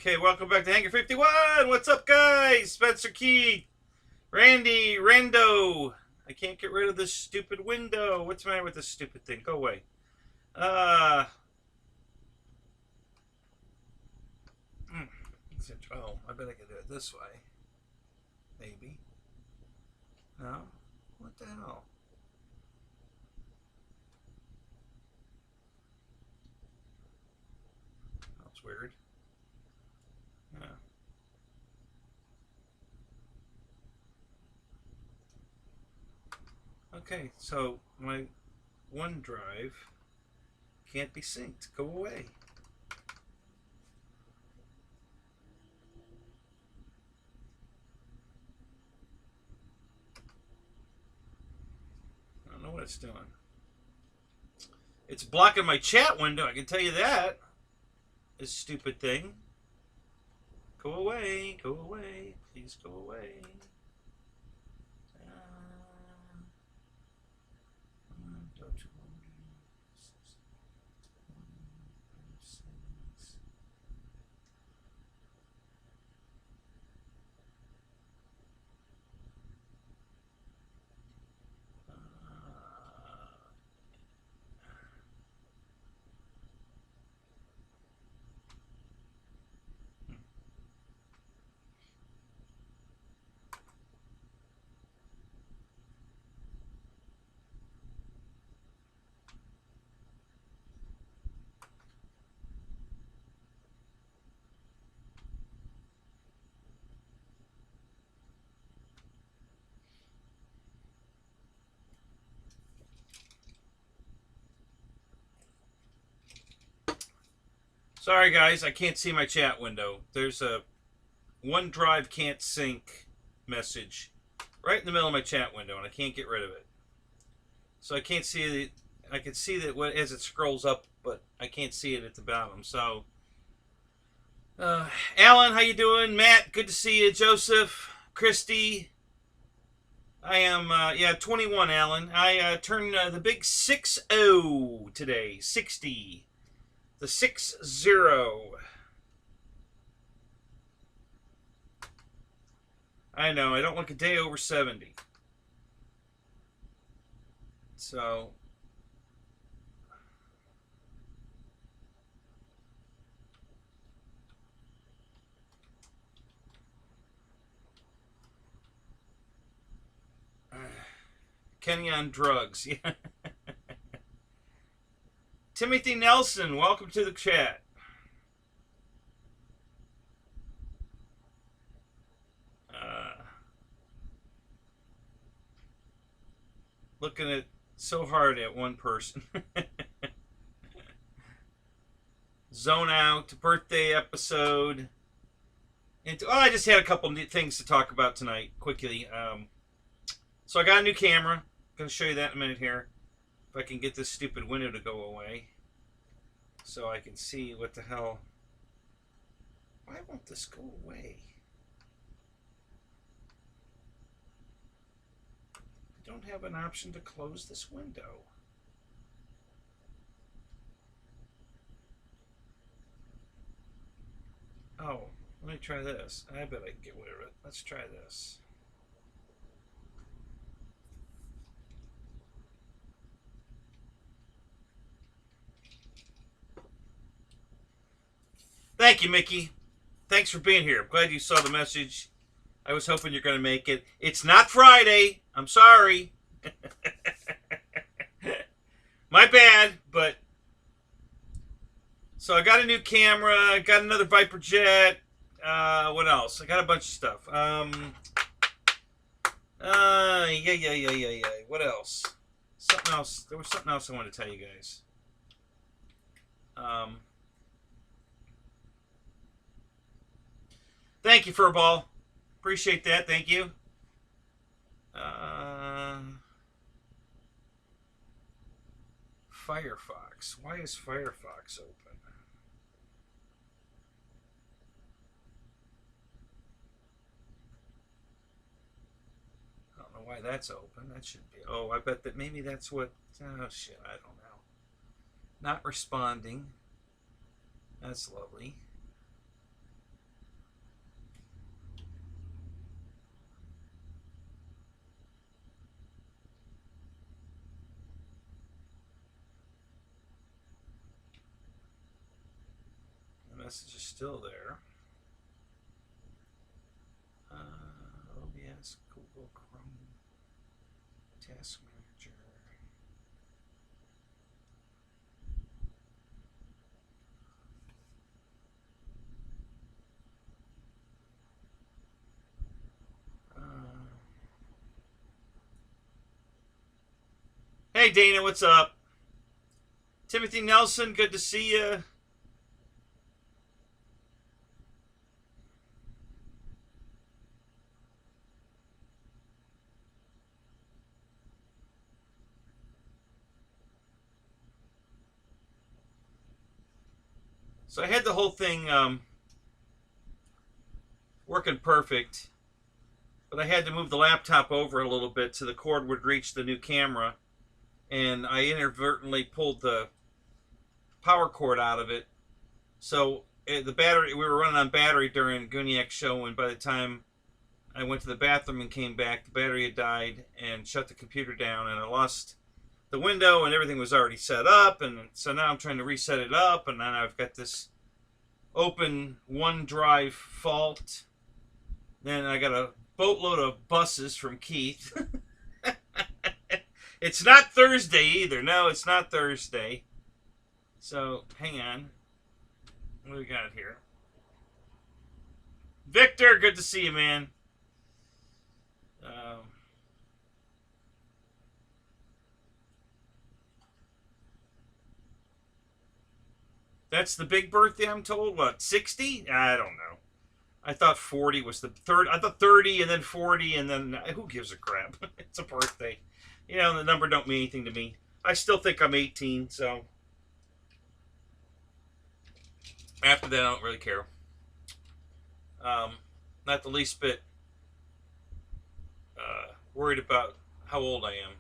Okay, welcome back to Hanger 51. What's up, guys? Spencer Key, Randy, Rando. I can't get rid of this stupid window. What's the matter with this stupid thing? Go away. Oh, I bet I could do it this way. Maybe. No? What the hell? That's weird. Yeah. Okay, so my OneDrive can't be synced. Go away. I don't know what it's doing. It's blocking my chat window, I can tell you that. This stupid thing. Go away, please go away. Sorry guys, I can't see my chat window. There's a OneDrive can't sync message right in the middle of my chat window, and I can't get rid of it. So I can't see it. I can see that as it scrolls up, but I can't see it at the bottom. So, Alan, how you doing? Matt, good to see you. Joseph, Christy. I am, 21, Alan. I turned the big 60 today. 60. The 60. I know, I don't look a day over 70. So, Kenny on drugs. Yeah. Timothy Nelson, welcome to the chat. Looking at so hard at one person. Zone Out, birthday episode. And I just had a couple new things to talk about tonight, quickly. So I got a new camera. I'm going to show you that in a minute here. If I can get this stupid window to go away. So I can see what the hell. Why won't this go away? I don't have an option to close this window. Oh, let me try this. I bet I can get rid of it. Let's try this. Thank you, Mickey. Thanks for being here. I'm glad you saw the message. I was hoping you're going to make it. It's not Friday. I'm sorry. My bad, but... So I got a new camera. I got another Viper Jet. What else? I got a bunch of stuff. What else? Something else. There was something else I wanted to tell you guys. Thank you, Furball. Appreciate that. Thank you. Firefox. Why is Firefox open? I don't know why that's open. That should be. Oh, I bet that maybe that's what. Oh, shit. I don't know. Not responding. That's lovely. message is still there. OBS, Google Chrome, Task Manager. Hey Dana, what's up? Timothy Nelson, good to see you. So I had the whole thing working perfect, but I had to move the laptop over a little bit so the cord would reach the new camera, and I inadvertently pulled the power cord out of it. So the battery, we were running on battery during Gooniac show, and by the time I went to the bathroom and came back, the battery had died and shut the computer down, and I lost the window, and everything was already set up, and so now I'm trying to reset it up, and then I've got this open OneDrive fault. Then I got a boatload of buses from Keith. It's not Thursday either. No, it's not Thursday. So, hang on. What do we got here? Victor, good to see you, man. That's the big birthday, I'm told. What, 60? I don't know. I thought 40 was the third. I thought 30 and then 40 and then who gives a crap? It's a birthday. You know, the number don't mean anything to me. I still think I'm 18, so after that, I don't really care. Not the least bit worried about how old I am.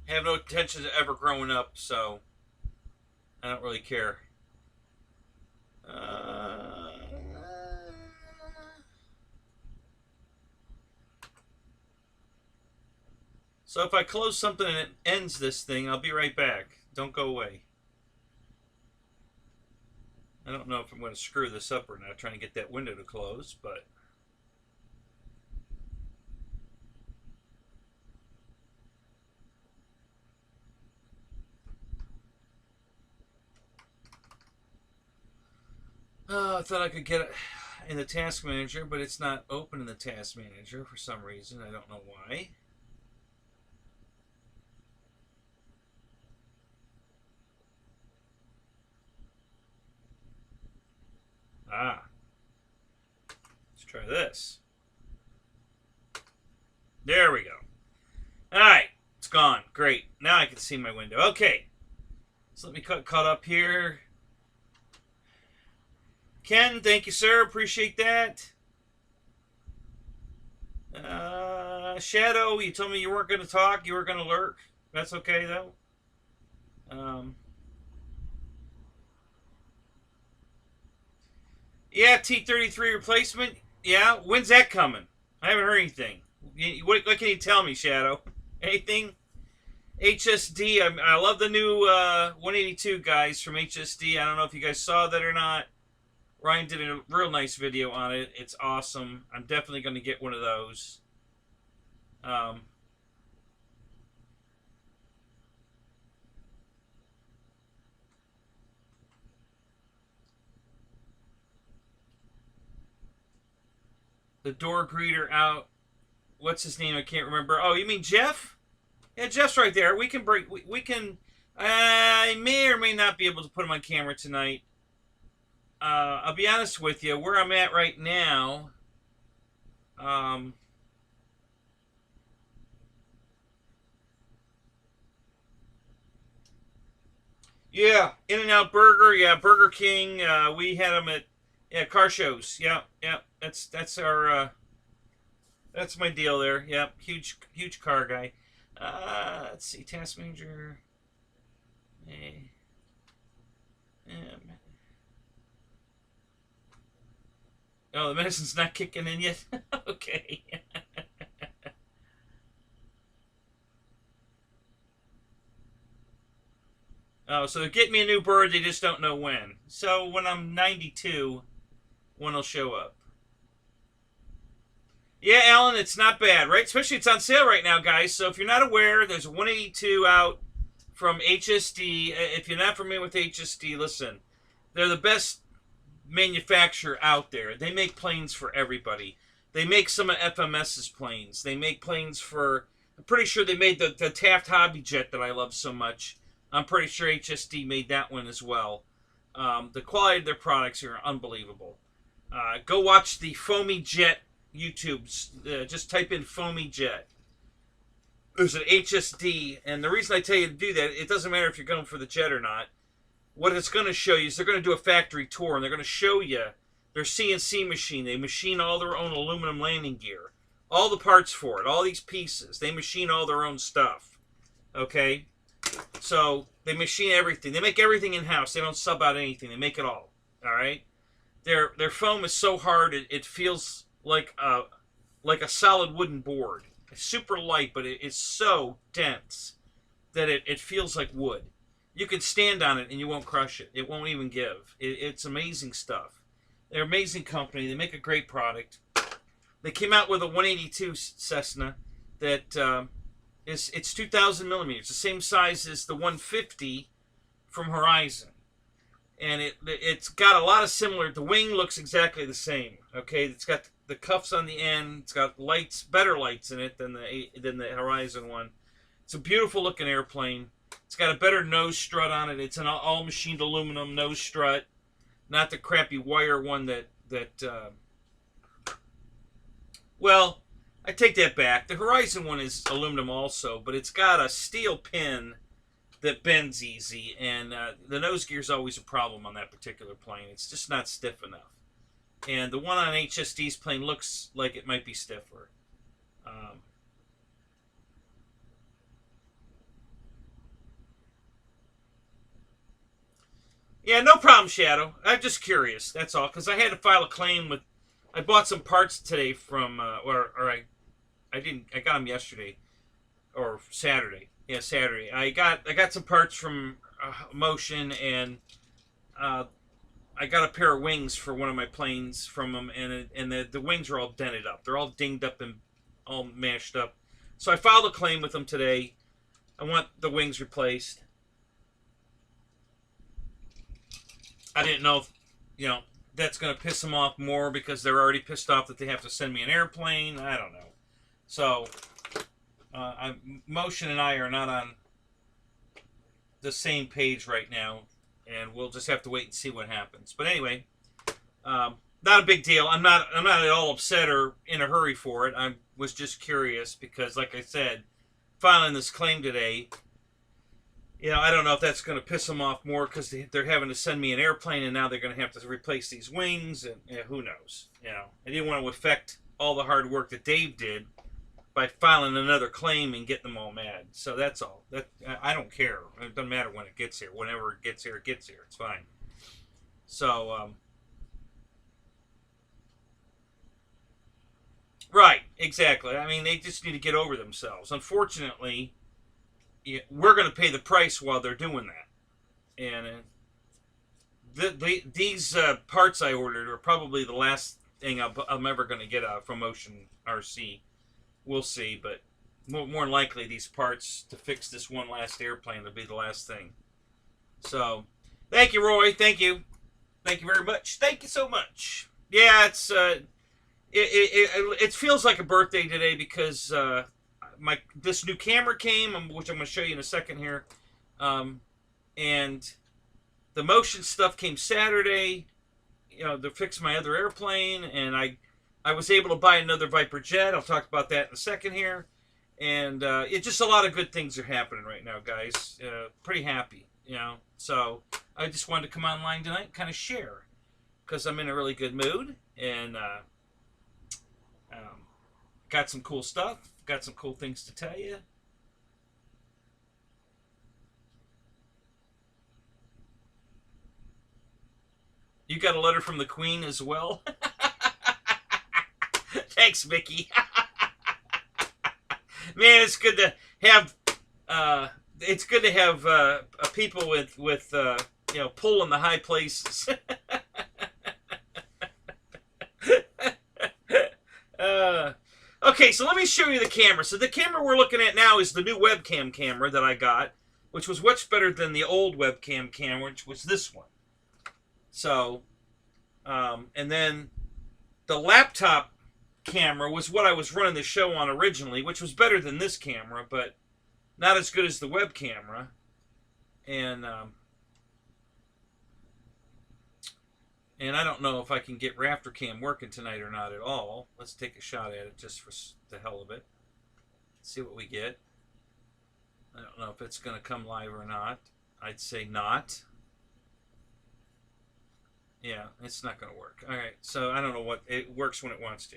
I have no intention of ever growing up, so I don't really care. So if I close something and it ends this thing, I'll be right back. Don't go away. I don't know if I'm going to screw this up or not, trying to get that window to close, but I thought I could get it in the Task Manager, but it's not open in the Task Manager for some reason. I don't know why. Let's try this. There we go. Alright, it's gone. Great. Now I can see my window. Okay. So let me cut caught up here. Ken, thank you, sir. Appreciate that. Shadow, you told me you weren't going to talk. You were going to lurk. That's okay, though. Yeah, T-33 replacement. Yeah, when's that coming? I haven't heard anything. What can you tell me, Shadow? Anything? HSD, I love the new 182 guys from HSD. I don't know if you guys saw that or not. Ryan did a real nice video on it. It's awesome. I'm definitely going to get one of those. The door greeter out. What's his name? I can't remember. Oh, you mean Jeff? Yeah, Jeff's right there. We can break. We can. I may or may not be able to put him on camera tonight. I'll be honest with you. Where I'm at right now. Yeah, In-N-Out Burger. Yeah, Burger King. We had them at car shows. Yeah. That's our. That's my deal there. Yeah, huge car guy. Let's see, Task Manager. Oh, the medicine's not kicking in yet? Okay. So they're getting me a new bird, they just don't know when. So when I'm 92, one will show up. Yeah, Alan, it's not bad, right? Especially it's on sale right now, guys. So if you're not aware, there's a 182 out from HSD. If you're not familiar with HSD, listen. They're the best manufacturer out there. They make planes for everybody. They make some of FMS's planes. They make planes for... I'm pretty sure they made the Taft Hobby Jet that I love so much. I'm pretty sure HSD made that one as well. The quality of their products are unbelievable. Go watch the Foamy Jet YouTube. Just type in Foamy Jet. There's an HSD, and the reason I tell you to do that, it doesn't matter if you're going for the jet or not. What it's going to show you is they're going to do a factory tour, and they're going to show you their CNC machine. They machine all their own aluminum landing gear. All the parts for it, all these pieces. They machine all their own stuff. Okay? So, they machine everything. They make everything in-house. They don't sub out anything. They make it all. Alright? Their foam is so hard, it feels like a solid wooden board. It's super light, but it's so dense that it feels like wood. You can stand on it and you won't crush it. It won't even give. It's amazing stuff. They're an amazing company. They make a great product. They came out with a 182 Cessna that it's 2,000 millimeters, the same size as the 150 from Horizon. And it's got a lot of similar... The wing looks exactly the same. Okay, it's got the cuffs on the end. It's got lights, better lights in it than the Horizon one. It's a beautiful looking airplane. It's got a better nose strut on it. It's an all machined aluminum nose strut, not the crappy wire one that well, I take that back. The Horizon one is aluminum also, but it's got a steel pin that bends easy, and the nose gear is always a problem on that particular plane. It's just not stiff enough. And the one on HSD's plane looks like it might be stiffer. Yeah, no problem, Shadow. I'm just curious, that's all, because I had to file a claim with... I bought some parts today from, I got them yesterday, or Saturday. Yeah, Saturday. I got some parts from Motion, and I got a pair of wings for one of my planes from them, and the wings are all dented up. They're all dinged up and all mashed up. So I filed a claim with them today. I want the wings replaced. I didn't know if, that's going to piss them off more because they're already pissed off that they have to send me an airplane. I don't know. So, Motion and I are not on the same page right now, and we'll just have to wait and see what happens. But anyway, not a big deal. I'm not at all upset or in a hurry for it. I was just curious because, like I said, filing this claim today, I don't know if that's going to piss them off more because they're having to send me an airplane, and now they're going to have to replace these wings, and who knows? I didn't want to affect all the hard work that Dave did by filing another claim and getting them all mad. So that's all. I don't care. It doesn't matter when it gets here. Whenever it gets here, it gets here. It's fine. So, right, exactly. I mean, they just need to get over themselves. Unfortunately, we're going to pay the price while they're doing that. And these parts I ordered are probably the last thing I'm ever going to get from Motion RC. We'll see, but more than likely these parts to fix this one last airplane will be the last thing. So, thank you, Roy. Thank you. Thank you very much. Thank you so much. Yeah, it feels like a birthday today because this new camera came, which I'm going to show you in a second here, and the Motion stuff came Saturday, to fix my other airplane, and I was able to buy another Viper jet. I'll talk about that in a second here, and it's just a lot of good things are happening right now, guys. Pretty happy, so I just wanted to come online tonight and kind of share, because I'm in a really good mood, and got some cool stuff. Got some cool things to tell you. You got a letter from the Queen as well? Thanks, Mickey. Man, it's good to have it's good to have people with you know, pull in the high places. Okay, so let me show you the camera. So the camera we're looking at now is the new webcam camera that I got, which was much better than the old webcam camera, which was this one. So, and then the laptop camera was what I was running the show on originally, which was better than this camera, but not as good as the web camera. And I don't know if I can get Raftercam working tonight or not at all. Let's take a shot at it just for the hell of it. See what we get. I don't know if it's going to come live or not. I'd say not. Yeah, it's not going to work. All right, so I don't know what it works when it wants to.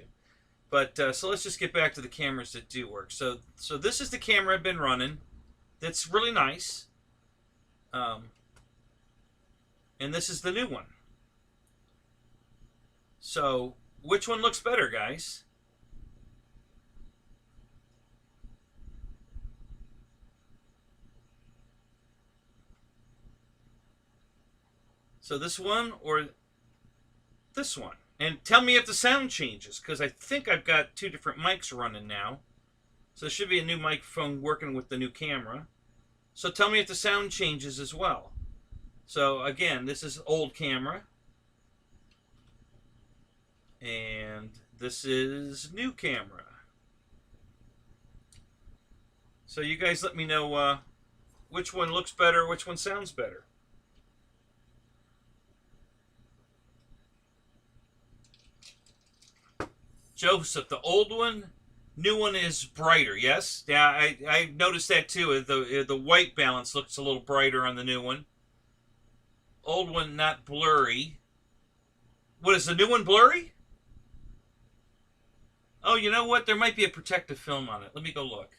But so let's just get back to the cameras that do work. So this is the camera I've been running. That's really nice. And this is the new one. So, which one looks better, guys? So this one or this one? And tell me if the sound changes, because I think I've got two different mics running now. So there should be a new microphone working with the new camera. So tell me if the sound changes as well. So again, this is old camera. And this is new camera. So you guys let me know which one looks better, which one sounds better. Joseph, the old one, new one is brighter, yes? Yeah, I noticed that too. The white balance looks a little brighter on the new one. Old one, not blurry. What, is the new one blurry? Oh, you know what? There might be a protective film on it. Let me go look.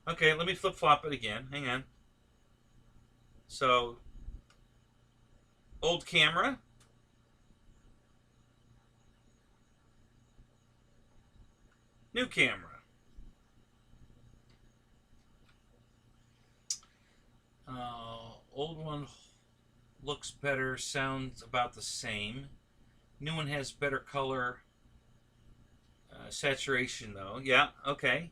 Okay, let me flip-flop it again. Hang on. So, old camera. New camera. Old one looks better, sounds about the same. New one has better color saturation though. Yeah, okay.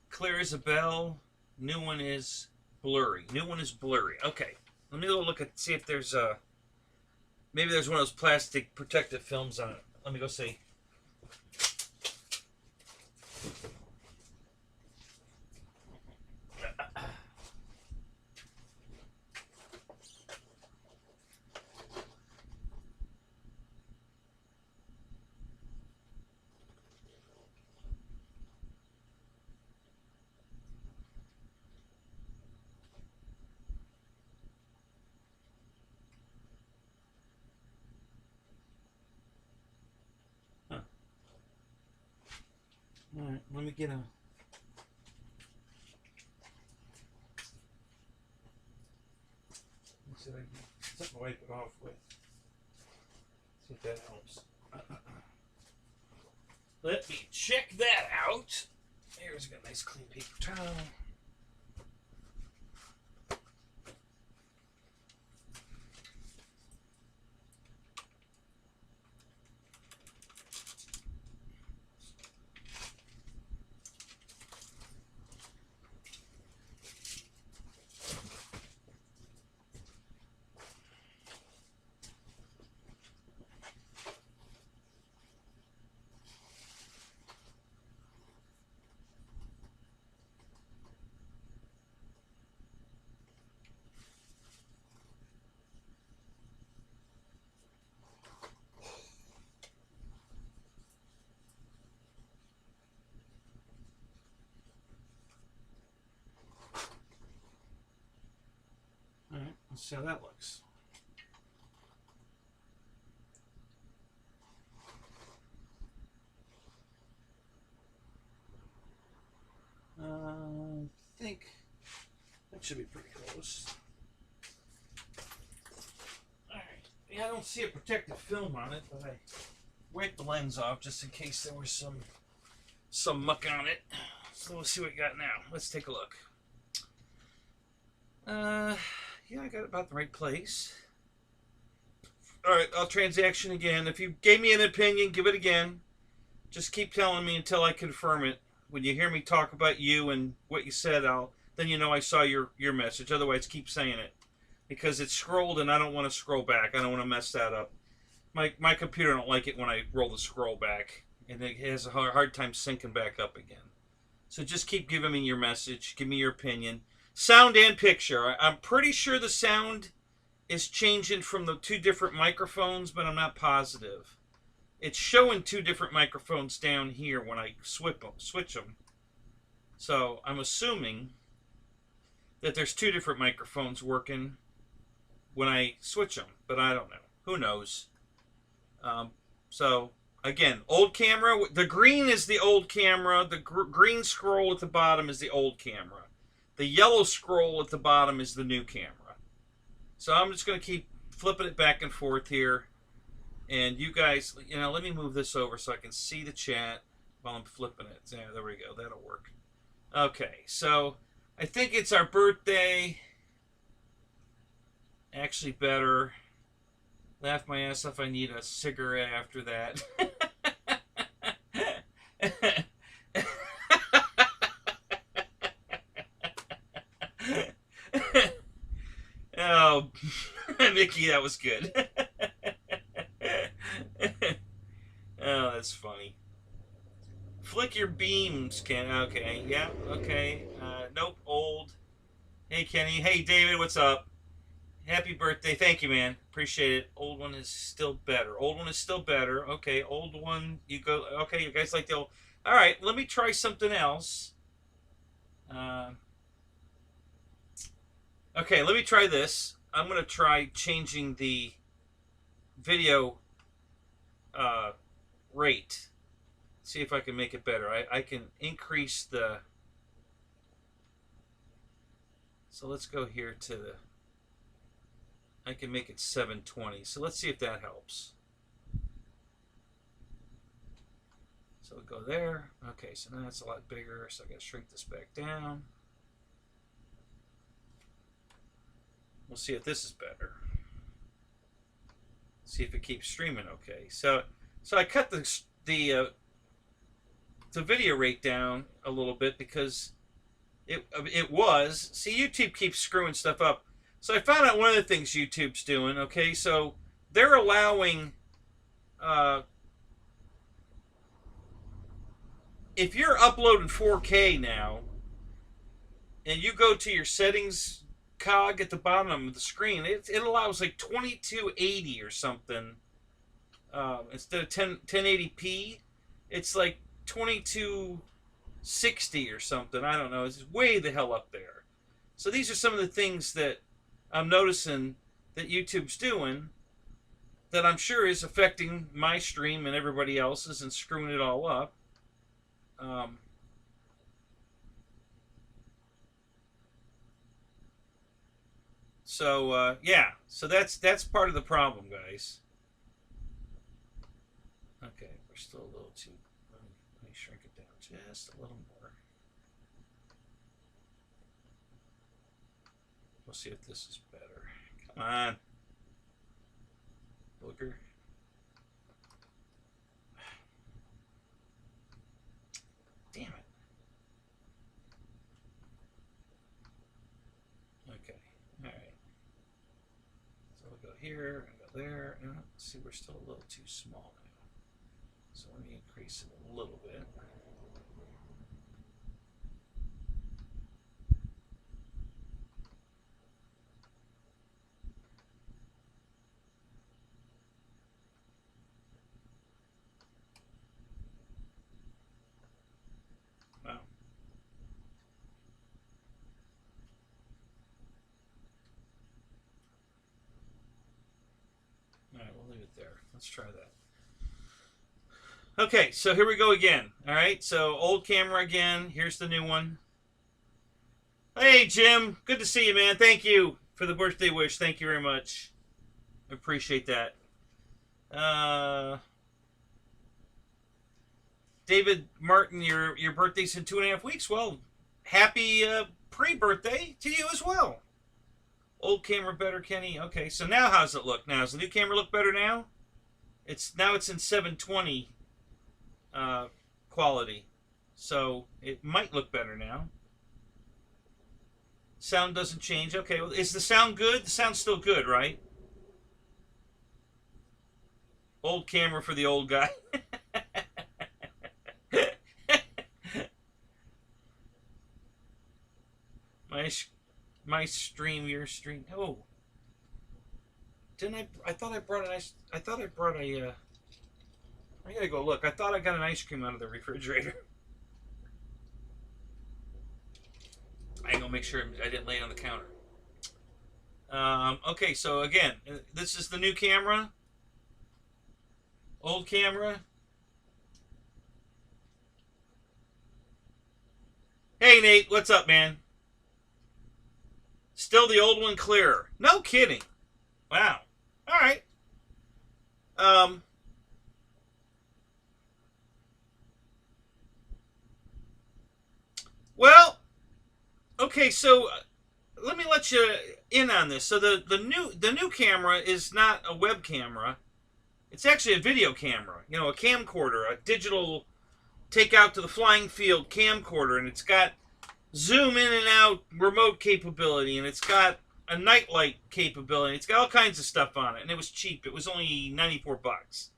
Clear as a bell. New one is blurry. New one is blurry. Okay. Let me go look at, see if there's maybe there's one of those plastic protective films on it. Let me go see. All right, let me get a... Let's see if I can get something to wipe it off with. See if that helps. Let me check that out. Here's got a nice clean paper towel. Alright, let's see how that looks. I think that should be pretty close. Alright, yeah, I don't see a protective film on it, but I wipe the lens off just in case there was some muck on it. So let's see what we got now. Let's take a look. Yeah, I got it about the right place. All right, I'll transaction again. If you gave me an opinion, give it again. Just keep telling me until I confirm it. When you hear me talk about you and what you said, then you know I saw your message. Otherwise, keep saying it. Because it's scrolled and I don't want to scroll back. I don't want to mess that up. My computer don't like it when I roll the scroll back. And it has a hard time syncing back up again. So just keep giving me your message. Give me your opinion. Sound and picture. I'm pretty sure the sound is changing from the two different microphones, but I'm not positive. It's showing two different microphones down here when I switch them. So I'm assuming that there's two different microphones working when I switch them, but I don't know. Who knows? So again, old camera. The green is the old camera. The green scroll at the bottom is the old camera. The yellow scroll at the bottom is the new camera. So I'm just going to keep flipping it back and forth here. And you guys, let me move this over so I can see the chat while I'm flipping it. Yeah, there we go. That'll work. Okay, so I think it's our birthday. Actually better. Laugh my ass off. I need a cigarette after that. Oh, Mickey, that was good. Oh, that's funny. Flick your beams, Ken. Okay, yeah, okay. Nope, old. Hey, Kenny. Hey, David, what's up? Happy birthday. Thank you, man. Appreciate it. Old one is still better. Old one is still better. Okay, old one, you go. Okay, you guys like the old. All right, let me try something else. Okay, let me try this. I'm going to try changing the video rate. See if I can make it better. I can increase the... So let's go here to the... I can make it 720. So let's see if that helps. So we'll go there. Okay, so now it's a lot bigger. So I got to shrink this back down. We'll see if this is better. See if it keeps streaming okay. So I cut the video rate down a little bit because it was. See, YouTube keeps screwing stuff up. So I found out one of the things YouTube's doing. Okay, so they're allowing if you're uploading 4K now, and you go to your settings cog at the bottom of the screen, it allows like 2280 or something instead of 1080p. It's like 2260 or something. I don't know. It's way the hell up there. So these are some of the things that I'm noticing that YouTube's doing that I'm sure is affecting my stream and everybody else's and screwing it all up. Yeah, so that's part of the problem, guys. Okay, we're still a little too... Let me shrink it down just a little more. We'll see if this is better. Come on. Booger. Damn it. Okay, alright. So we'll go here and go there. And see, we're still a little too small now. So let me increase it a little bit. Wow. Alright, we'll leave it there. Let's try that. Okay, so here we go again. Alright, so old camera again. Here's the new one. Hey, Jim. Good to see you, man. Thank you for the birthday wish. Thank you very much. I appreciate that. David Martin, your birthday's in 2.5 weeks. Well, happy pre-birthday to you as well. Old camera better, Kenny. Okay, so now how's it look? Now, does the new camera look better now? It's in 720 quality, so it might look better now. Sound doesn't change. Okay, well, is the sound good? The sound's still good, right? Old camera for the old guy. My stream, your stream. Oh, didn't I thought I brought an ice. I thought I brought a. I gotta go look. I thought I got an ice cream out of the refrigerator. I ain't gonna make sure I didn't lay it on the counter. Okay, so again, this is the new camera. Old camera. Hey Nate, what's up, man? Still the old one clearer. No kidding. Wow. All right. Well, okay, so let me let you in on this. So the new camera is not a web camera. It's actually a video camera. You know, a camcorder, a digital take out to the flying field camcorder, and it's got zoom in and out remote capability, and it's got a nightlight capability. It's got all kinds of stuff on it, and it was cheap. It was only 94 bucks.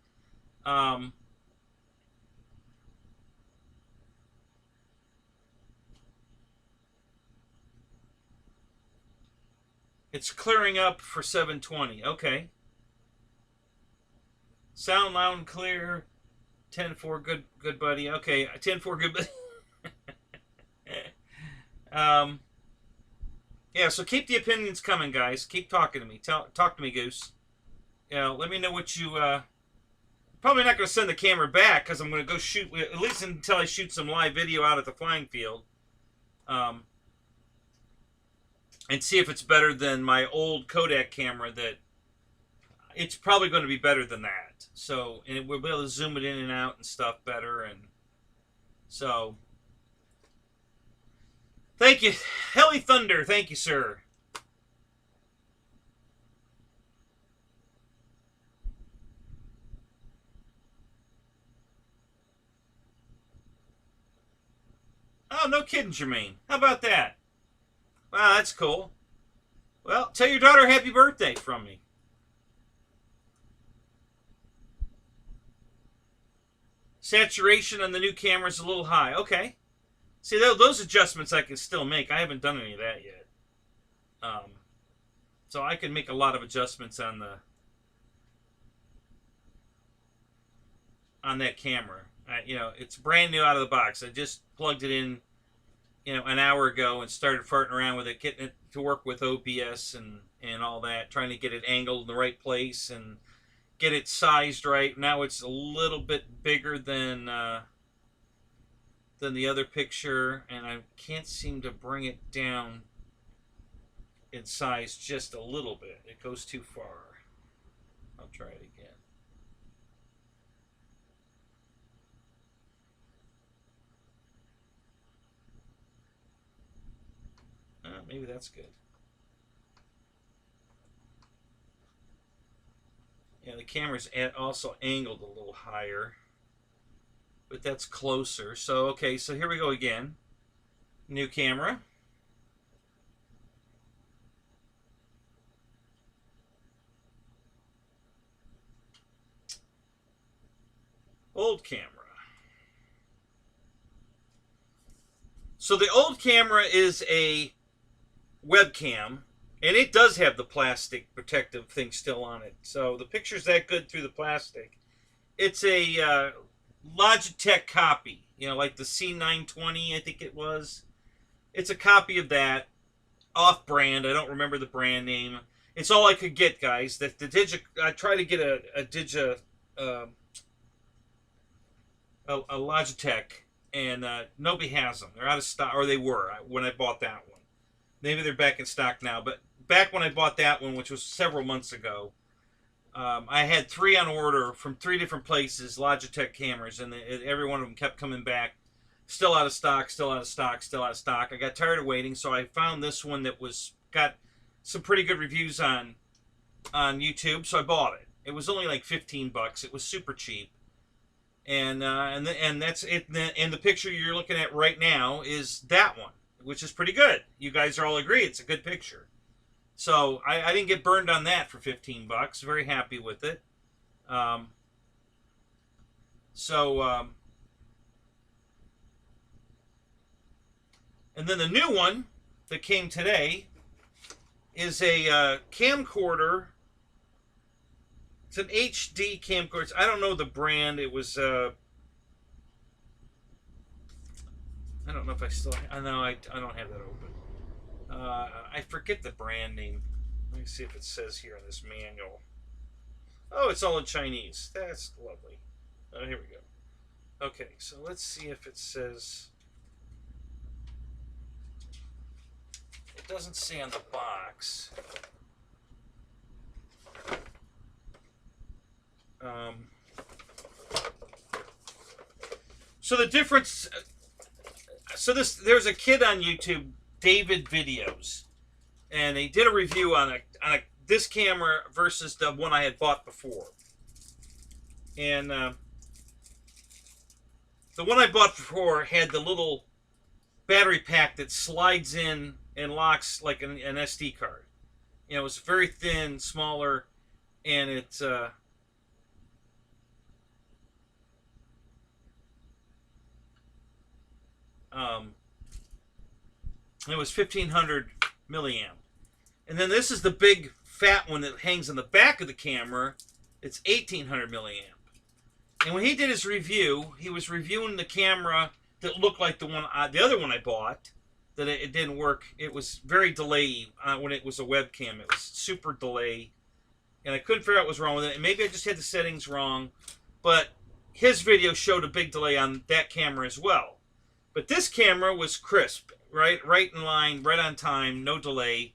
It's clearing up for 720. Okay. Sound loud and clear. 10-4, good buddy. Okay, 10-4, good buddy. Yeah, so keep the opinions coming, guys. Keep talking to me. Talk to me, Goose. You know, let me know what you... Probably not going to send the camera back, because I'm going to go shoot... At least until I shoot some live video out at the flying field. And see if it's better than my old Kodak camera that... It's probably going to be better than that. So, and we'll be able to zoom it in and out and stuff better. And so... Thank you. Heli Thunder, thank you, sir. Oh, no kidding, Jermaine. How about that? Wow, that's cool. Well, tell your daughter happy birthday from me. Saturation on the new camera is a little high. Okay. See, those adjustments I can still make. I haven't done any of that yet. So I can make a lot of adjustments on that camera. You know, it's brand new out of the box. I just plugged it in, you know, an hour ago and started farting around with it, getting it to work with OBS and all that, trying to get it angled in the right place and get it sized right. Now it's a little bit bigger than the other picture, and I can't seem to bring it down in size just a little bit. It goes too far. I'll try it again. Maybe that's good. Yeah, the camera's also angled a little higher, but that's closer. So, okay, so here we go again. New camera. Old camera. So the old camera is a webcam, and it does have the plastic protective thing still on it. So the picture's that good through the plastic. It's a Logitech copy, you know, like the C920, I think it was. It's a copy of that, off-brand. I don't remember the brand name. It's all I could get, guys. I tried to get a Logitech, and nobody has them. They're out of stock, or they were when I bought that one. Maybe they're back in stock now, but back when I bought that one, which was several months ago, I had 3 on order from 3 different places, Logitech cameras, and every one of them kept coming back. Still out of stock, still out of stock, still out of stock. I got tired of waiting, so I found this one that got some pretty good reviews on YouTube, so I bought it. It was only like 15 bucks. It was super cheap. And that's it. And the picture you're looking at right now is that one, which is pretty good. You guys all agree it's a good picture. So I didn't get burned on that for 15 bucks. Very happy with it. And then the new one that came today is a camcorder. It's an HD camcorder. I don't know the brand. It was I don't know if I still. I know I don't have that open. I forget the brand name. Let me see if it says here in this manual. Oh, it's all in Chinese. That's lovely. Oh, here we go. Okay, so let's see if it says. It doesn't say on the box. So the difference. So there's a kid on YouTube, David Videos, and he did a review on this camera versus the one I had bought before. And the one I bought before had the little battery pack that slides in and locks like an SD card. You know, it was very thin, smaller, and it's it was 1500 milliamp. And then this is the big fat one that hangs on the back of the camera. It's 1800 milliamp. And when he did his review, he was reviewing the camera that looked like the other one I bought. That it didn't work. It was very delayy when it was a webcam. It was super delay, and I couldn't figure out what was wrong with it. And maybe I just had the settings wrong, but his video showed a big delay on that camera as well. But this camera was crisp, right in line, right on time, no delay,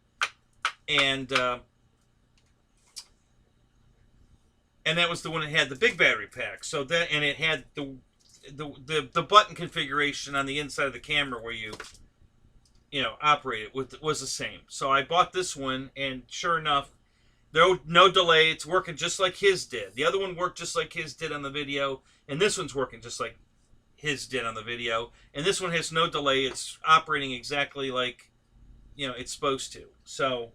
and that was the one that had the big battery pack. So that, and it had the button configuration on the inside of the camera where you operate it was the same. So I bought this one, and sure enough, no delay. It's working just like his did. The other one worked just like his did on the video, and this one's working just like his did on the video. And this one has no delay. It's operating exactly like it's supposed to. So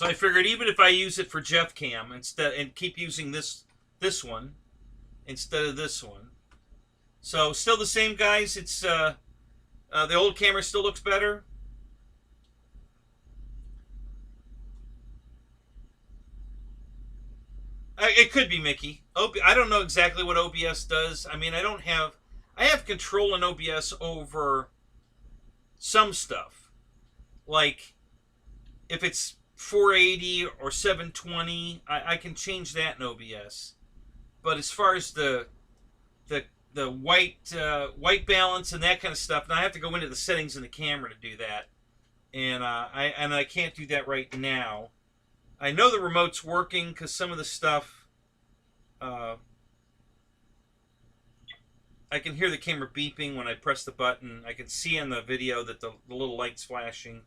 I figured even if I use it for Jeff Cam instead and keep using this one instead of this one. So still the same, guys. It's the old camera still looks better. It could be Mickey. I don't know exactly what OBS does. I mean, I have control in OBS over some stuff. Like if it's 480 or 720, I can change that in OBS. But as far as the white balance and that kind of stuff, now I have to go into the settings in the camera to do that, and I can't do that right now. I know the remote's working because some of the stuff, I can hear the camera beeping when I press the button. I can see on the video that the little light's flashing.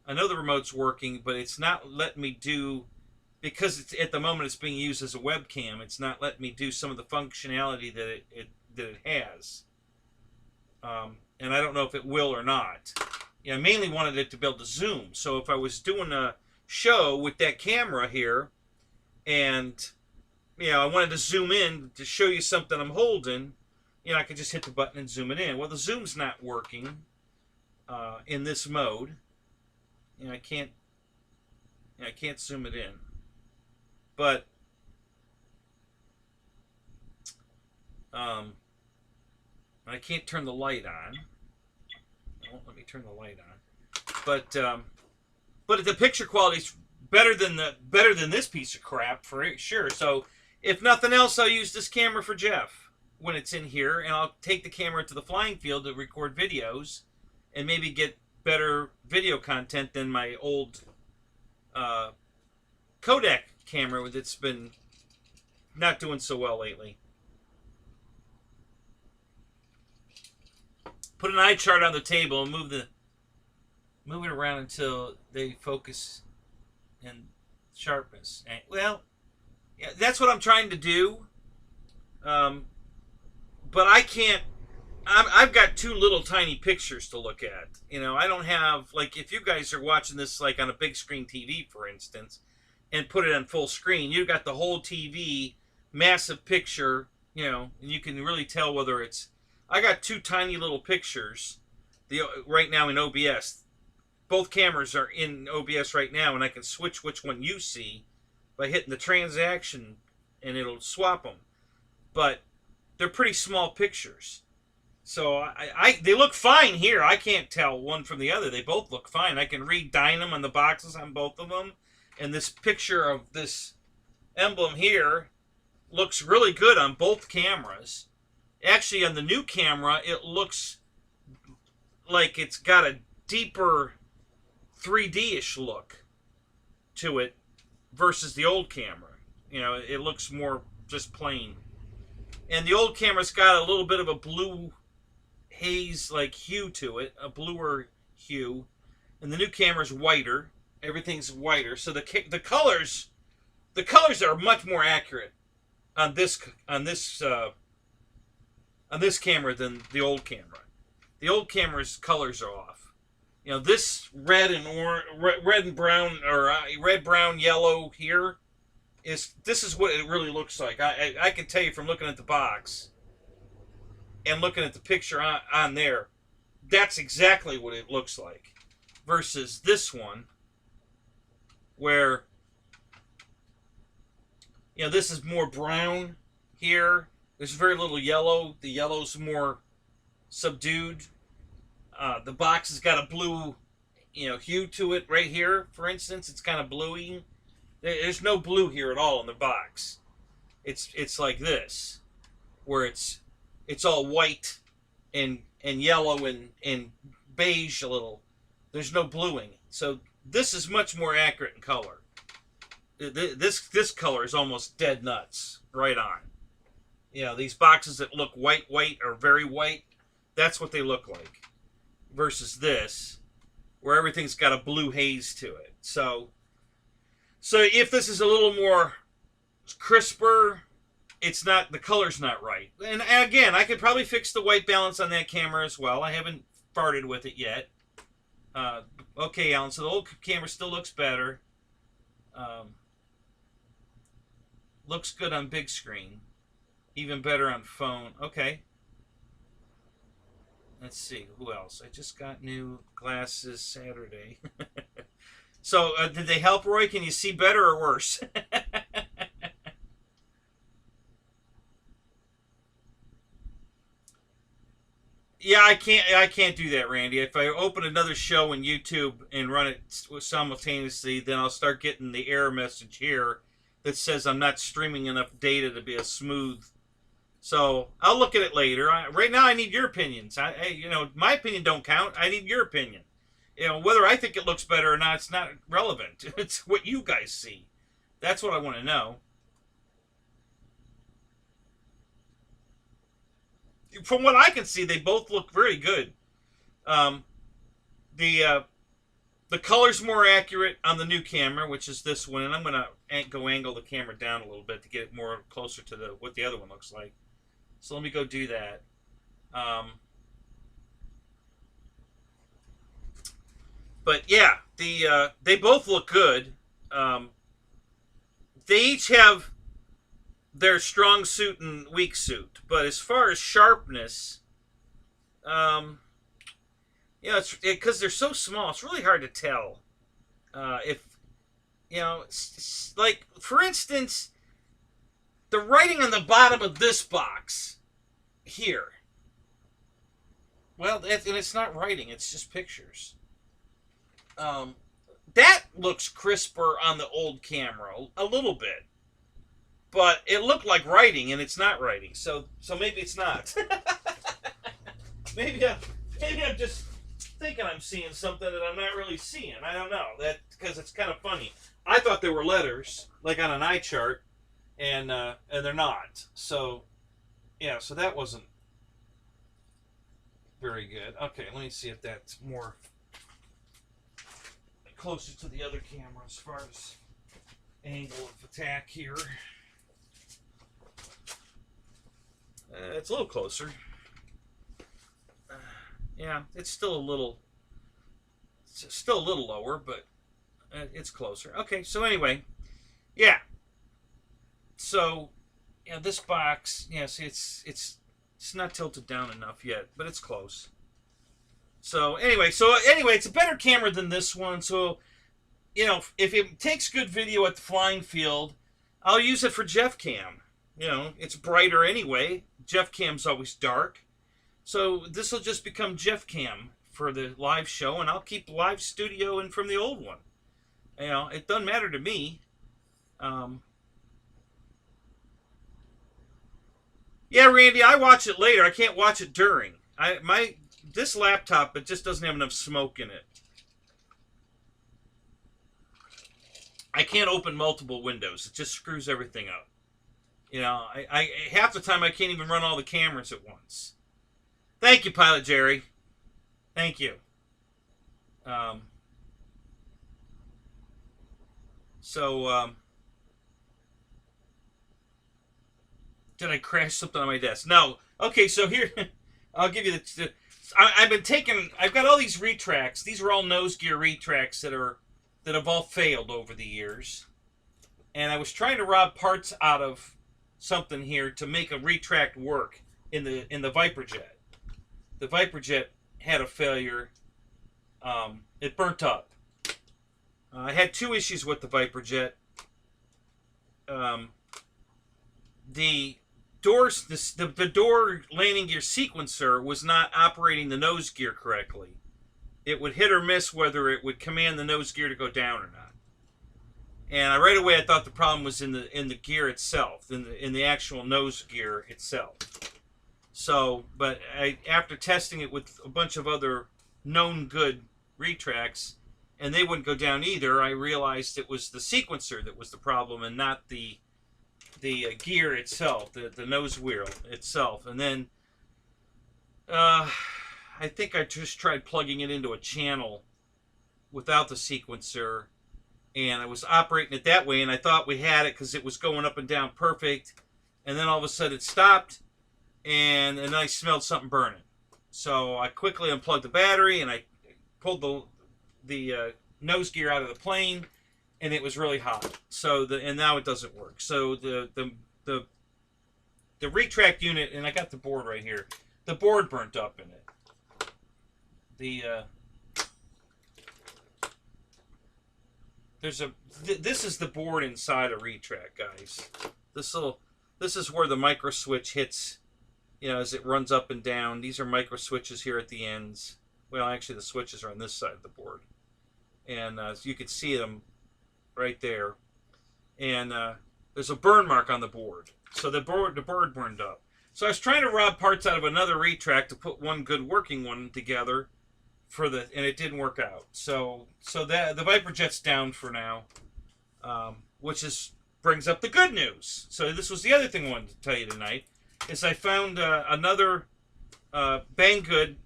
I know the remote's working, but it's not letting me do, because at the moment it's being used as a webcam, it's not letting me do some of the functionality that it has. And I don't know if it will or not. I mainly wanted it to be able to zoom. So if I was doing a show with that camera here, and I wanted to zoom in to show you something I'm holding, I could just hit the button and zoom it in. Well, the zoom's not working in this mode. I can't zoom it in. But I can't turn the light on. It won't let me turn the light on. But the picture quality's better than this piece of crap for sure. So if nothing else, I'll use this camera for Jeff when it's in here, and I'll take the camera to the flying field to record videos, and maybe get better video content than my old Kodak camera that's been not doing so well lately. Put an eye chart on the table and move it around until they focus and sharpness. And, well, yeah, that's what I'm trying to do. But I can't. I've got two little tiny pictures to look at. You know, I don't have, like, if you guys are watching this like on a big screen TV, for instance, and put it on full screen, you've got the whole TV, massive picture, you know, and you can really tell whether it's. I got two tiny little pictures right now in OBS. Both cameras are in OBS right now, and I can switch which one you see by hitting the transaction, and it'll swap them. But they're pretty small pictures. So they look fine here. I can't tell one from the other. They both look fine. I can read Dynam on the boxes on both of them. And this picture of this emblem here looks really good on both cameras. Actually, on the new camera, it looks like it's got a deeper 3D-ish look to it versus the old camera. You know, it looks more just plain. And the old camera's got a little bit of a blue haze like hue to it, a bluer hue, and the new camera's whiter. Everything's whiter, so the colors are much more accurate on this camera than the old camera. The old camera's colors are off. You know, this red and brown, or red, brown, yellow here this is what it really looks like. I can tell you from looking at the box and looking at the picture on there, that's exactly what it looks like. Versus this one, where, you know, this is more brown here. There's very little yellow. The yellow's more subdued. The box has got a blue, you know, hue to it right here. For instance, it's kind of bluey. There's no blue here at all in the box. It's like this, where it's all white and yellow and beige a little. There's no bluing. So this is much more accurate in color. This color is almost dead nuts, right on. You know, these boxes that look white or very white, that's what they look like. Versus this, where everything's got a blue haze to it. So if this is a little more crisper, it's not, the color's not right. And again, I could probably fix the white balance on that camera as well. I haven't farted with it yet. Okay, Alan, so the old camera still looks better. Looks good on big screen. Even better on phone. Okay. Let's see, who else? I just got new glasses Saturday. So, did they help, Roy? Can you see better or worse? Yeah, I can't do that, Randy. If I open another show in YouTube and run it simultaneously, then I'll start getting the error message here that says I'm not streaming enough data to be a smooth. So I'll look at it later. Right now, I need your opinions. You know, my opinion don't count. I need your opinion. You know, whether I think it looks better or not, it's not relevant. It's what you guys see. That's what I want to know. From what I can see, they both look very good. The color's more accurate on the new camera, which is this one, and I'm going to go angle the camera down a little bit to get it more closer to what the other one looks like. So let me go do that. But yeah, they both look good. They each have their strong suit and weak suit, but as far as sharpness, you know, because they're so small, it's really hard to tell. If you know, like for instance, the writing on the bottom of this box here. Well, and it's not writing; it's just pictures. That looks crisper on the old camera a little bit, but it looked like writing, and it's not writing. So maybe it's not. maybe I'm just thinking I'm seeing something that I'm not really seeing. I don't know. That because it's kind of funny. I thought they were letters, like on an eye chart, and they're not. So, yeah, so that wasn't very good. Okay, let me see if that's more closer to the other camera as far as angle of attack here. It's a little closer. Yeah, it's still a little lower, but it's closer. Okay, so anyway, yeah. So, yeah, this box, yeah, see, it's not tilted down enough yet, but it's close. So anyway, it's a better camera than this one. So, you know, if it takes good video at the flying field, I'll use it for Jeff Cam. You know, it's brighter anyway. Jeff Cam's always dark. So this will just become Jeff Cam for the live show, and I'll keep live studio in from the old one. You know, it doesn't matter to me. Yeah, Randy, I watch it later. I can't watch it during. This laptop, it just doesn't have enough smoke in it. I can't open multiple windows. It just screws everything up. You know, I half the time I can't even run all the cameras at once. Thank you, Pilot Jerry. Thank you. Did I crash something on my desk? No. Okay, so here, I'll give you I've got all these retracts. These are all nose gear retracts that have all failed over the years. And I was trying to rob parts out of something here to make a retract work in the Viper jet. The Viper jet had a failure. It burnt up. I had two issues with the Viper jet. The doors, the door landing gear sequencer was not operating the nose gear correctly. It would hit or miss whether it would command the nose gear to go down or not. And right away I thought the problem was in the gear itself, in the actual nose gear itself. So, but after testing it with a bunch of other known good retracts, and they wouldn't go down either, I realized it was the sequencer that was the problem and not the gear itself, the nose wheel itself. And then I think I just tried plugging it into a channel without the sequencer, and I was operating it that way, and I thought we had it because it was going up and down perfect, and then all of a sudden it stopped, and then I smelled something burning. So I quickly unplugged the battery, and I pulled the nose gear out of the plane, and it was really hot. So and now it doesn't work. So the retract unit, and I got the board right here. The board burnt up in it. This is the board inside a retract, guys. This is where the micro switch hits, you know, as it runs up and down. These are micro switches here at the ends. Well, actually, the switches are on this side of the board, and so you can see them right there. And there's a burn mark on the board, so the board burned up. So I was trying to rob parts out of another retract to put one good working one together and it didn't work out. So the Viper jet's down for now, which brings up the good news. So this was the other thing I wanted to tell you tonight, is I found another Banggood,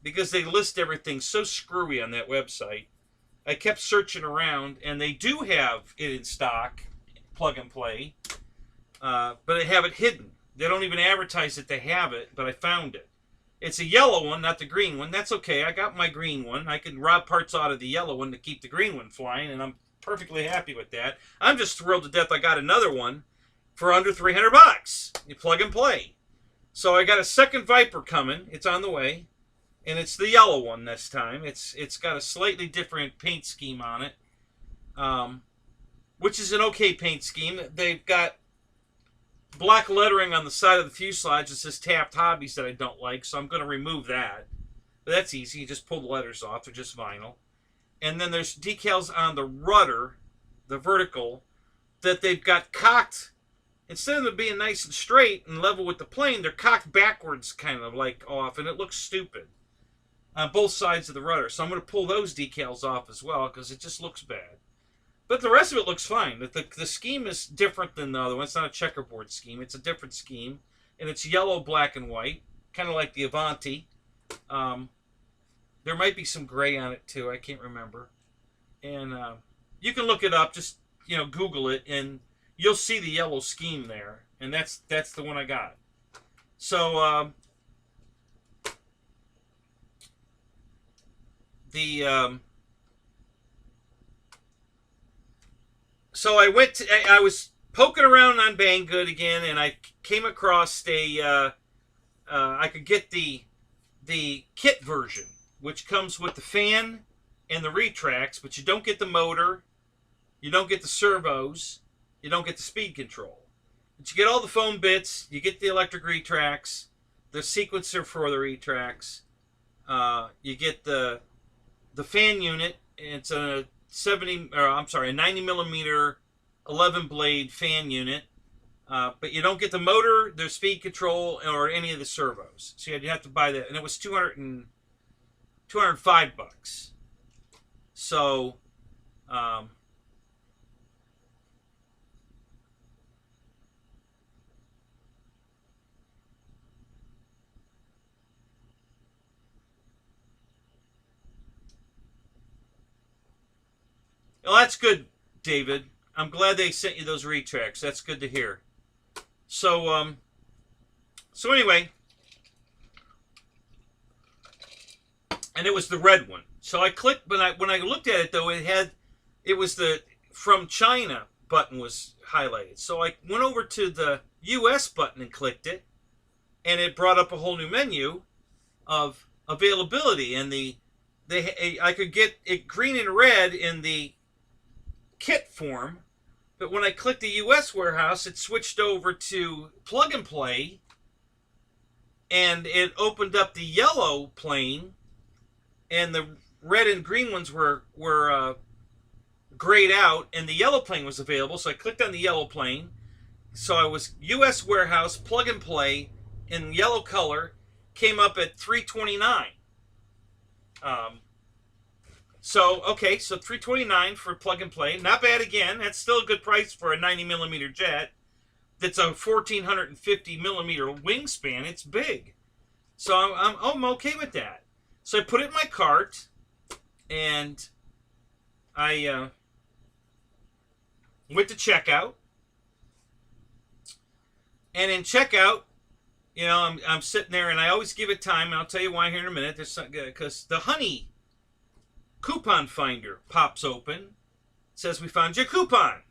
because they list everything so screwy on that website. I kept searching around, and they do have it in stock, plug and play, but they have it hidden. They don't even advertise that they have it, but I found it. It's a yellow one, not the green one. That's okay. I got my green one. I can rob parts out of the yellow one to keep the green one flying, and I'm perfectly happy with that. I'm just thrilled to death I got another one for under $300. You plug and play. So I got a second Viper coming. It's on the way, and it's the yellow one this time. It's got a slightly different paint scheme on it, which is an okay paint scheme. They've got black lettering on the side of the fuselage that says Taft Hobbies that I don't like, so I'm going to remove that. But that's easy. You just pull the letters off. They're just vinyl. And then there's decals on the rudder, the vertical, that they've got cocked. Instead of them being nice and straight and level with the plane, they're cocked backwards, kind of like off, and it looks stupid. on both sides of the rudder. So I'm going to pull those decals off as well because it just looks bad. But the rest of it looks fine. The scheme is different than the other one. It's not a checkerboard scheme. It's a different scheme. And it's yellow, black, and white. Kind of like the Avanti. There might be some gray on it too. I can't remember. And you can look it up. Just, Google it. And you'll see the yellow scheme there. And that's the one I got. So, so I was poking around on Banggood again, and I came across I could get the kit version, which comes with the fan and the retracts, but you don't get the motor, you don't get the servos, you don't get the speed control. But you get all the foam bits, you get the electric retracts, the sequencer for the retracts, you get the fan unit. It's a 90 millimeter 11 blade fan unit, but you don't get the motor, the speed control, or any of the servos. So you'd have to buy that, and it was $205. So, well, that's good, David. I'm glad they sent you those retracts. That's good to hear. So, so anyway, and it was the red one. So I clicked, but when I looked at it though, it was the from China button was highlighted. So I went over to the US button and clicked it, and it brought up a whole new menu of availability, and I could get it green and red in the kit form, but when I clicked the US warehouse, it switched over to plug and play, and it opened up the yellow plane, and the red and green ones were grayed out, and the yellow plane was available. So I clicked on the yellow plane. So I was US warehouse plug and play in yellow color, came up at $329. So $329 for plug and play. Not bad again. That's still a good price for a 90 millimeter jet. That's a 1450 millimeter wingspan. It's big. So I'm okay with that. So I put it in my cart, and I went to checkout. And in checkout, I'm sitting there, and I always give it time, and I'll tell you why here in a minute. There's something, because the Honey coupon finder pops open. It says, we found your coupon.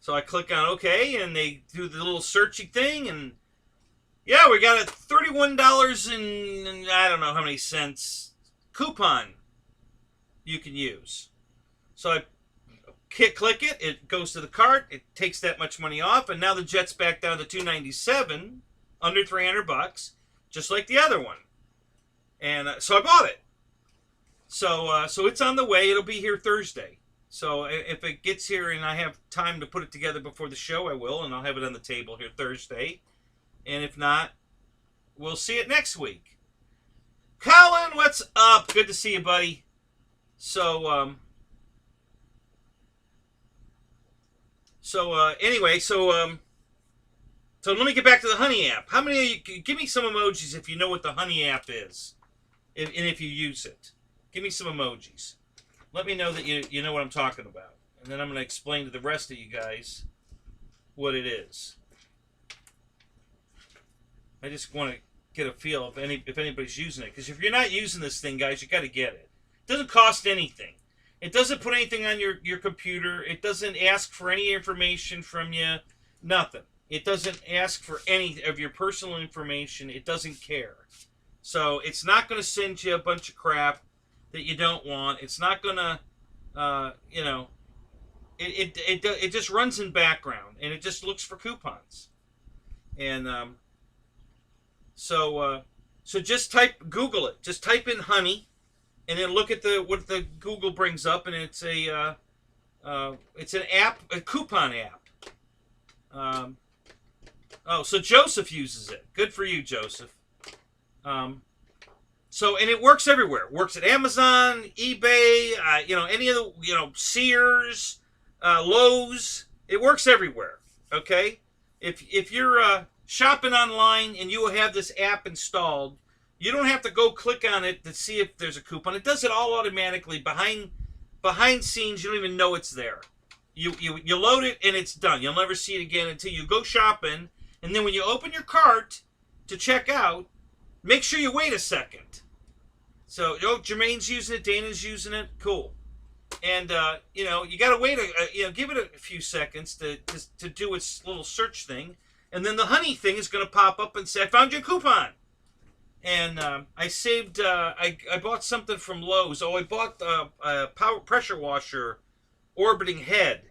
So I click on OK, and they do the little searching thing, and yeah, we got a $31 and I don't know how many cents coupon you can use. So I click it, it goes to the cart, it takes that much money off, and now the jet's back down to $297, under $300, just like the other one. And so I bought it. So it's on the way. It'll be here Thursday. So if it gets here and I have time to put it together before the show, I will, and I'll have it on the table here Thursday. And if not, we'll see it next week. Colin, what's up? Good to see you, buddy. So anyway, so let me get back to the Honey app. How many of you, give me some emojis if you know what the Honey app is, and if you use it. Give me some emojis. Let me know that you know what I'm talking about. And then I'm going to explain to the rest of you guys what it is. I just want to get a feel if anybody's using it. Because if you're not using this thing, guys, you got to get it. It doesn't cost anything. It doesn't put anything on your computer. It doesn't ask for any information from you. Nothing. It doesn't ask for any of your personal information. It doesn't care. So it's not going to send you a bunch of crap that you don't want. It's not going to, it just runs in background, and it just looks for coupons. And so just Google it. Just type in Honey, and then look at what the Google brings up, and it's an app, a coupon app. So Joseph uses it. Good for you, Joseph. So, and it works everywhere. It works at Amazon, eBay, any of the, Sears, Lowe's. It works everywhere. Okay? If you're shopping online and you have this app installed, you don't have to go click on it to see if there's a coupon. It does it all automatically behind scenes. You don't even know it's there. You load it and it's done. You'll never see it again until you go shopping. And then when you open your cart to check out, make sure you wait a second. So, Jermaine's using it, Dana's using it, cool. And you got to wait give it a few seconds to do its little search thing, and then the honey thing is going to pop up and say, "I found your coupon." And I saved. I bought something from Lowe's. I bought a power pressure washer, orbiting head,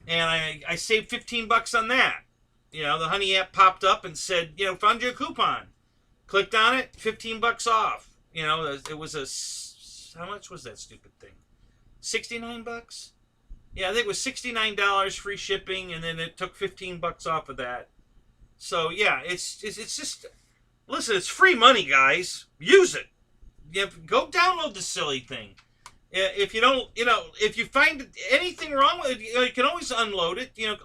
and I saved $15 on that. The honey app popped up and said, "Found your coupon." Clicked on it, $15 off. It was how much was that stupid thing? $69? Yeah, I think it was $69 free shipping, and then it took $15 off of that. So yeah, it's just, listen, it's free money, guys. Use it. Go download the silly thing. If you don't, if you find anything wrong with it, you can always unload it. You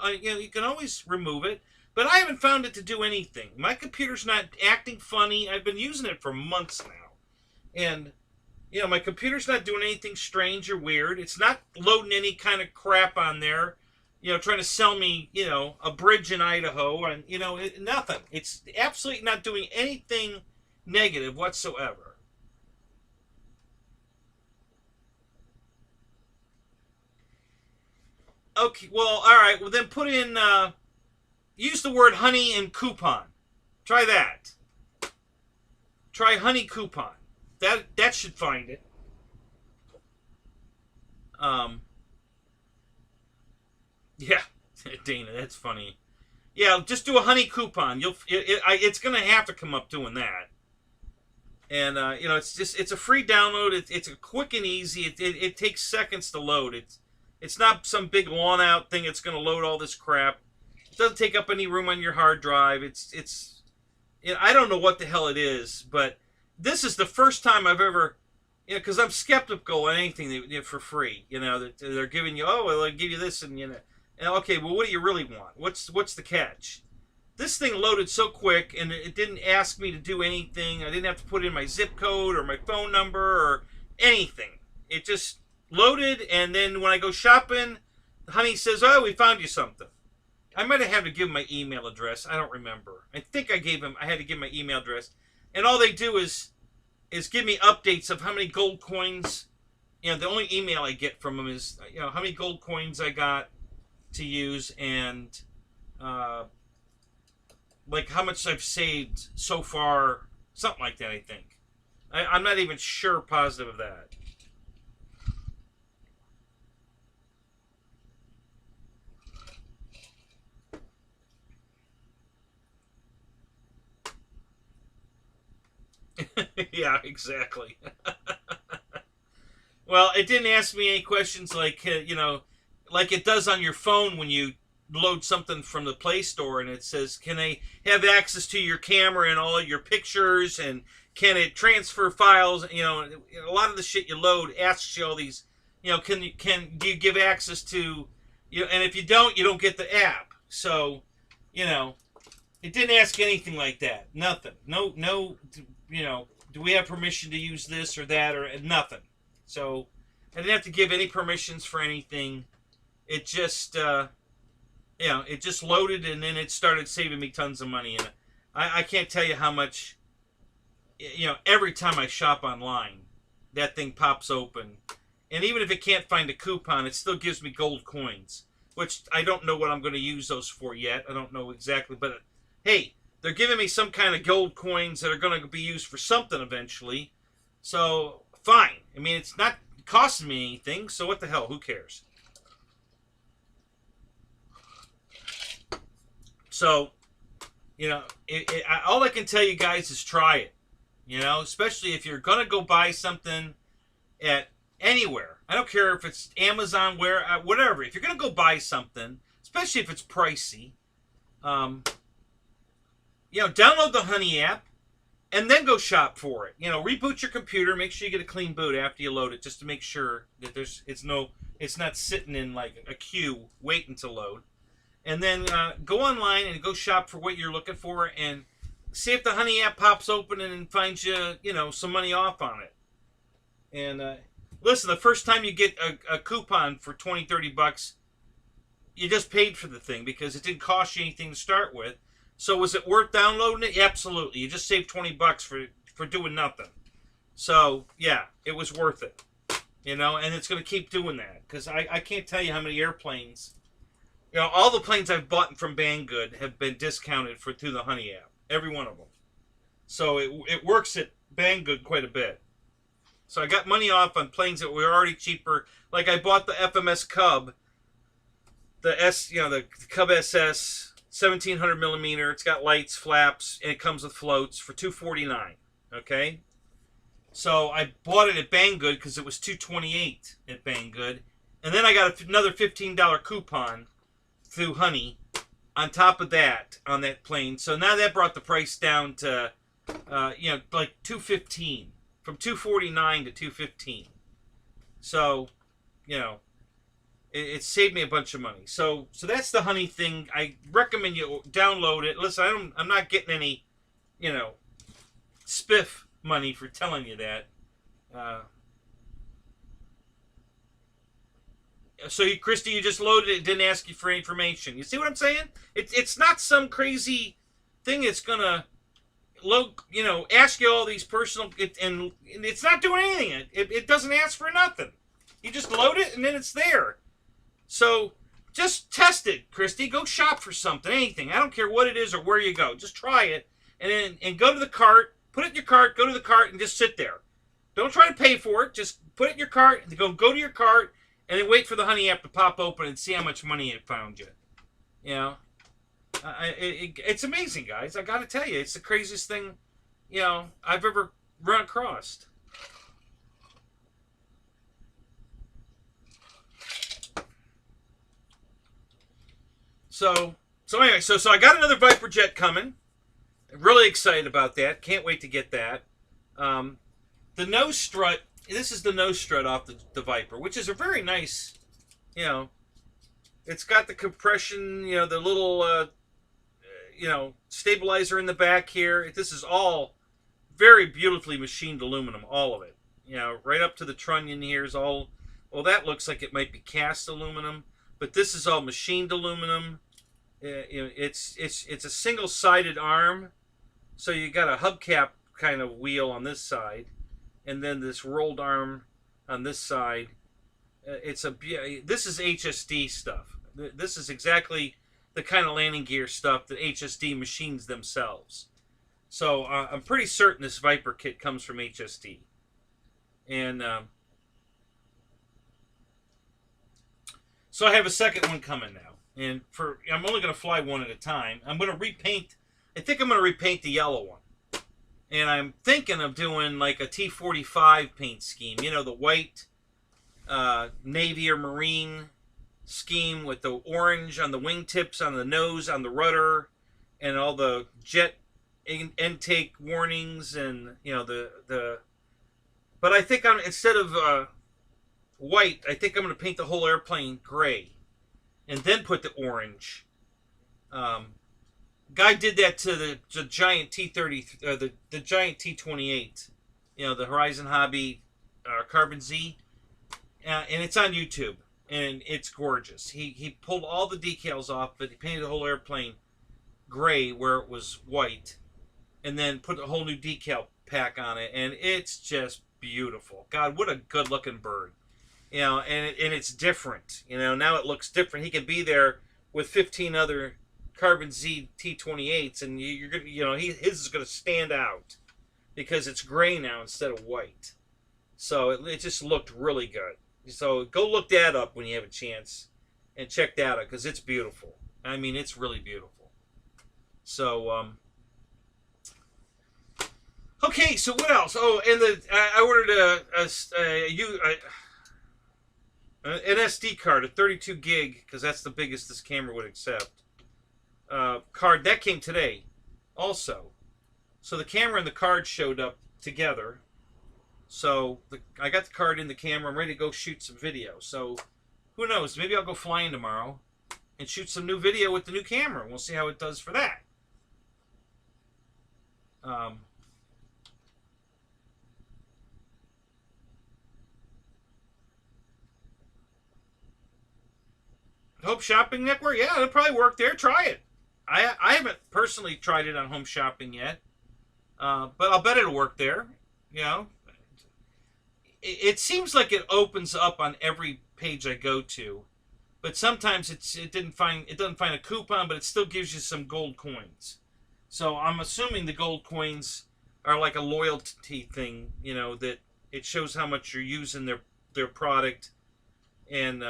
can always remove it. But I haven't found it to do anything. My computer's not acting funny. I've been using it for months now, and my computer's not doing anything strange or weird. It's not loading any kind of crap on there, trying to sell me, a bridge in Idaho, and, nothing. It's absolutely not doing anything negative whatsoever. Okay, well, all right. Well, then put in, use the word honey and coupon. Try that. Try honey coupon. That should find it. Yeah, Dana, that's funny. Yeah, just do a honey coupon. It's gonna have to come up doing that. And it's a free download. It's a quick and easy. It takes seconds to load. It's not some big long out thing. It's gonna load all this crap. It doesn't take up any room on your hard drive. I don't know what the hell it is, but this is the first time I've ever, because I'm skeptical on anything for free. They're giving you, I'll give you this, and okay, well, what do you really want? What's the catch? This thing loaded so quick, and it didn't ask me to do anything. I didn't have to put in my zip code or my phone number or anything. It just loaded, and then when I go shopping, Honey says, "Oh, we found you something." I might have had to give him my email address. I don't remember. I think I had to give my email address. And all they do is give me updates of how many gold coins. The only email I get from them is, how many gold coins I got to use, and like how much I've saved so far. Something like that, I think. I'm not even sure positive of that. Yeah, exactly. Well, it didn't ask me any questions like, like it does on your phone when you load something from the Play Store, and it says, can I have access to your camera and all of your pictures, and can it transfer files? A lot of the shit you load asks you all these, do you give access to, and if you don't get the app. So, it didn't ask anything like that. Nothing. No, do we have permission to use this or that, or nothing. So I didn't have to give any permissions for anything. It just, it just loaded, and then it started saving me tons of money. And I can't tell you how much, every time I shop online, that thing pops open. And even if it can't find a coupon, it still gives me gold coins, which I don't know what I'm going to use those for yet. I don't know exactly, but hey, they're giving me some kind of gold coins that are going to be used for something eventually. So, fine. I mean, it's not costing me anything, so what the hell? Who cares? So, all I can tell you guys is try it. Especially if you're going to go buy something at anywhere. I don't care if it's Amazon, whatever. If you're going to go buy something, especially if it's pricey, download the Honey app. and then go shop for it. You know, reboot your computer. Make sure you get a clean boot after you load it, just to make sure that it's not sitting in like a queue waiting to load. And then go online and go shop for what you're looking for, and see if the Honey app pops open and finds you know, some money off on it. And listen, the first time you get a coupon for 20, 30 bucks, you just paid for the thing because it didn't cost you anything to start with. So was it worth downloading it? Absolutely. You just saved 20 bucks for doing nothing. So, yeah, it was worth it. You know, and it's going to keep doing that. Because I can't tell you how many airplanes. You know, all the planes I've bought from Banggood have been discounted through the Honey app. Every one of them. So it works at Banggood quite a bit. So I got money off on planes that were already cheaper. Like I bought the FMS Cub. The Cub SS 1700 millimeter. It's got lights, flaps, and it comes with floats for $249. Okay, so I bought it at Banggood because it was $228 at Banggood, and then I got another $15 coupon through Honey on top of that on that plane. So now that brought the price down to like $215, from $249 to $215. So, you know, it saved me a bunch of money. So that's the Honey thing. I recommend you download it. Listen, I'm not getting any, you know, spiff money for telling you that. So Christy, you just loaded it, didn't ask you for information. You see what I'm saying? It's not some crazy thing that's gonna ask you all these personal, and it's not doing anything. It doesn't ask for nothing. You just load it and then it's there. So just test it, Christy. Go shop for something, anything. I don't care what it is or where you go. Just try it, and go to the cart. Put it in your cart. Go to the cart and just sit there. Don't try to pay for it. Just put it in your cart. And go to your cart, and then wait for the Honey app to pop open and see how much money it found you. You know, it's amazing, guys. I got to tell you, it's the craziest thing, you know, I've ever run across. So anyway, so I got another Viper jet coming. Really excited about that. Can't wait to get that. The nose strut. This is the nose strut off the Viper, which is a very nice, you know. It's got the compression, you know, the little, stabilizer in the back here. This is all very beautifully machined aluminum, all of it. You know, right up to the trunnion here is all. Well, that looks like it might be cast aluminum, but this is all machined aluminum. It's a single-sided arm, so you got a hubcap kind of wheel on this side, and then this rolled arm on this side. This is HSD stuff. This is exactly the kind of landing gear stuff that HSD machines themselves. So I'm pretty certain this Viper kit comes from HSD, and so I have a second one coming now. And I'm only going to fly one at a time. I'm going to repaint. I think I'm going to repaint the yellow one. And I'm thinking of doing like a T45 paint scheme. You know, the white navy or marine scheme with the orange on the wingtips, on the nose, on the rudder, and all the jet intake warnings, and you know the. But I think instead of white, I think I'm going to paint the whole airplane gray, and then put the orange. Guy did that to the giant T30, the giant T28, you know, the Horizon Hobby Carbon Z, and it's on YouTube, and it's gorgeous. He pulled all the decals off, but he painted the whole airplane gray where it was white, and then put a whole new decal pack on it, and it's just beautiful. God, what a good looking bird. You know, and it's different. You know, now it looks different. He can be there with 15 other Carbon Z T28s, and you're gonna, you know, his is going to stand out because it's gray now instead of white. So it just looked really good. So go look that up when you have a chance and check that out because it's beautiful. I mean, it's really beautiful. So okay. So what else? Oh, and I ordered an SD card, a 32 gig, because that's the biggest this camera would accept. Card that came today, also. So the camera and the card showed up together. So I got the card in the camera. I'm ready to go shoot some video. So who knows? Maybe I'll go flying tomorrow and shoot some new video with the new camera. We'll see how it does for that. Home Shopping Network? Yeah, it'll probably work there. Try it. I haven't personally tried it on Home Shopping yet. But I'll bet it'll work there. You know, it seems like it opens up on every page I go to, but sometimes it doesn't find a coupon, but it still gives you some gold coins. So I'm assuming the gold coins are like a loyalty thing. You know, that it shows how much you're using their product, and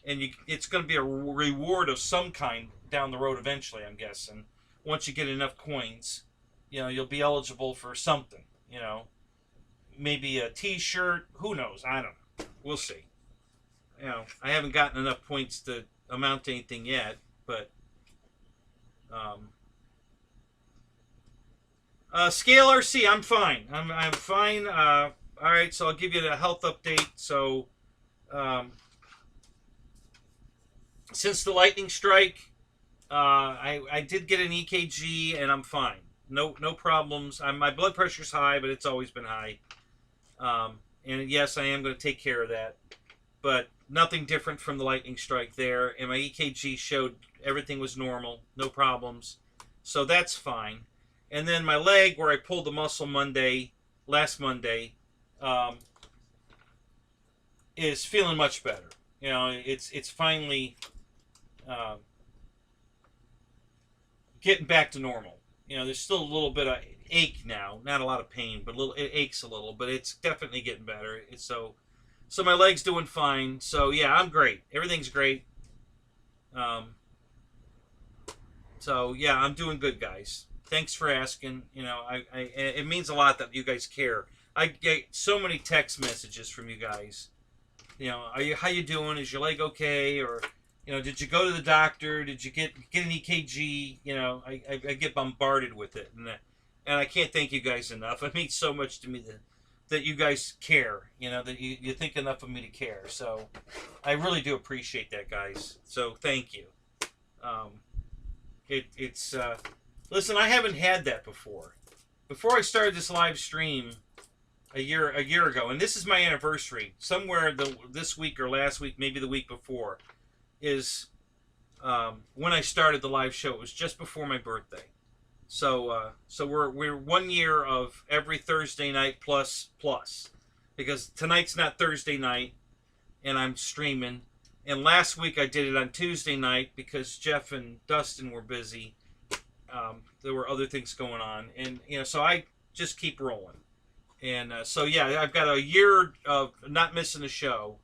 it's going to be a reward of some kind down the road eventually, I'm guessing. Once you get enough coins, you know, you'll be eligible for something, you know. Maybe a t-shirt, who knows? I don't know. We'll see. You know, I haven't gotten enough points to amount to anything yet, but Scale RC, I'm fine. I'm fine. All right, so I'll give you the health update. So since the lightning strike, I did get an EKG and I'm fine. No problems. My blood pressure's high, but it's always been high. And yes, I am going to take care of that. But nothing different from the lightning strike there. And my EKG showed everything was normal, no problems. So that's fine. And then my leg, where I pulled the muscle last Monday, is feeling much better. You know, it's finally getting back to normal. You know, there's still a little bit of ache now, not a lot of pain, but it aches a little, but it's definitely getting better. So my leg's doing fine. So yeah, I'm great. Everything's great. So yeah, I'm doing good, guys. Thanks for asking. You know, it means a lot that you guys care. I get so many text messages from you guys. You know, how you doing? Is your leg okay? Or, you know, did you go to the doctor? Did you get an EKG? You know, I get bombarded with it, and I can't thank you guys enough. It means so much to me that you guys care. You know, that you think enough of me to care. So I really do appreciate that, guys. So thank you. Listen, I haven't had that before. Before I started this live stream a year ago, and this is my anniversary. Somewhere this week or last week, maybe the week before, is when I started the live show. It was just before my birthday. So we're 1 year of every Thursday night plus, because tonight's not Thursday night, and I'm streaming. And last week I did it on Tuesday night because Jeff and Dustin were busy. There were other things going on, and you know, so I just keep rolling. And so yeah, I've got a year of not missing a show,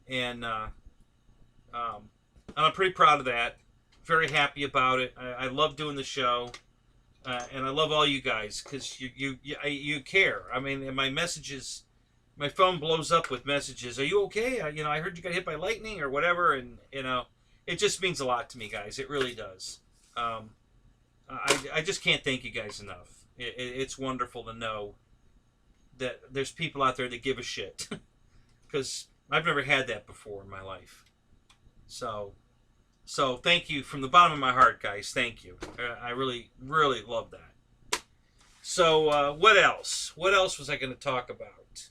and I'm pretty proud of that. Very happy about it. I love doing the show, and I love all you guys because you care. I mean, my messages, my phone blows up with messages. Are you okay? You know, I heard you got hit by lightning or whatever, and you know, it just means a lot to me, guys. It really does. I just can't thank you guys enough. It's wonderful to know that there's people out there that give a shit, because I've never had that before in my life. So thank you from the bottom of my heart, guys. Thank you. I really, really love that. So what else? What else was I going to talk about?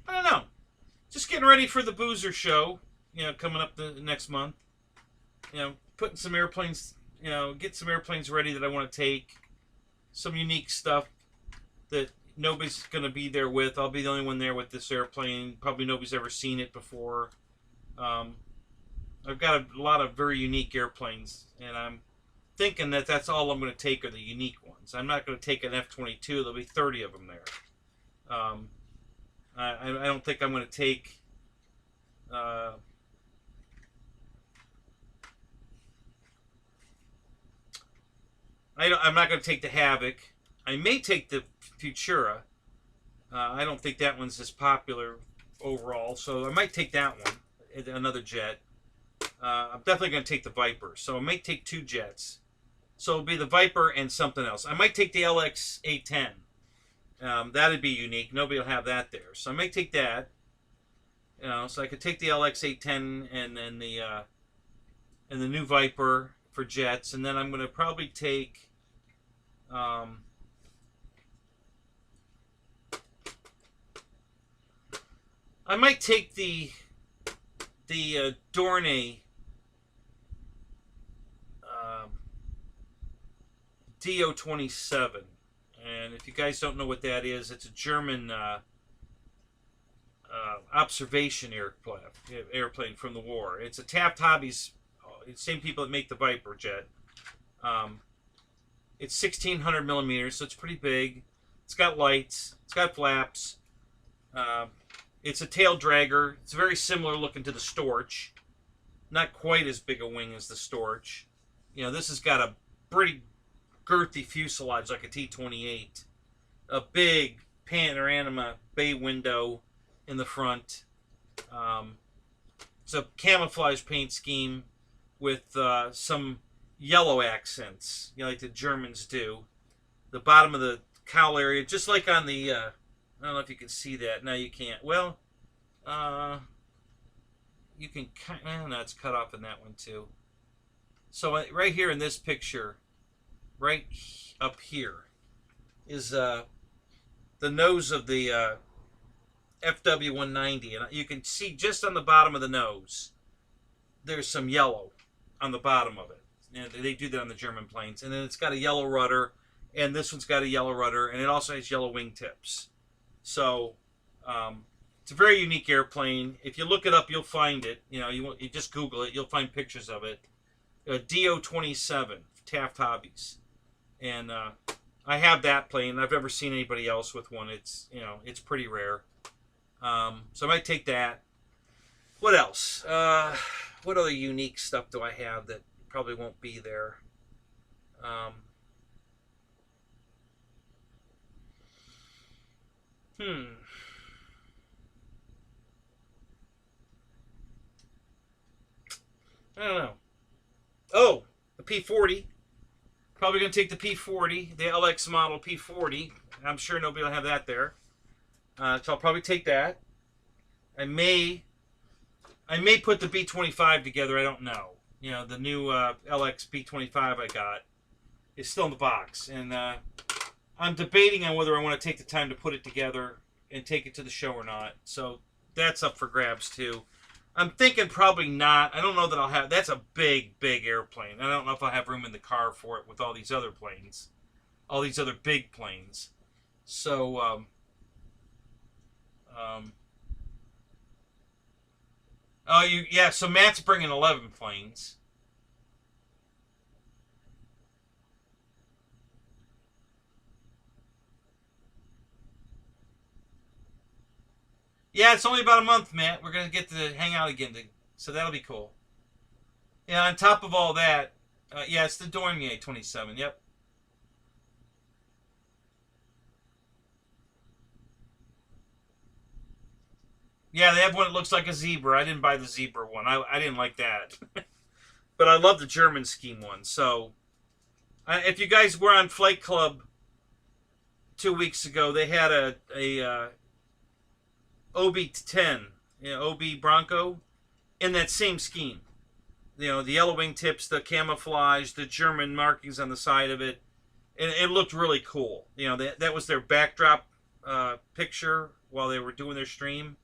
I don't know. Just getting ready for the Boozer show, you know, coming up the next month. You know, putting some airplanes, you know, get some airplanes ready that I want to take. Some unique stuff that nobody's going to be there with. I'll be the only one there with this airplane. Probably nobody's ever seen it before. I've got a lot of very unique airplanes, and I'm thinking that that's all I'm going to take are the unique ones. I'm not going to take an F-22. There'll be 30 of them there. I don't think I'm going to take I'm not going to take the Havoc. I may take the Futura. I don't think that one's as popular overall, so I might take that one, another jet. I'm definitely going to take the Viper, so I might take 2 jets. So it'll be the Viper and something else. I might take the LX 810. That'd be unique. Nobody will have that there, so I might take that. So I could take the LX 810 and then the new Viper for jets, and then I'm going to probably take. I might take the Dornay DO-27, and if you guys don't know what that is, it's a German observation airplane from the war. It's a Taft Hobbies, same people that make the Viper jet. It's 1600 millimeters, so it's pretty big. It's got lights. It's got flaps. It's a tail dragger. It's very similar looking to the Storch. Not quite as big a wing as the Storch. This has got a pretty girthy fuselage like a T-28. A big panorama bay window in the front. It's a camouflage paint scheme with some yellow accents, like the Germans do. The bottom of the cowl area, just like on the, I don't know if you can see that. No, you can't. Well, you can no, it's cut off in that one too. So right here in this picture, right up here, is the nose of the FW-190, and you can see just on the bottom of the nose, there's some yellow on the bottom of it. And they do that on the German planes. And then it's got a yellow rudder, and this one's got a yellow rudder, and it also has yellow wingtips. So it's a very unique airplane. If you look it up, you'll find it. You just Google it, you'll find pictures of it. DO-27, Taft Hobbies, and I have that plane. I've never seen anybody else with one. It's it's pretty rare. So I might take that. What else? What other unique stuff do I have that probably won't be there? I don't know. Oh, the P40. Probably going to take the P40, the LX model P40. I'm sure nobody will have that there. So I'll probably take that. I may put the B-25 together. I don't know. The new LX B-25 I got is still in the box. And I'm debating on whether I want to take the time to put it together and take it to the show or not. So that's up for grabs too. I'm thinking probably not. I don't know that I'll have. That's a big, big airplane. I don't know if I'll have room in the car for it with all these other planes. All these other big planes. So, yeah, so Matt's bringing 11 planes. Yeah, it's only about a month, Matt. We're going to get to hang out again, so that'll be cool. Yeah, on top of all that, yeah, it's the Dornier 27, yep. Yeah, they have one that looks like a zebra. I didn't buy the zebra one. I didn't like that. But I love the German scheme one. So, if you guys were on Flight Club 2 weeks ago, they had a OB-10, OB Bronco, in that same scheme. The yellow wingtips, the camouflage, the German markings on the side of it. And it looked really cool. That was their backdrop picture while they were doing their stream.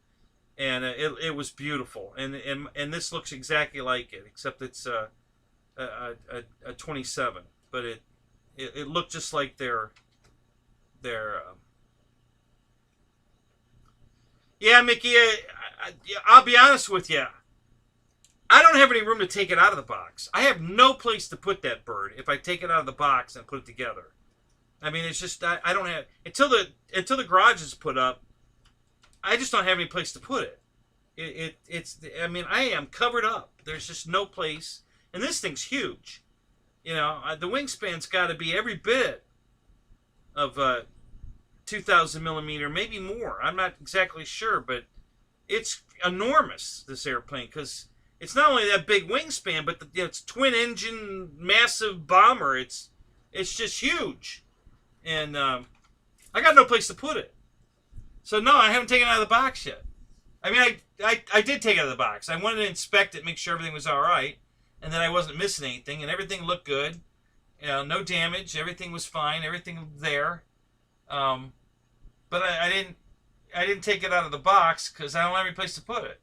And it was beautiful. And this looks exactly like it, except it's a 27. But it looked just like their yeah, Mickey, I'll be honest with you. I don't have any room to take it out of the box. I have no place to put that bird if I take it out of the box and put it together. I mean, it's just, I don't have, until the garage is put up, I just don't have any place to put it. I mean, I am covered up. There's just no place. And this thing's huge. You know, the wingspan's got to be every bit of 2,000 millimeter, maybe more. I'm not exactly sure, but it's enormous, this airplane, because it's not only that big wingspan, but it's twin engine, massive bomber. It's just huge, and I got no place to put it. So no, I haven't taken it out of the box yet. I mean, I did take it out of the box. I wanted to inspect it, make sure everything was all right, and then I wasn't missing anything, and everything looked good. You know, no damage. Everything was fine. Everything was there. But I didn't take it out of the box because I don't have any place to put it.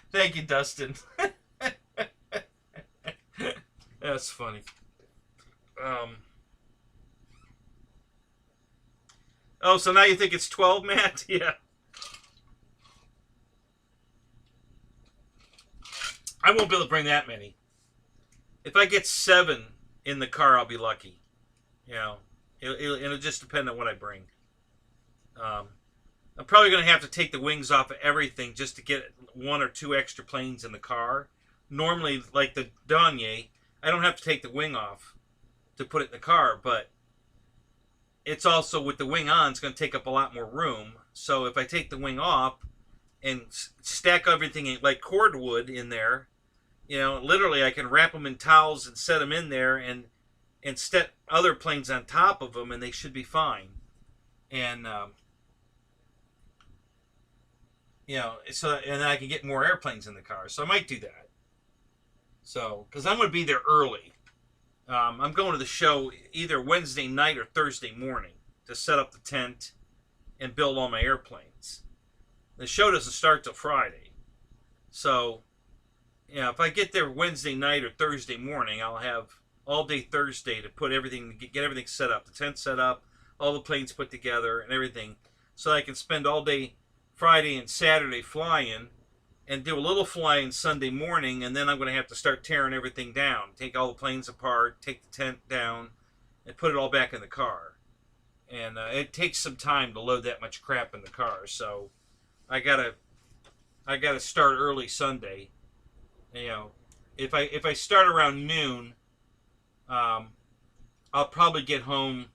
Thank you, Dustin. That's funny. Oh, so now you think it's 12, Matt? Yeah. I won't be able to bring that many. If I get 7 in the car, I'll be lucky. You know, it'll just depend on what I bring. I'm probably going to have to take the wings off of everything just to get 1 or 2 extra planes in the car. Normally, like the Danye, I don't have to take the wing off to put it in the car, but it's also, with the wing on, it's going to take up a lot more room. So if I take the wing off and stack everything in, like cordwood in there, you know, literally I can wrap them in towels and set them in there and set other planes on top of them, and they should be fine. And you know, and then I can get more airplanes in the car. So I might do that. So, because I'm going to be there early. I'm going to the show either Wednesday night or Thursday morning to set up the tent and build all my airplanes. The show doesn't start till Friday. So, you know, if I get there Wednesday night or Thursday morning, I'll have all day Thursday to put everything, get everything set up, the tent set up, all the planes put together and everything, so I can spend all day Friday and Saturday flying and do a little flying Sunday morning, and then I'm going to have to start tearing everything down, take all the planes apart, take the tent down, and put it all back in the car. And it takes some time to load that much crap in the car, so I gotta start early Sunday. You know, if I start around noon, I'll probably get home.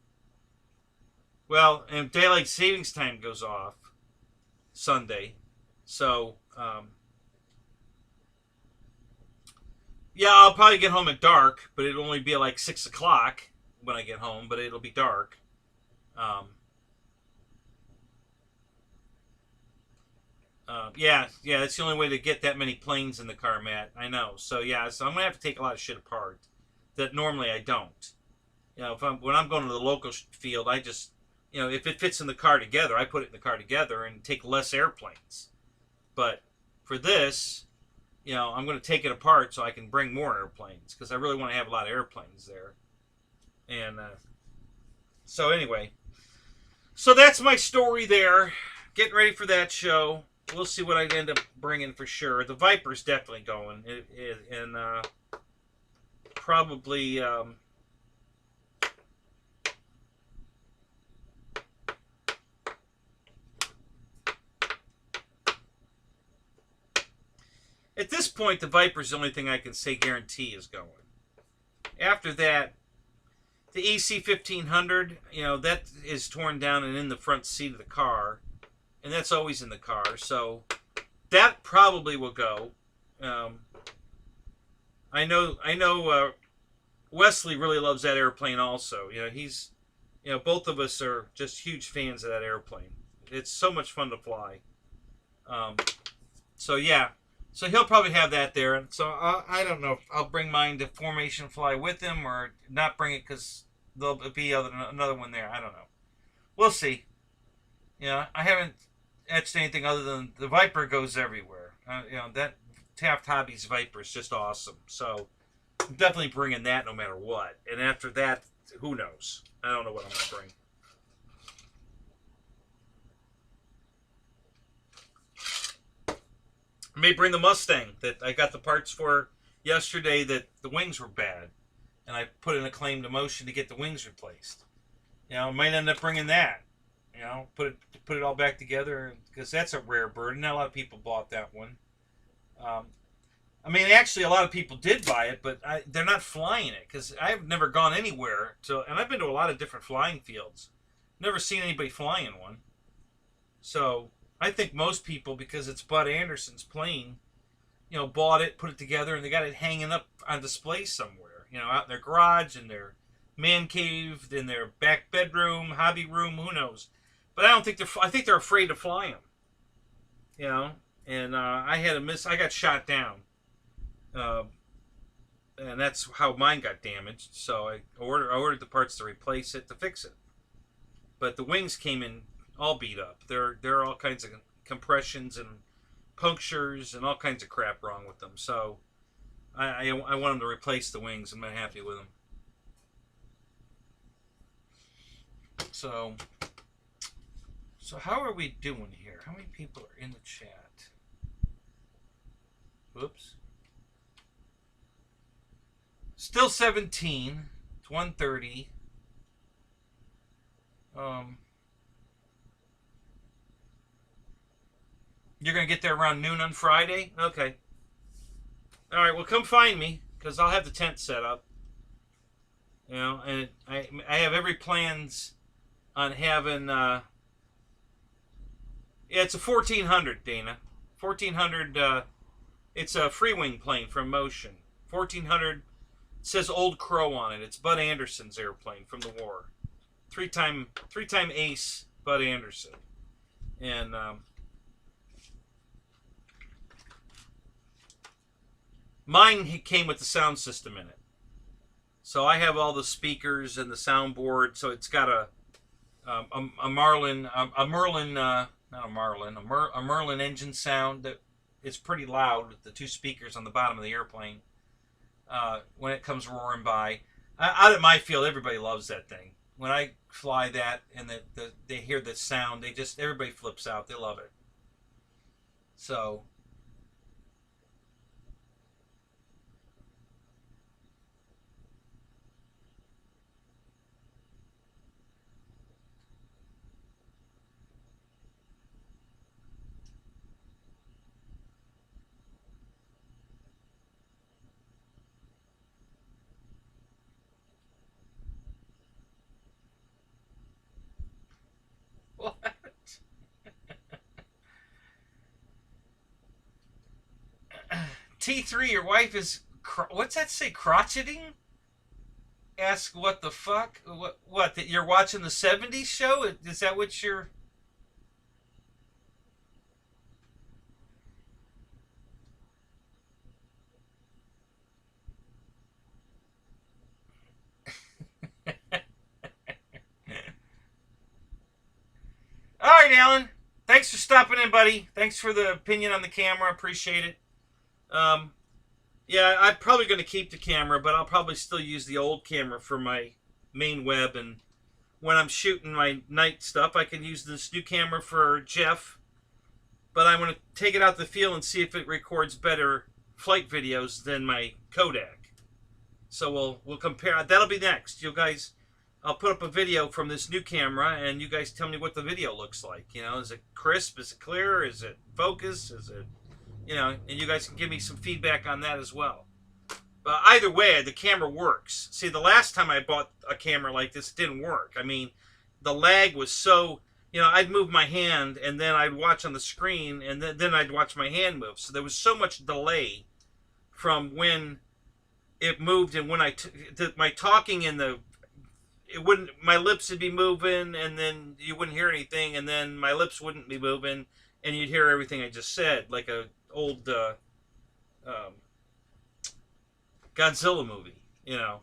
Well, and daylight savings time goes off Sunday, so yeah, I'll probably get home at dark, but it'll only be like 6 o'clock when I get home, but it'll be dark. Yeah, that's the only way to get that many planes in the car, Matt. I know. So yeah, so I'm gonna have to take a lot of shit apart that normally I don't. You know, when I'm going to the local field, I just, you know, if it fits in the car together, I put it in the car together and take less airplanes. But for this, you know, I'm going to take it apart so I can bring more airplanes, because I really want to have a lot of airplanes there. And so anyway, so that's my story there. Getting ready for that show. We'll see what I end up bringing for sure. The Viper's definitely going, and probably at this point, the Viper's the only thing I can say guarantee is going. After that, the EC 1500, you know, that is torn down and in the front seat of the car, and that's always in the car, so that probably will go. I know Wesley really loves that airplane also. You know, both of us are just huge fans of that airplane. It's so much fun to fly. So yeah, so he'll probably have that there. And so I don't know if I'll bring mine to formation fly with him or not bring it because there'll be another one there. I don't know. We'll see. You know, I haven't etched anything other than the Viper goes everywhere. You know, that Taft Hobbies Viper is just awesome. So I'm definitely bringing that no matter what. And after that, who knows? I don't know what I'm going to bring. I may bring the Mustang that I got the parts for yesterday that the wings were bad. And I put in a claim to motion to get the wings replaced. You know, I might end up bringing that. You know, put it all back together, because that's a rare bird. Not a lot of people bought that one. I mean, actually, a lot of people did buy it, but they're not flying it, because I've never gone anywhere and I've been to a lot of different flying fields. Never seen anybody flying one. So I think most people, because it's Bud Anderson's plane, you know, bought it, put it together, and they got it hanging up on display somewhere. You know, out in their garage, in their man cave, in their back bedroom, hobby room, who knows. But I think they're afraid to fly them. You know, and I got shot down. And that's how mine got damaged. So I ordered the parts to replace it, to fix it. But the wings came in all beat up. There are all kinds of compressions and punctures and all kinds of crap wrong with them. So I want them to replace the wings. I'm not happy with them. So how are we doing here? How many people are in the chat? Whoops. Still 17. It's 1:30. You're going to get there around noon on Friday? Okay. All right, well, come find me, because I'll have the tent set up. You know, and I have every plans on having... yeah, it's a 1400, Dana. 1400, it's a free-wing plane from Motion. 1400, it says Old Crow on it. It's Bud Anderson's airplane from the war. Three-time ace Bud Anderson. And... mine came with the sound system in it. So I have all the speakers and the soundboard. So it's got a Merlin engine sound that is pretty loud. The two speakers on the bottom of the airplane when it comes roaring by. Out at my field, everybody loves that thing. When I fly that and they hear the sound, everybody flips out. They love it. So... What? T3, your wife is... what's that say? Crotcheting? Ask what the fuck? What? That you're watching the 70s show? Is that what you're... All right, Alan. Thanks for stopping in, buddy. Thanks for the opinion on the camera. Appreciate it. Yeah, I'm probably going to keep the camera, but I'll probably still use the old camera for my main web. And when I'm shooting my night stuff, I can use this new camera for Jeff. But I want to take it out the field and see if it records better flight videos than my Kodak. So we'll compare. That'll be next. You guys... I'll put up a video from this new camera, and you guys tell me what the video looks like. You know, is it crisp? Is it clear? Is it focus? Is it, you know, and you guys can give me some feedback on that as well. But either way, the camera works. See, the last time I bought a camera like this, it didn't work. I mean, the lag was so, you know, I'd move my hand, and then I'd watch on the screen, and then I'd watch my hand move. So there was so much delay from when it moved and when my talking in the... it wouldn't, my lips would be moving, and then you wouldn't hear anything, and then my lips wouldn't be moving, and you'd hear everything I just said, like a old Godzilla movie, you know.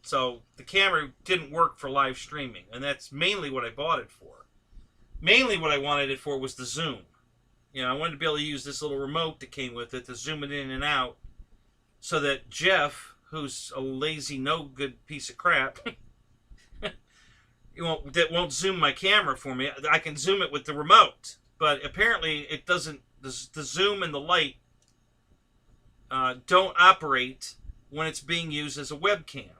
So the camera didn't work for live streaming, and that's mainly what I bought it for. Mainly what I wanted it for was the zoom. You know, I wanted to be able to use this little remote that came with it to zoom it in and out, so that Jeff, who's a lazy, no good piece of crap, that won't zoom my camera for me. I can zoom it with the remote, but apparently it doesn't. The zoom and the light don't operate when it's being used as a webcam.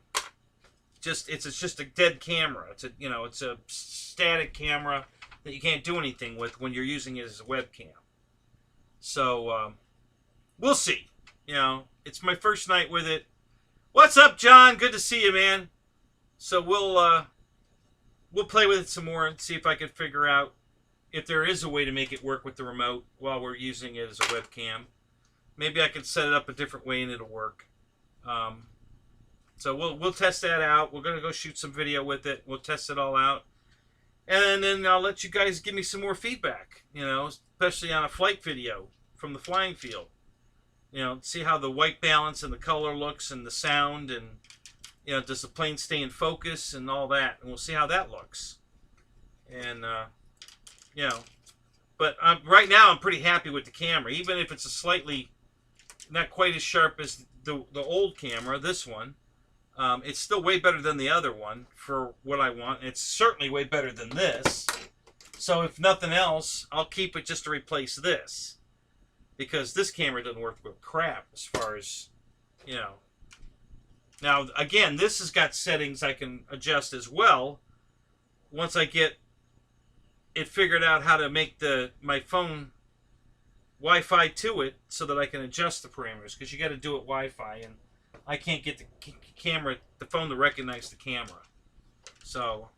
It's just a dead camera. It's a static camera. that you can't do anything with when you're using it as a webcam. So we'll see. You know, it's my first night with it. What's up, John? Good to see you, man. So we'll play with it some more and see if I can figure out if there is a way to make it work with the remote while we're using it as a webcam. Maybe I can set it up a different way and it'll work. So we'll test that out. We're gonna go shoot some video with it. We'll test it all out, and then I'll let you guys give me some more feedback. You know, especially on a flight video from the flying field. You know, see how the white balance and the color looks and the sound, and you know, does the plane stay in focus and all that, and we'll see how that looks. And you know, but right now I'm pretty happy with the camera, even if it's a slightly not quite as sharp as the old camera. This one, it's still way better than the other one for what I want. It's certainly way better than this. So if nothing else, I'll keep it just to replace this, because this camera doesn't work with crap as far as, you know. Now again, this has got settings I can adjust as well once I get it figured out how to make my phone Wi-Fi to it so that I can adjust the parameters, because you got to do it Wi-Fi, and I can't get the phone to recognize the camera. So,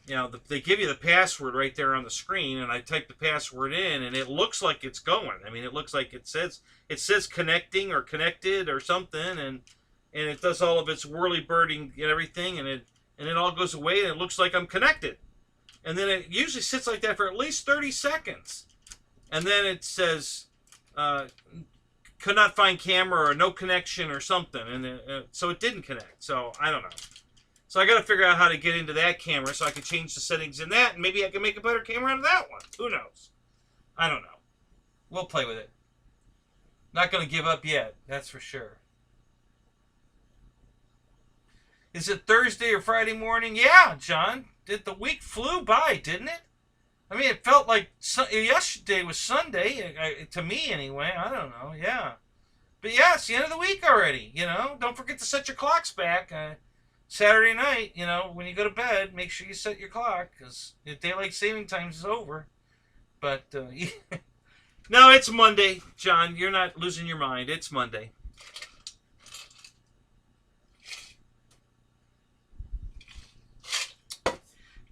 you know, they give you the password right there on the screen, and I type the password in, and it looks like it's going. I mean, it looks like it says connecting or connected or something, and it does all of its whirly-birding and everything, and it all goes away, and it looks like I'm connected. And then it usually sits like that for at least 30 seconds. And then it says, could not find camera or no connection or something. And so it didn't connect. So I don't know. So I got to figure out how to get into that camera so I can change the settings in that. And maybe I can make a better camera out of that one. Who knows? I don't know. We'll play with it. Not going to give up yet. That's for sure. Is it Thursday or Friday morning? Yeah, John. The week flew by, didn't it? I mean, it felt like yesterday was Sunday, to me anyway. I don't know, yeah. But yeah, it's the end of the week already, you know. Don't forget to set your clocks back. Saturday night, you know, when you go to bed, make sure you set your clock, because daylight saving time is over. But, no, it's Monday, John. You're not losing your mind. It's Monday.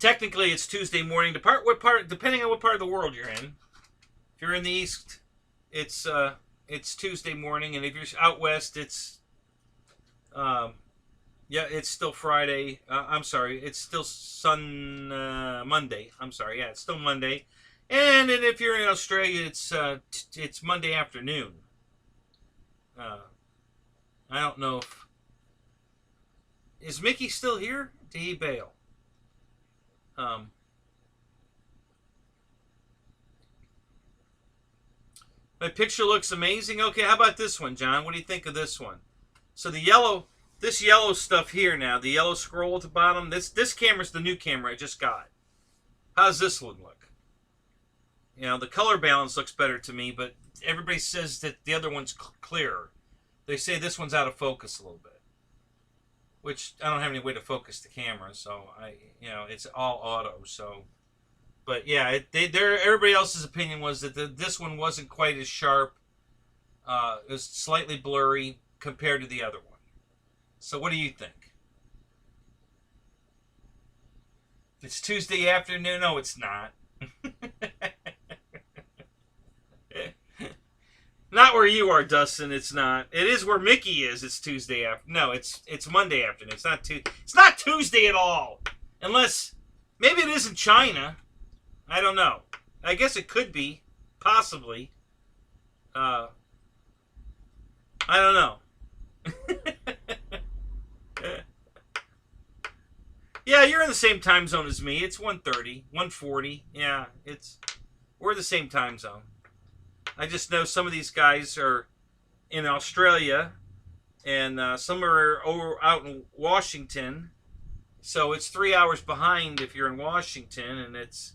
Technically, it's Tuesday morning. Depending on what part of the world you're in. If you're in the East, it's Tuesday morning, and if you're out west, it's it's still Friday. I'm sorry, it's still Monday. I'm sorry, yeah, it's still Monday. And if you're in Australia, it's Monday afternoon. I don't know is Mickey still here? Did he bail? My picture looks amazing. Okay, how about this one, John? What do you think of this one? So this yellow stuff here now, the yellow scroll at the bottom, this camera's the new camera I just got. How's this one look? You know, the color balance looks better to me, but everybody says that the other one's clearer. They say this one's out of focus a little bit, which I don't have any way to focus the camera, so it's all auto. So, but yeah, everybody else's opinion was that this one wasn't quite as sharp. It was slightly blurry compared to the other one. So, what do you think? It's Tuesday afternoon. No, it's not. Not where you are, Dustin. It's not. It is where Mickey is. It's Tuesday after. No, it's Monday afternoon. It's not Tuesday at all. Unless maybe it is in China. I don't know. I guess it could be, possibly. I don't know. Yeah, you're in the same time zone as me. It's 1:30, 1:40. Yeah, we're the same time zone. I just know some of these guys are in Australia, and some are out in Washington. So it's 3 hours behind if you're in Washington, and it's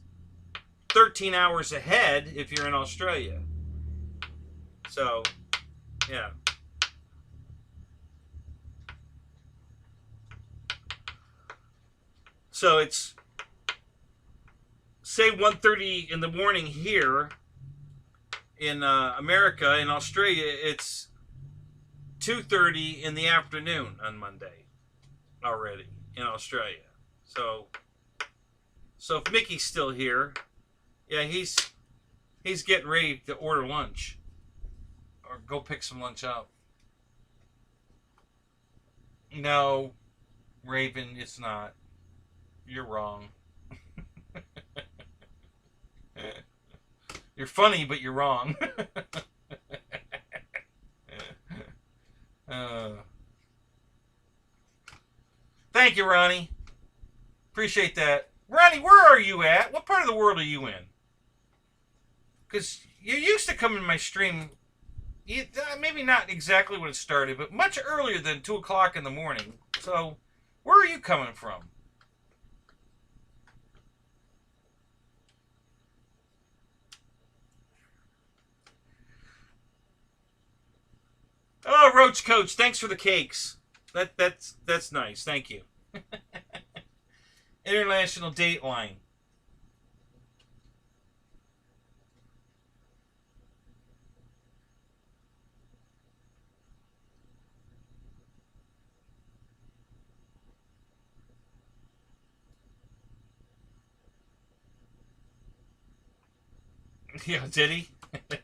13 hours ahead if you're in Australia. So, yeah. say 1:30 in the morning here in America. In Australia, it's 2:30 in the afternoon on Monday already in Australia. So if Mickey's still here, yeah, he's getting ready to order lunch or go pick some lunch up. No, Raven, it's not. You're wrong. You're funny, but you're wrong. Thank you, Ronnie. Appreciate that. Ronnie, where are you at? What part of the world are you in? Because you used to come in my stream, maybe not exactly when it started, but much earlier than 2 o'clock in the morning. So, where are you coming from? Oh, Roach Coach, thanks for the cakes. That's nice. Thank you. International Dateline. Yeah, did he?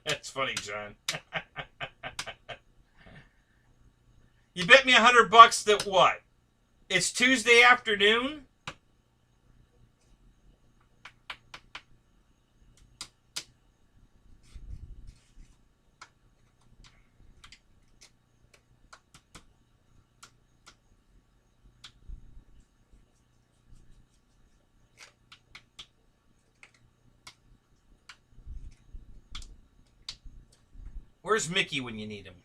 That's funny, John. You bet me $100 that what? It's Tuesday afternoon? Where's Mickey when you need him?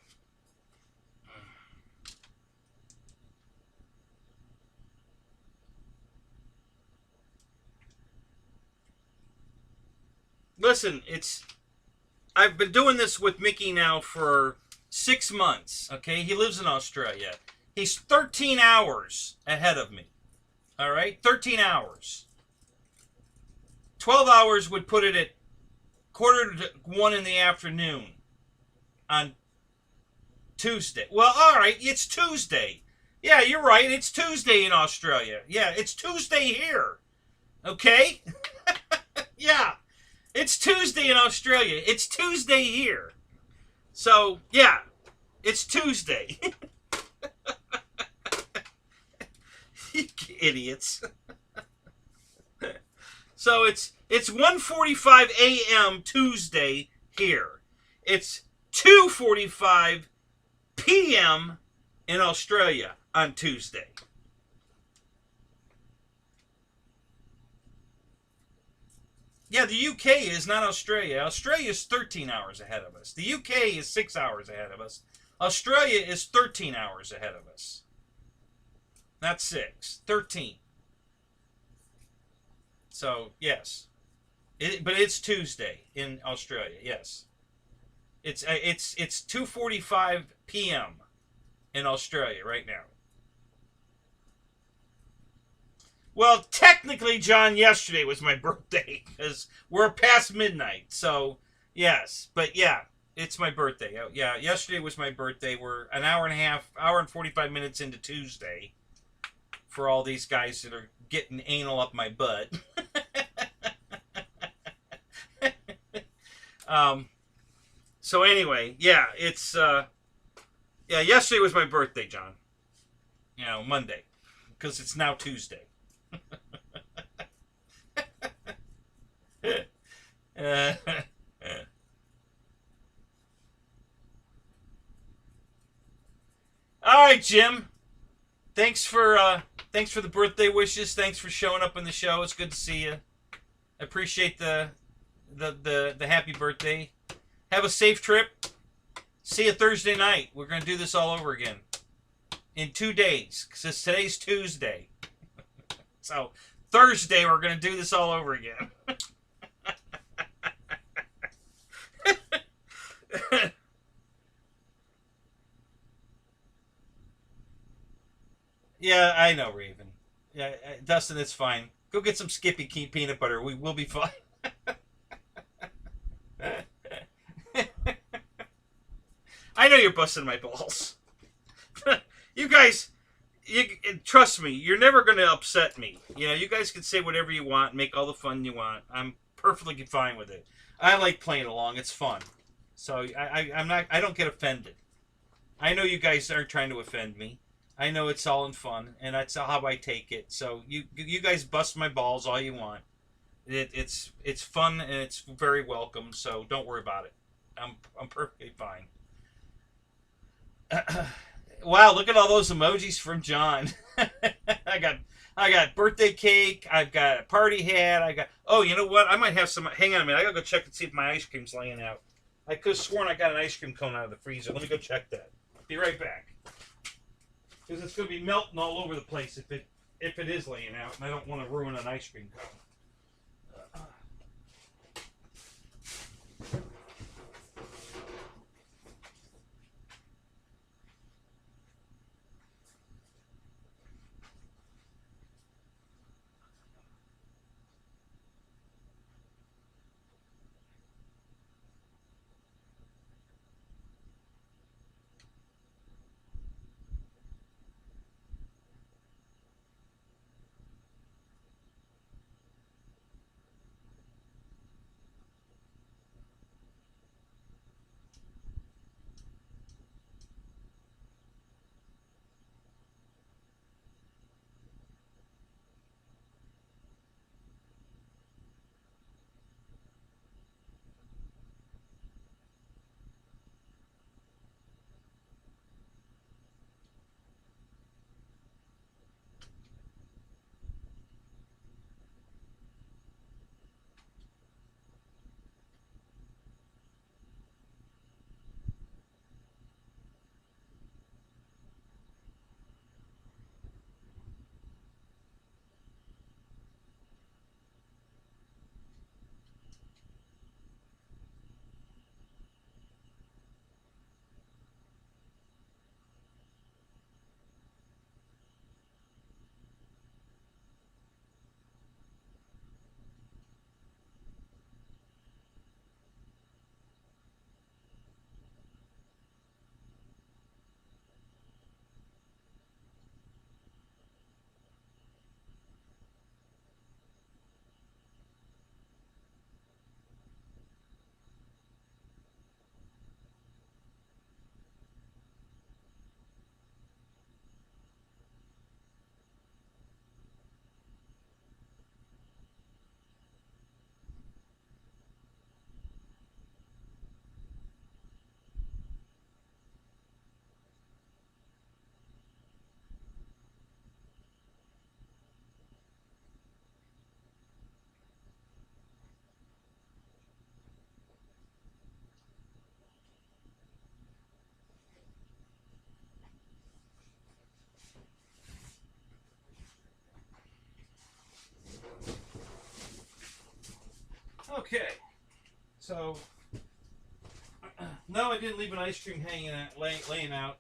Listen, I've been doing this with Mickey now for 6 months, okay? He lives in Australia. He's 13 hours ahead of me, all right? 13 hours. 12 hours would put it at 1:45 in the afternoon on Tuesday. Well, all right, it's Tuesday. Yeah, you're right. It's Tuesday in Australia. Yeah, it's Tuesday here. Okay? Yeah, it's Tuesday in Australia. It's Tuesday here. So, yeah, it's Tuesday. You idiots. So it's 1:45 a.m. Tuesday here. It's 2:45 p.m. in Australia on Tuesday. Yeah, the UK is not Australia. Australia is 13 hours ahead of us. The UK is 6 hours ahead of us. Australia is 13 hours ahead of us. Not 6, 13. So, yes. But it's Tuesday in Australia, yes. It's 2:45 p.m. in Australia right now. Well, technically, John, yesterday was my birthday because we're past midnight. So, yes. But, yeah, it's my birthday. Yeah, yesterday was my birthday. We're an hour and 45 minutes into Tuesday for all these guys that are getting anal up my butt. So anyway, yeah, it's yeah, yesterday was my birthday, John. You know, Monday, because it's now Tuesday. All right, Jim. Thanks for the birthday wishes. Thanks for showing up on the show. It's good to see you. I appreciate the happy birthday. Have a safe trip. See you Thursday night. We're going to do this all over again in 2 days because today's Tuesday. So Thursday we're going to do this all over again. Yeah, I know, Raven. Yeah, Dustin, it's fine. Go get some Skippy peanut butter. We will be fine. I know you're busting my balls. You guys, trust me, you're never going to upset me. You know, you guys can say whatever you want, make all the fun you want. I'm perfectly fine with it. I like playing along. It's fun. So I don't get offended. I know you guys aren't trying to offend me. I know it's all in fun, and that's how I take it. So you guys bust my balls all you want. It's fun and it's very welcome. So don't worry about it. I'm perfectly fine. Wow, look at all those emojis from John. I got birthday cake. I've got a party hat. I got. Oh, you know what? I might have some. Hang on a minute. I gotta go check and see if my ice cream's laying out. I could have sworn I got an ice cream cone out of the freezer. Let me go check that. Be right back. Because it's going to be melting all over the place if it is laying out, and I don't want to ruin an ice cream cone. Okay, so no, I didn't leave an ice cream hanging out, laying out.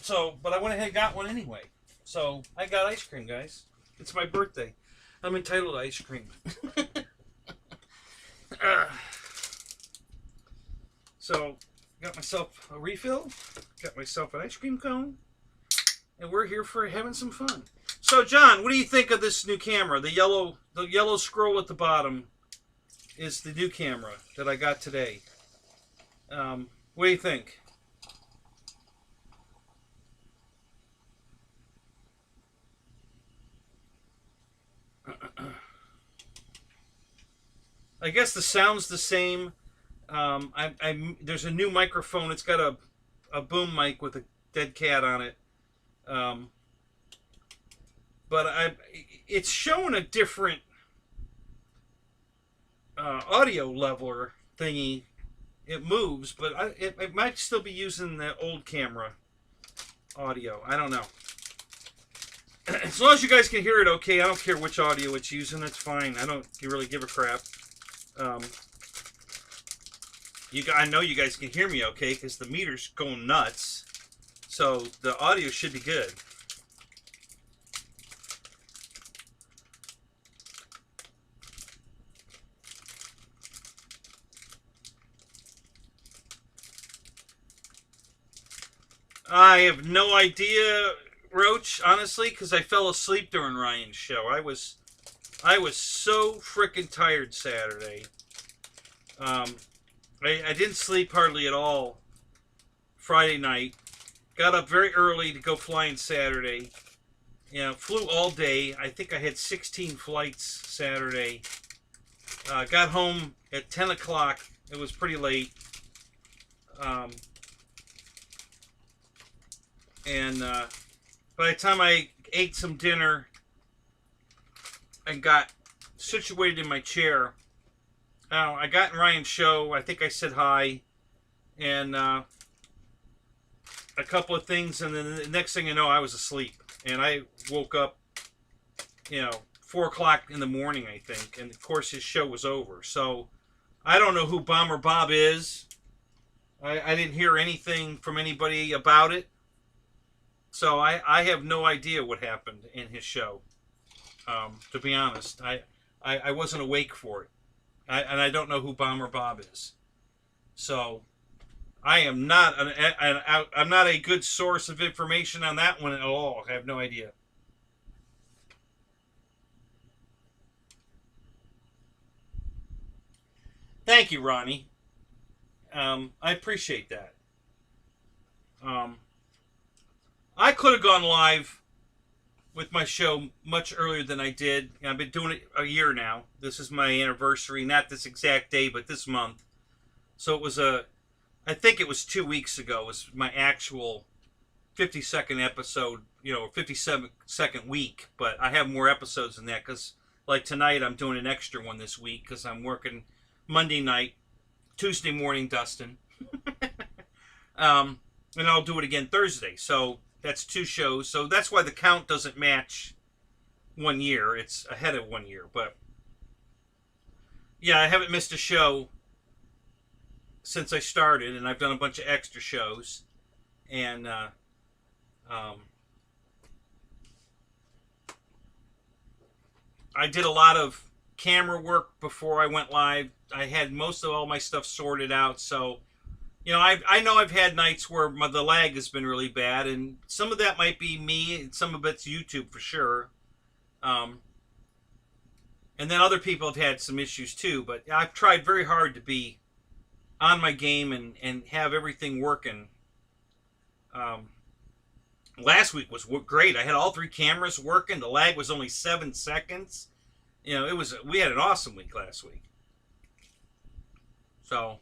So, but I went ahead and got one anyway. So I got ice cream, guys. It's my birthday. I'm entitled to ice cream. So, got myself a refill, got myself an ice cream cone, and we're here for having some fun. So, John, what do you think of this new camera? The yellow scroll at the bottom is the new camera that I got today. What do you think? I guess the sound's the same. There's a new microphone. It's got a boom mic with a dead cat on it. But it's showing a different audio leveler thingy. It moves, but it might still be using the old camera audio. I don't know. As long as you guys can hear it okay, I don't care which audio it's using. It's fine. I don't really give a crap. I know you guys can hear me okay because the meter's going nuts. So the audio should be good. I have no idea, Roach, honestly, because I fell asleep during Ryan's show. I was so freaking tired Saturday. I didn't sleep hardly at all Friday night. Got up very early to go flying Saturday. You know, flew all day. I think I had 16 flights Saturday. Got home at 10 o'clock. It was pretty late. And by the time I ate some dinner and got situated in my chair, I got in Ryan's show. I think I said hi. And a couple of things. And then the next thing you know, I was asleep. And I woke up, 4 o'clock in the morning, I think. And, of course, his show was over. So I don't know who Bomber Bob is. I didn't hear anything from anybody about it. So I have no idea what happened in his show. To be honest, I wasn't awake for it. And I don't know who Bomber Bob is. So I am not I'm not a good source of information on that one at all. I have no idea. Thank you, Ronnie. I appreciate that. I could have gone live with my show much earlier than I did. I've been doing it a year now. This is my anniversary, not this exact day, but this month. So it was I think it was 2 weeks ago. It was my actual 50-second episode, 57-second week. But I have more episodes than that because, like tonight, I'm doing an extra one this week because I'm working Monday night, Tuesday morning, Dustin. And I'll do it again Thursday. So that's 2 shows. So that's why the count doesn't match 1 year. It's ahead of 1 year. But yeah, I haven't missed a show since I started, and I've done a bunch of extra shows. And I did a lot of camera work before I went live. I had most of all my stuff sorted out. So, I know I've had nights where the lag has been really bad, and some of that might be me, and some of it's YouTube for sure. And then other people have had some issues too, but I've tried very hard to be on my game and have everything working. Last week was great. I had all 3 cameras working. The lag was only 7 seconds. We had an awesome week last week. So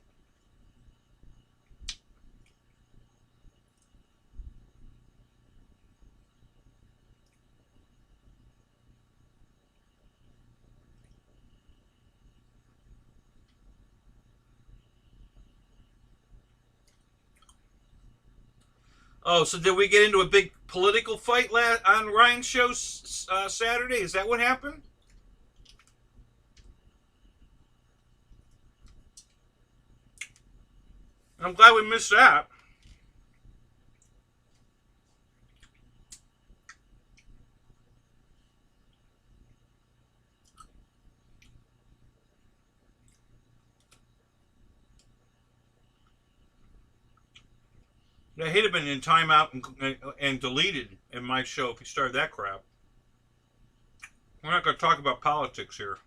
oh, so did we get into a big political fight on Ryan's show Saturday? Is that what happened? I'm glad we missed that. Yeah, he'd have been in timeout and deleted in my show if he started that crap. We're not going to talk about politics here.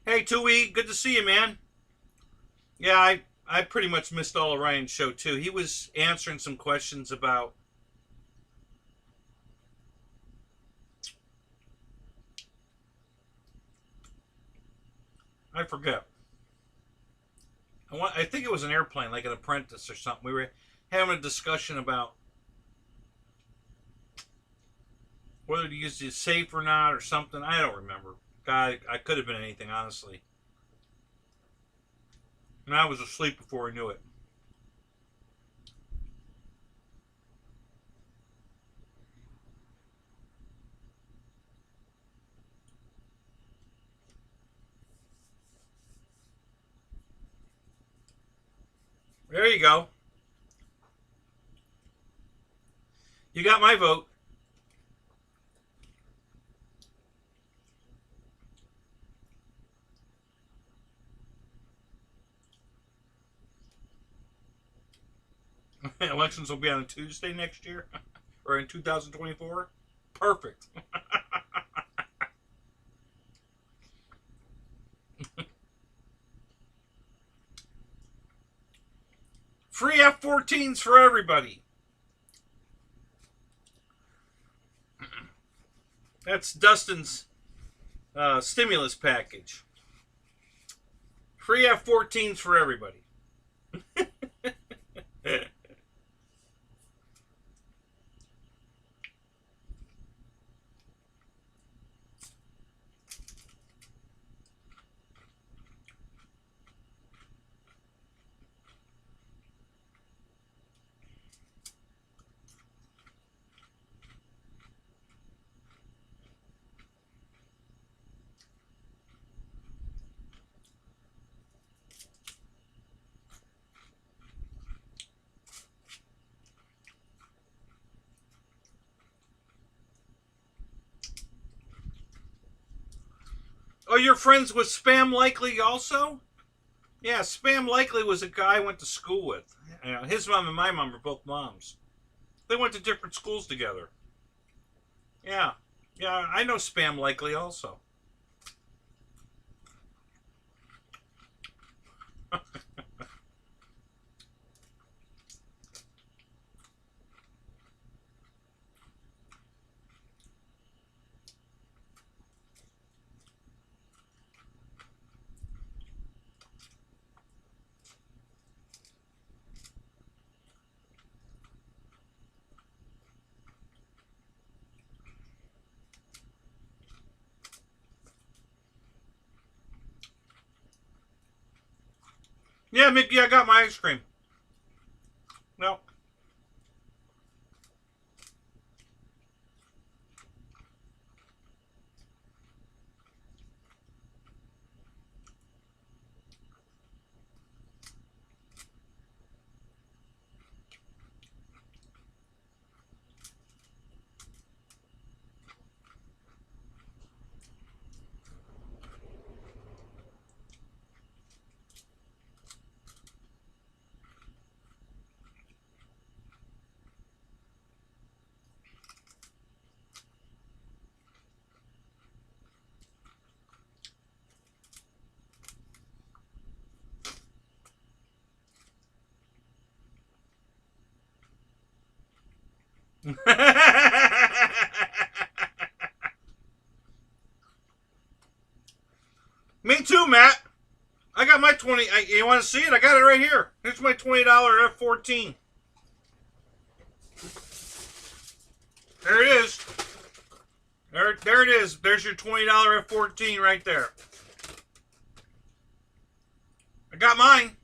Hey, Tui, good to see you, man. Yeah, I pretty much missed all of Ryan's show, too. He was answering some questions about... I forget. I think it was an airplane, like an apprentice or something. We were having a discussion about whether to use the safe or not or something. I don't remember. God, I could have been anything, honestly. And I was asleep before I knew it. There you go. You got my vote. Elections will be on a Tuesday next year, or in 2024. Perfect. Free F-14s for everybody. That's Dustin's stimulus package. Free F-14s for everybody. Oh, you're friends with Spam Likely also? Yeah, Spam Likely was a guy I went to school with. His mom and my mom are both moms. They went to different schools together. Yeah. Yeah, I know Spam Likely also. Yeah, Mickey, I got my ice cream. No. Me too, Matt. I got my 20. You want to see it? I got it right here. Here's my $20 F-14. There it is. There it is. There's your $20 F-14 right there. I got mine.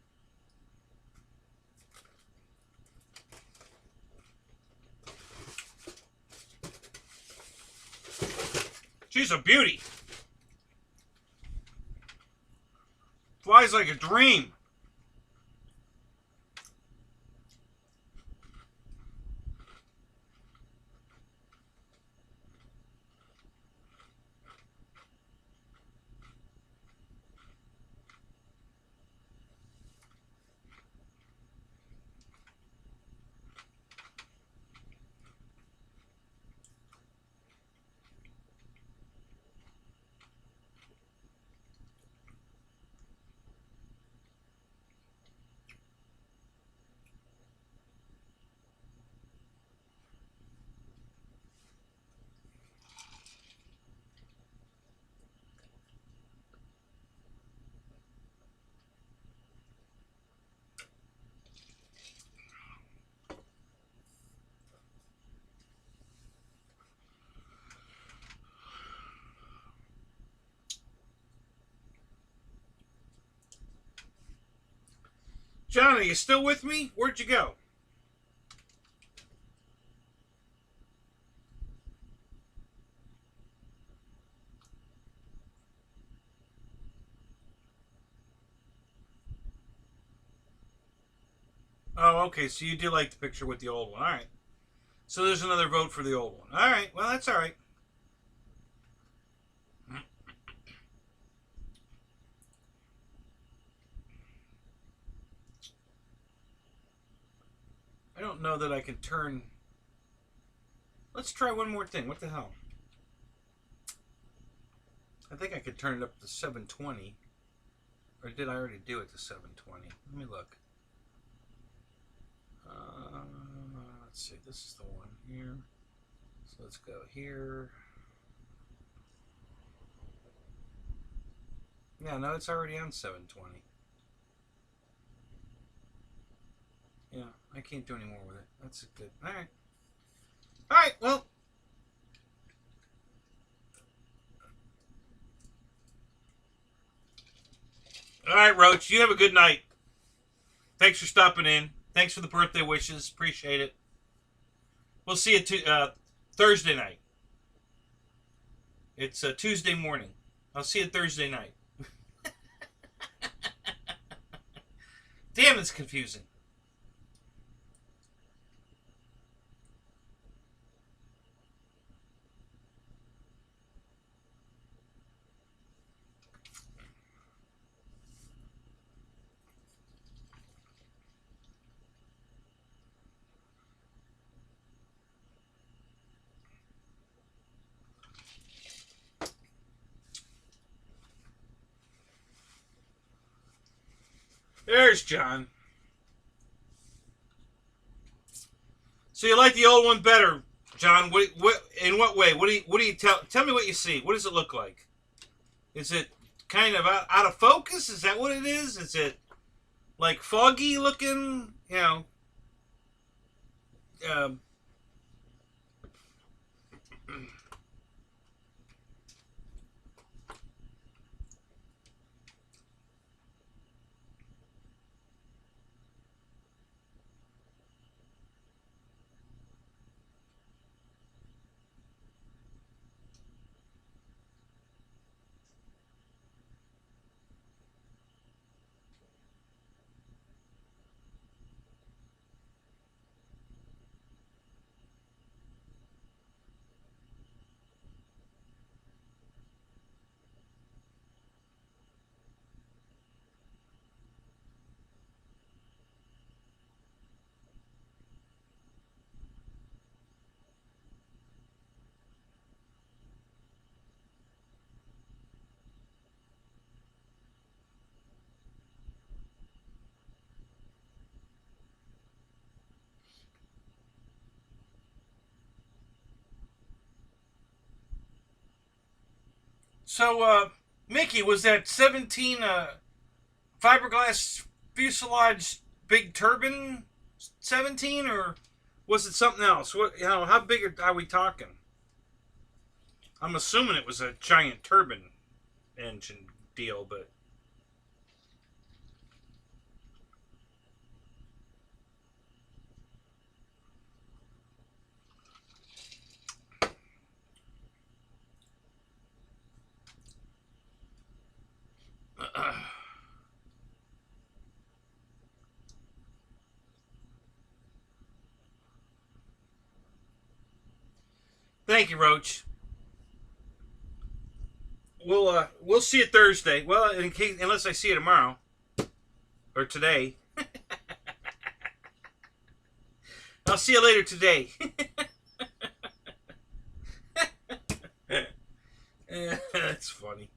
She's a beauty. Flies like a dream. John, are you still with me? Where'd you go? Oh, okay. So you do like the picture with the old one. All right. So there's another vote for the old one. All right. Well, that's all right. I don't know that I can turn... Let's try one more thing. What the hell? I think I could turn it up to 720. Or did I already do it to 720? Let me look. Let's see. This is the one here. So let's go here. Yeah, no, it's already on 720. Yeah, I can't do any more with it. That's good. All right. All right, well. All right, Roach, you have a good night. Thanks for stopping in. Thanks for the birthday wishes. Appreciate it. We'll see you Thursday night. It's Tuesday morning. I'll see you Thursday night. Damn, it's confusing. There's John. So you like the old one better, John? What in what way? What do you tell me what you see? What does it look like? Is it kind of out of focus? Is that what it is? Is it like foggy looking? You know. So, Mickey, was that 17 fiberglass fuselage big turbine 17, or was it something else? What, how big are we talking? I'm assuming it was a giant turbine engine deal, but thank you, Roach. We'll see you Thursday. Well, unless I see you tomorrow or today. I'll see you later today. That's funny.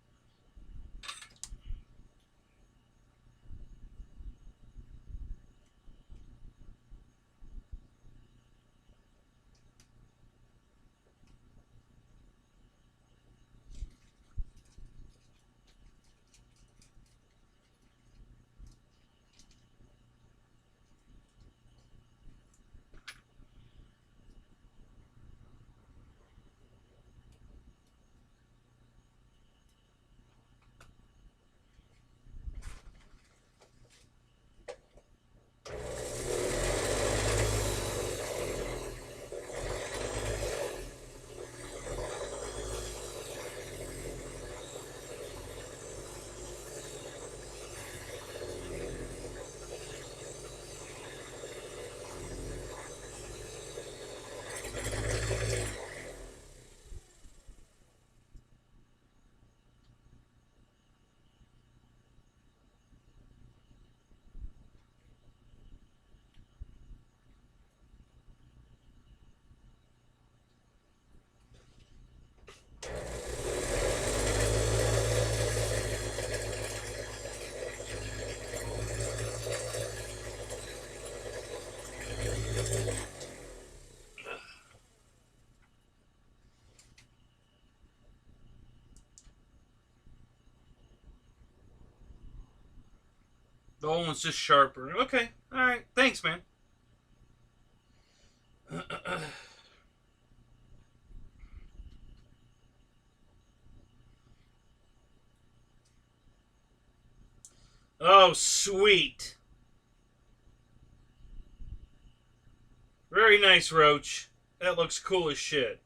The old one's just sharper. Okay. All right. Thanks, man. Oh, sweet. Very nice, Roach. That looks cool as shit.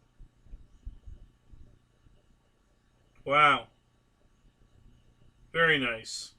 Wow. Very nice.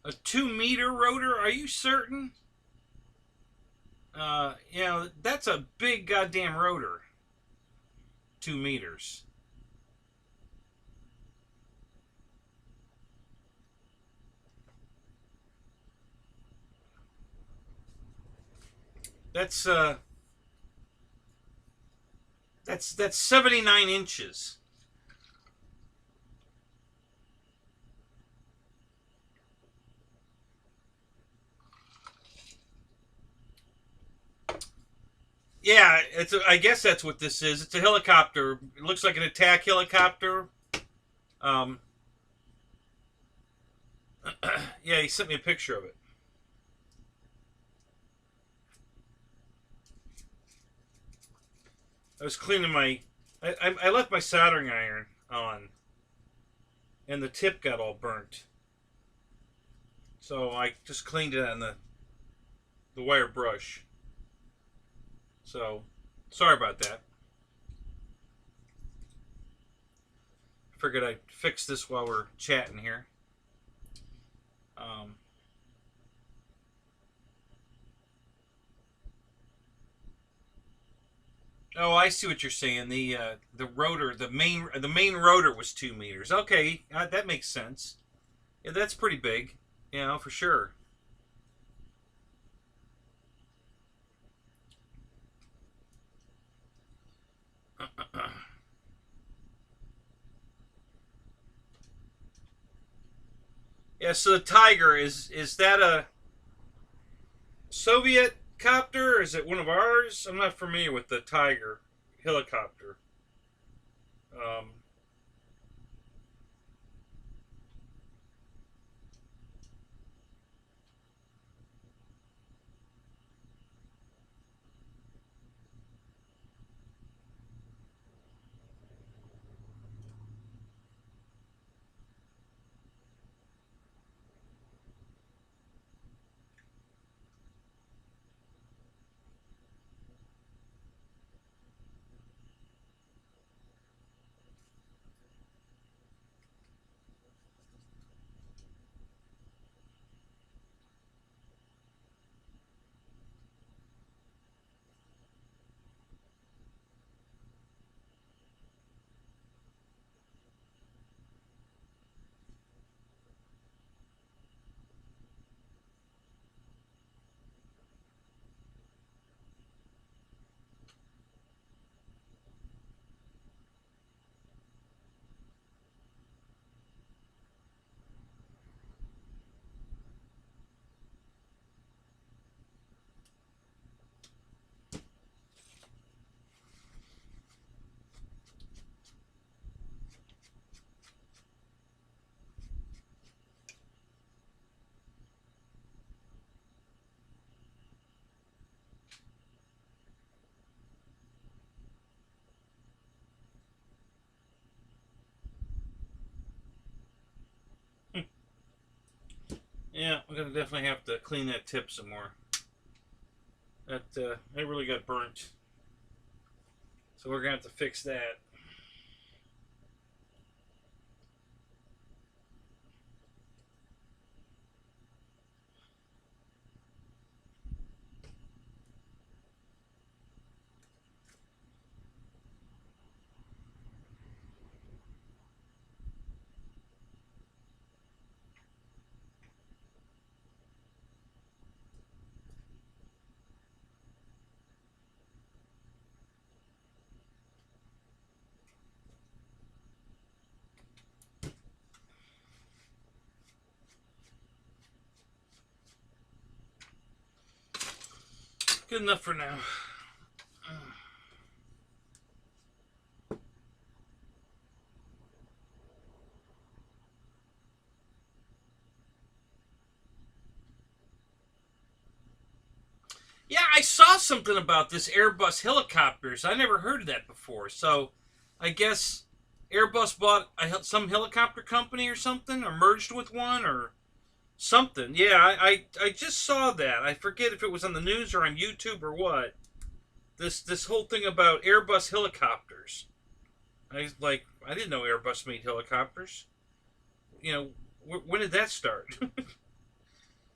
A 2-meter rotor? Are you certain? You know, that's a big goddamn rotor. 2 meters. That's 79 inches. Yeah, I guess that's what this is. It's a helicopter. It looks like an attack helicopter. Um, yeah, he sent me a picture of it. I was cleaning my... I left my soldering iron on, and the tip got all burnt. So I just cleaned it on the wire brush. So, sorry about that. Figured I'd fix this while we're chatting here. Oh, I see what you're saying. The rotor, the main rotor was 2 meters. Okay, that makes sense. Yeah, that's pretty big. You know, for sure. Yeah, so the Tiger, is that a Soviet copter, or is it one of ours? I'm not familiar with the Tiger helicopter. Um, yeah, we're gonna definitely have to clean that tip some more. That really got burnt. So we're gonna have to fix that. Good enough for now. Yeah, I saw something about this Airbus helicopters. I never heard of that before. So, I guess Airbus bought some helicopter company or something, or merged with one, or something. Yeah, I just saw that. I forget if it was on the news or on YouTube or what. This whole thing about Airbus helicopters. I didn't know Airbus made helicopters. You know, when did that start?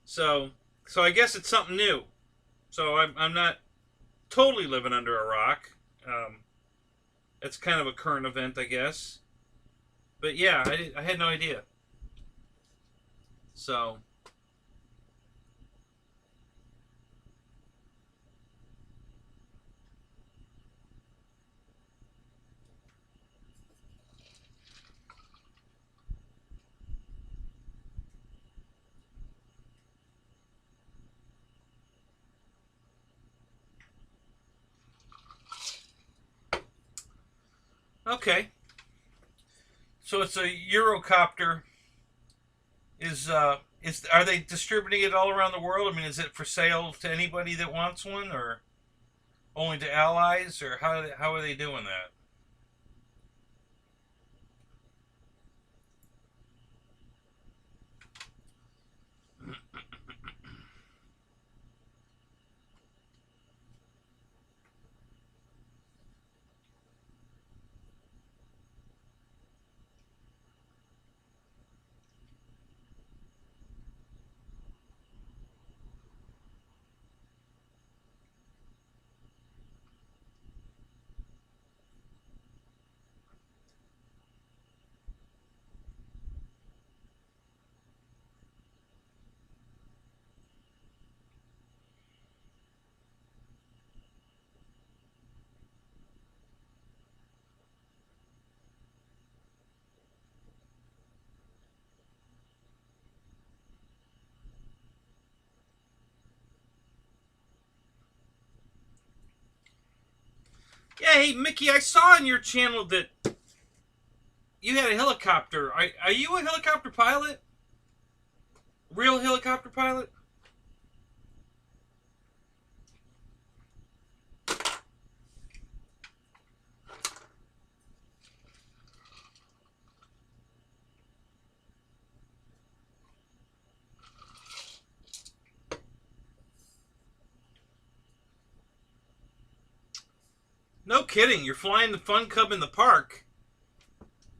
so I guess it's something new. So I'm not totally living under a rock. It's kind of a current event, I guess. But yeah, I had no idea. So. Okay. So it's a Eurocopter. Are they distributing it all around the world? I mean, is it for sale to anybody that wants one, or only to allies, or how are they doing that? Yeah, hey Mickey, I saw on your channel that you had a helicopter. Are you a helicopter pilot? Real helicopter pilot? No kidding. You're flying the Fun Cub in the park.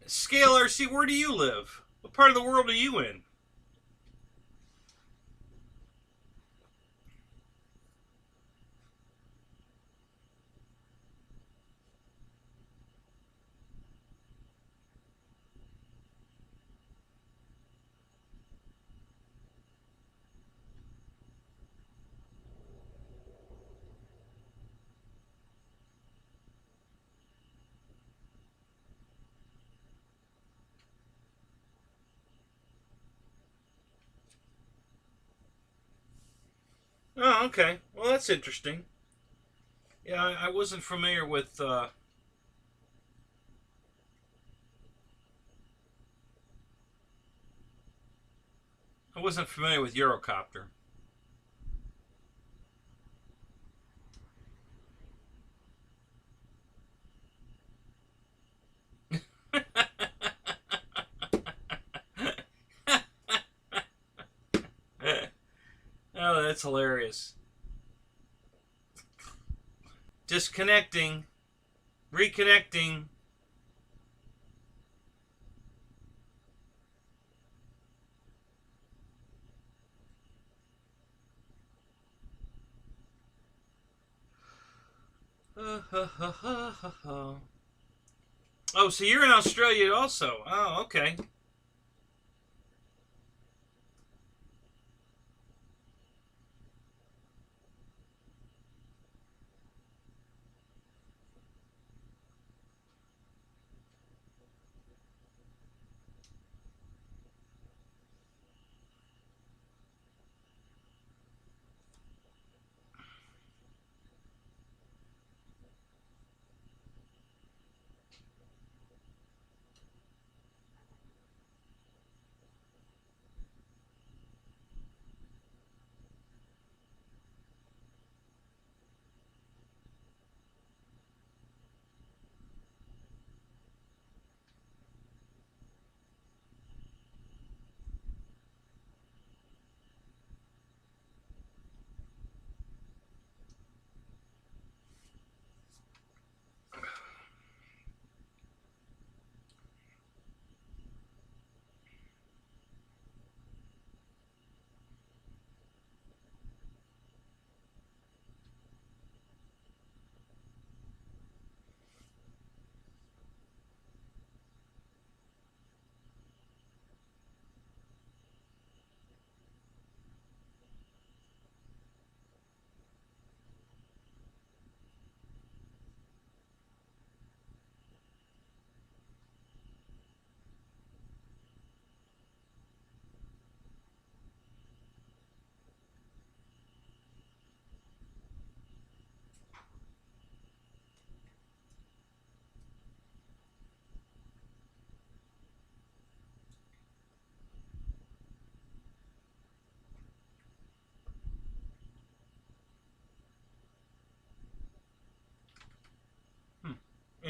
Scale RC, where do you live? What part of the world are you in? Oh, okay. Well, that's interesting. Yeah, I wasn't familiar with. I wasn't familiar with Eurocopter. Oh, that's hilarious. Disconnecting, reconnecting. Oh, so you're in Australia also. Oh, okay.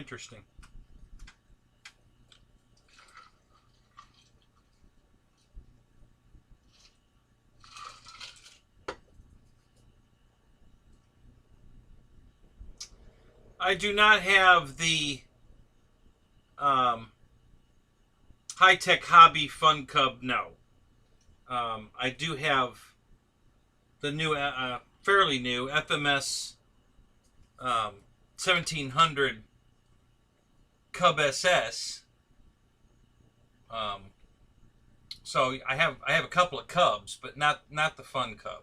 Interesting. I do not have the high-tech hobby fun cub. No. I do have the new, fairly new FMS 1700 Cub SS. So I have a couple of Cubs, but not the fun Cub.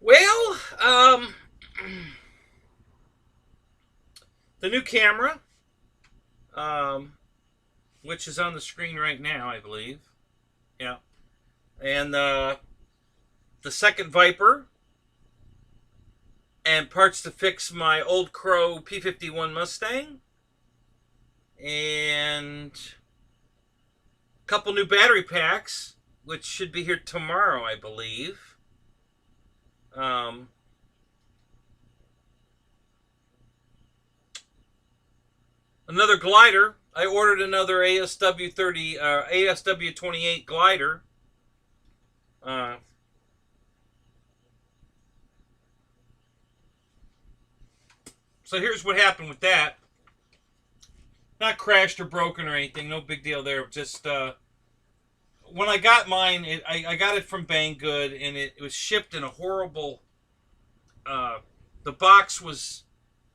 Well, the new camera, which is on the screen right now, I believe. Yeah. And the second Viper, and parts to fix my old Crow P51 Mustang, and a couple new battery packs, which should be here tomorrow, I believe. Another glider. I ordered another ASW28 glider. So here's what happened with that. Not crashed or broken or anything. No big deal there. Just when I got mine, I got it from Banggood, and it was shipped in a horrible... the box was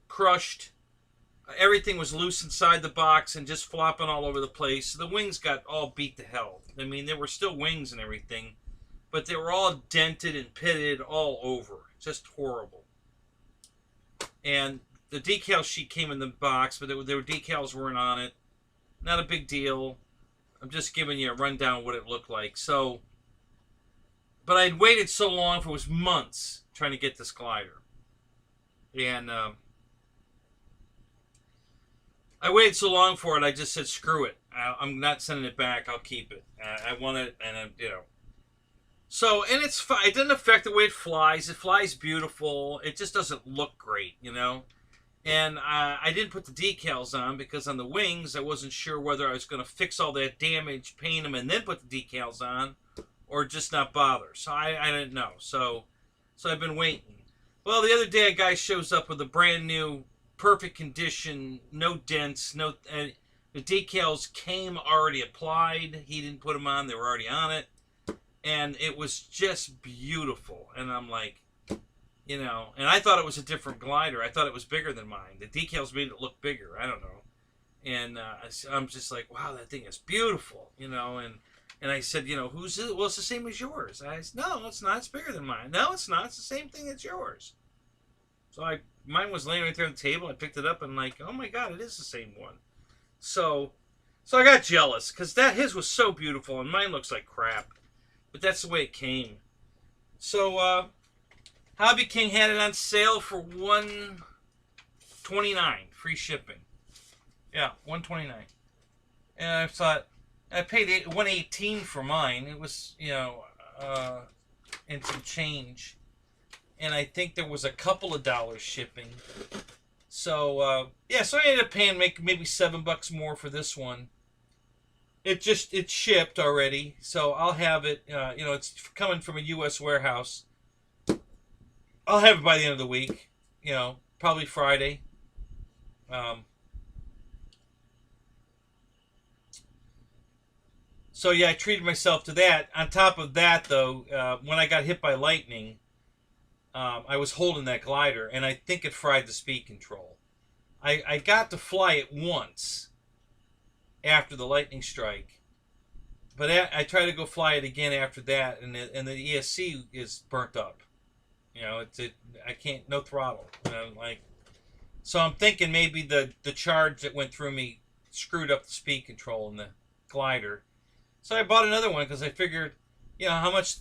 crushed. Everything was loose inside the box and just flopping all over the place. The wings got all beat to hell. I mean, there were still wings and everything, but they were all dented and pitted all over. Just horrible. And the decal sheet came in the box, but there were decals weren't on it. Not a big deal. I'm just giving you a rundown of what it looked like. So, but I'd waited so long, for it was months, trying to get this glider. And I waited so long for it, I just said, screw it. I'm not sending it back. I'll keep it. I want it, and you know. So, and it's fine. It doesn't affect the way it flies. It flies beautiful. It just doesn't look great, you know. And I didn't put the decals on because on the wings I wasn't sure whether I was going to fix all that damage, paint them, and then put the decals on, or just not bother. So I didn't know. So I've been waiting. Well, the other day a guy shows up with a brand new, perfect condition, no dents, no. The decals came already applied. He didn't put them on; they were already on it, and it was just beautiful. And I'm like, and I thought it was a different glider. I thought it was bigger than mine. The decals made it look bigger. I don't know, and I'm just like, wow, that thing is beautiful, And I said, who's it? Well, it's the same as yours. I said, no, it's not. It's bigger than mine. No, it's not. It's the same thing as yours. So mine was laying right there on the table. I picked it up and like, oh my god, it is the same one. So I got jealous because his was so beautiful and mine looks like crap. But that's the way it came. So Hobby King had it on sale for $129, free shipping. Yeah, $129. And I thought, I paid $118 for mine. It was, and some change. And I think there was a couple of dollars shipping. So, so I ended up paying maybe $7 more for this one. It shipped already. So I'll have it, it's coming from a U.S. warehouse. I'll have it by the end of the week. Probably Friday. So yeah, I treated myself to that. On top of that, though, when I got hit by lightning, I was holding that glider, and I think it fried the speed control. I got to fly it once after the lightning strike, but I tried to go fly it again after that, and the ESC is burnt up. I can't, no throttle. So I'm thinking maybe the charge that went through me screwed up the speed control in the glider. So I bought another one because I figured, how much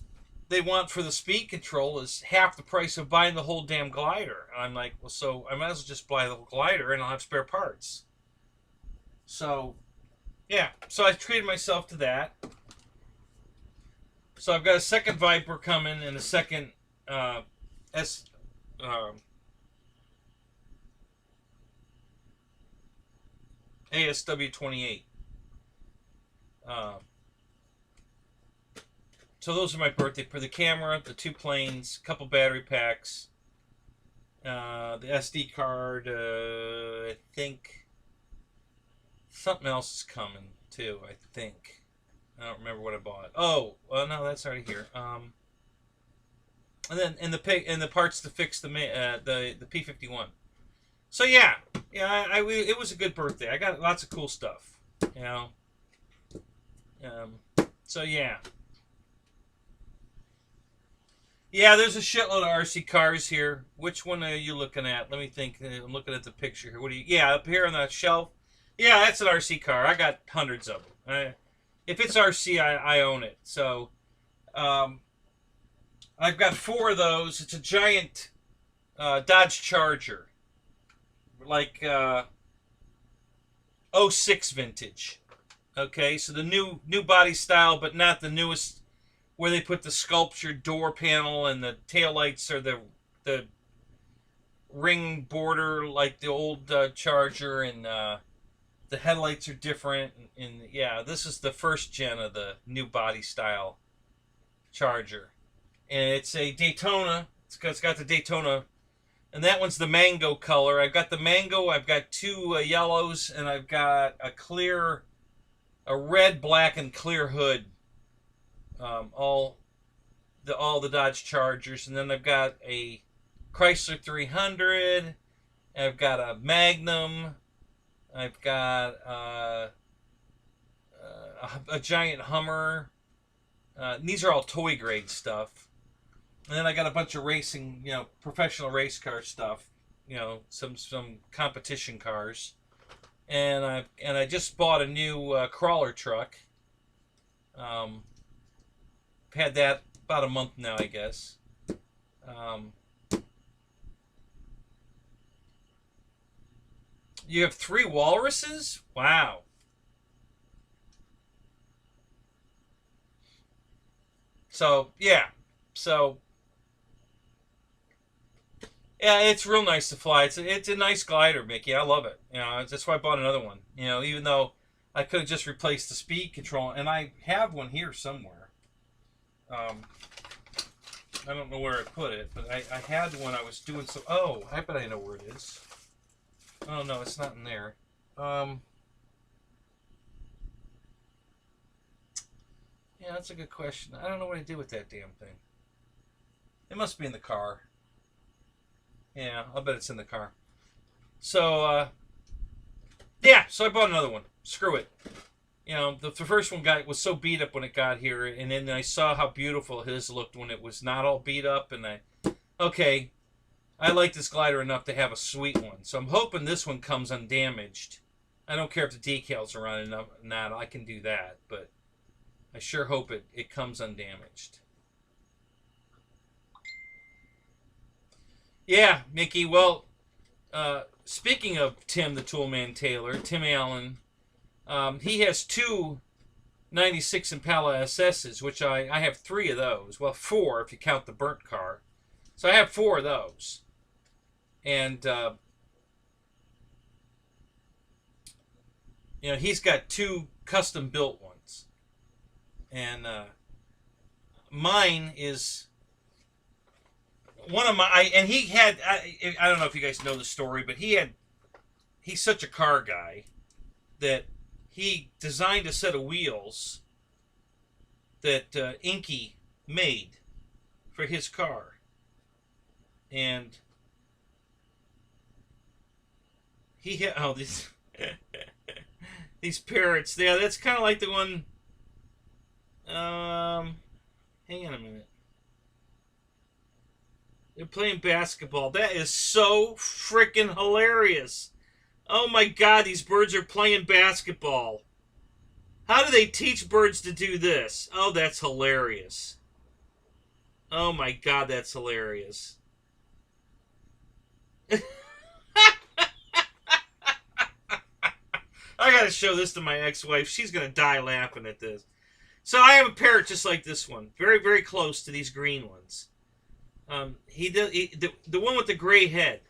they want for the speed control is half the price of buying the whole damn glider. And I'm like, well, so I might as well just buy the whole glider and I'll have spare parts. So, yeah. So I treated myself to that. So I've got a second Viper coming and a second ASW28. So those are my birthday for the camera, the 2 planes, a couple battery packs, the SD card. I think something else is coming too. I think I don't remember what I bought. Oh, well, no, that's already here. And then the parts to fix the P51. So yeah, it was a good birthday. I got lots of cool stuff. So yeah. Yeah, there's a shitload of RC cars here. Which one are you looking at? Let me think. I'm looking at the picture here. Yeah, up here on the shelf. Yeah, that's an RC car. I got hundreds of them. If it's RC, I own it. So, I've got 4 of those. It's a giant Dodge Charger. Like, 06 vintage. Okay, so the new body style, but not the newest, where they put the sculptured door panel and the taillights are the ring border like the old Charger, and the headlights are different. And yeah, this is the first gen of the new body style Charger. And it's a Daytona. It's got the Daytona. And that one's the mango color. I've got the mango. I've got 2 yellows. And I've got a red, black, and clear hood. All the Dodge Chargers. And then I've got a Chrysler 300. I've got a Magnum. I've got a giant Hummer. These are all toy grade stuff. And then I got a bunch of racing, professional race car stuff. Some competition cars. And I just bought a new crawler truck. Had that about a month now, I guess. You have 3 walruses? Wow. So, yeah. So, Yeah, it's real nice to fly. It's a nice glider, Mickey. I love it. That's why I bought another one. Even though I could have just replaced the speed control, and I have one here somewhere. I don't know where I put it, but I had one. I was doing some. Oh, I bet I know where it is. Oh no, it's not in there. Yeah, that's a good question. I don't know what I did with that damn thing. It must be in the car. Yeah, I'll bet it's in the car. So, yeah, so I bought another one. Screw it. The first one was so beat up when it got here, and then I saw how beautiful his looked when it was not all beat up, and okay, I like this glider enough to have a sweet one. So I'm hoping this one comes undamaged. I don't care if the decals are on enough, not, I can do that, but I sure hope it comes undamaged. Yeah, Mickey, well, speaking of Tim the Toolman Taylor, Tim Allen, he has two 96 Impala SS's, which I have 3 of those. Well, 4 if you count the burnt car. So I have 4 of those. And, he's got 2 custom-built ones. And mine is one of my... and he had... I don't know if you guys know the story, but he's such a car guy that he designed a set of wheels that Inky made for his car. And he had... Oh, these... these parrots. Yeah, that's kind of like the one... hang on a minute. They're playing basketball. That is so freaking hilarious. Oh my God, these birds are playing basketball. How do they teach birds to do this? Oh, that's hilarious. Oh my God, that's hilarious. I gotta show this to my ex-wife. She's gonna die laughing at this. So I have a parrot just like this one. Very, very close to these green ones. The one with the gray head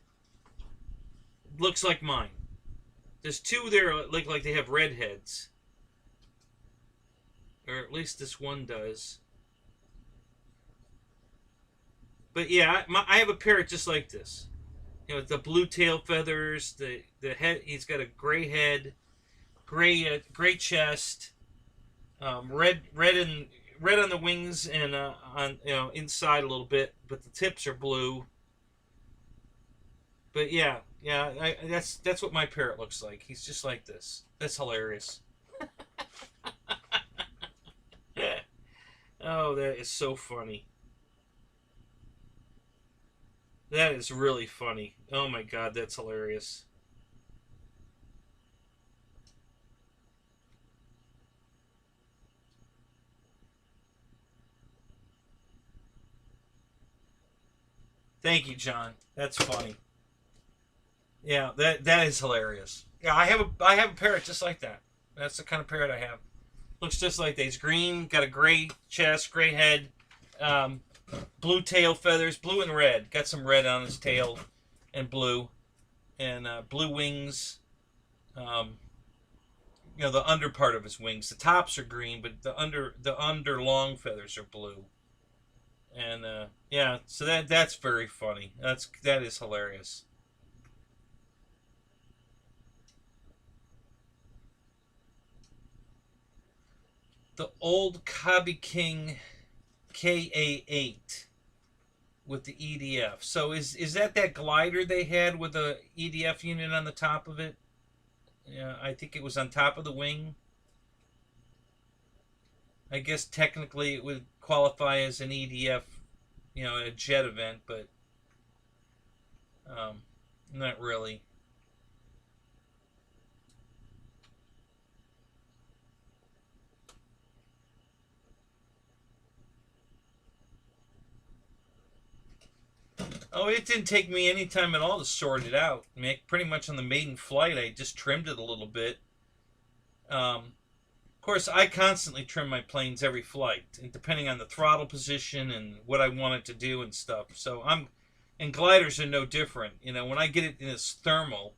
looks like mine. There's 2 there that look like they have red heads. Or at least this one does. But yeah, I have a parrot just like this. The blue tail feathers, the head. He's got a gray head, gray chest, red on the wings and on inside a little bit, but the tips are blue. But yeah, that's what my parrot looks like. He's just like this. That's hilarious. Oh, that is so funny. That is really funny. Oh my God, that's hilarious. Thank you, John. That's funny. Yeah, that is hilarious. Yeah, I have a parrot just like that. That's the kind of parrot I have. Looks just like that. He's green, got a gray chest, gray head, blue tail feathers, blue and red. Got some red on his tail and blue blue wings. The under part of his wings. The tops are green, but the under long feathers are blue. And yeah, so that's very funny. That is hilarious. The old Cobby King KA8 with the EDF. So is that glider they had with the EDF unit on the top of it? Yeah, I think it was on top of the wing. I guess technically it would qualify as an EDF, a jet event, but not really. Oh, it didn't take me any time at all to sort it out. I mean, pretty much on the maiden flight, I just trimmed it a little bit. Of course, I constantly trim my planes every flight, and depending on the throttle position and what I want it to do and stuff. So I'm And gliders are no different. You know, when I get it in its thermal,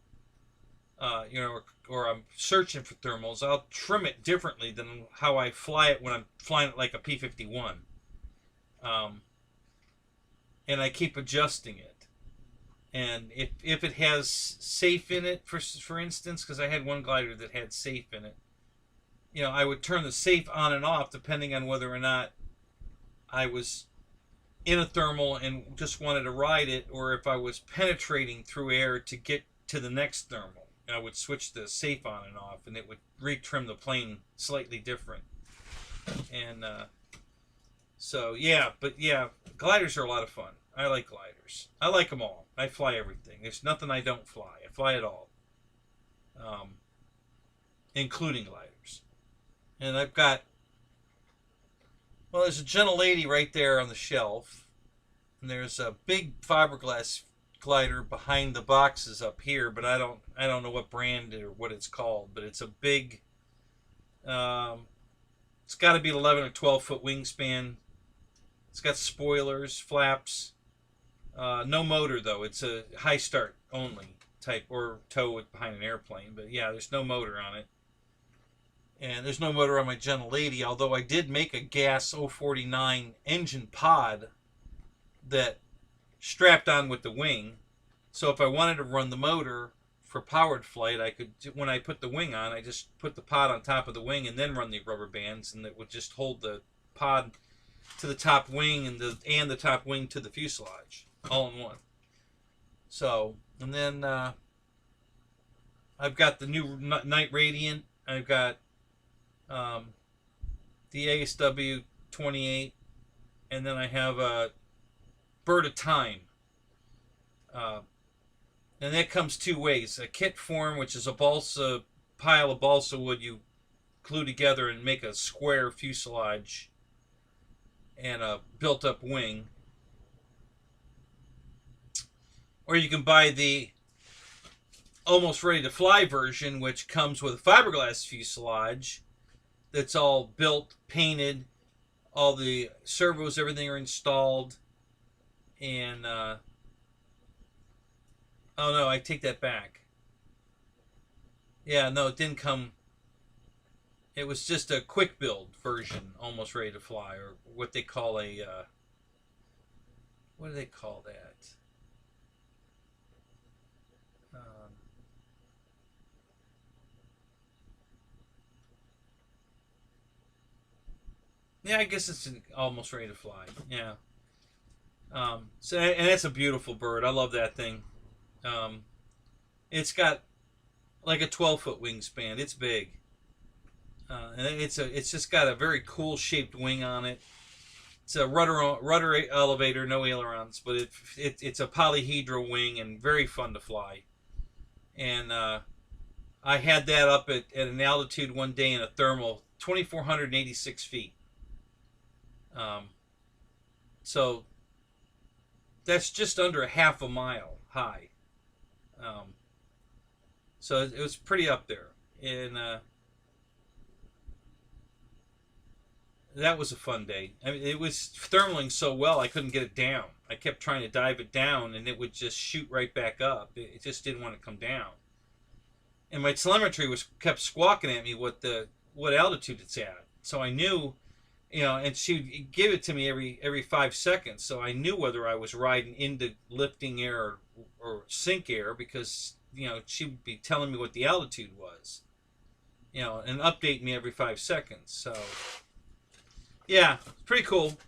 you know, or I'm searching for thermals, I'll trim it differently than how I fly it when I'm flying it like a P-51. And I keep adjusting it. And if it has safe in it, for instance, because I had one glider that had safe in it, you know, I would turn the safe on and off depending on whether or not I was in a thermal and just wanted to ride it, or if I was penetrating through air to get to the next thermal. I would switch the safe on and off, and it would retrim the plane slightly different. And so, yeah, but yeah, gliders are a lot of fun. I like gliders. I like them all. I fly everything. There's nothing I don't fly. I fly it all, including gliders. And I've got, well, there's a gentle lady right there on the shelf, and there's a big fiberglass glider behind the boxes up here, but I don't know what brand or what it's called, but it's a big, it's got to be 11 or 12 foot wingspan. It's got spoilers, flaps, no motor though. It's a high start only type, or tow it behind an airplane, but yeah, there's no motor on it. And there's no motor on my gentle lady, although I did make a gas 049 engine pod that strapped on with the wing. So if I wanted to run the motor for powered flight, I could, when I put the wing on, I just put the pod on top of the wing and then run the rubber bands, and it would just hold the pod to the top wing and the top wing to the fuselage all in one. So, and then I've got the new Night Radiant. I've got the ASW 28, and then I have a Bird of Time, and that comes two ways: a kit form, which is a balsa pile of balsa wood you glue together and make a square fuselage and a built-up wing, or you can buy the almost ready to fly version, which comes with a fiberglass fuselage that's all built, painted, all the servos, everything are installed, and oh no, I take that back. Yeah, no, it didn't come. It was just a quick build version, almost ready to fly, or what they call a what do they call that? Yeah, I guess it's almost ready to fly. Yeah. So, and that's a beautiful bird. I love that thing. It's got like a 12-foot wingspan. It's big, and it's just got a very cool shaped wing on it. It's a rudder elevator, no ailerons, but it's a polyhedral wing and very fun to fly. And I had that up at an altitude one day in a thermal, 2,486 feet. So that's just under a half a mile high. So it was pretty up there, and that was a fun day. I mean, it was thermaling so well I couldn't get it down. I kept trying to dive it down, and it would just shoot right back up. It just didn't want to come down. And my telemetry kept squawking at me what altitude it's at. So I knew, you know, and she'd give it to me every 5 seconds. So I knew whether I was riding into lifting air or sink air, because, you know, she would be telling me what the altitude was, you know, and update me every 5 seconds. So yeah, pretty cool.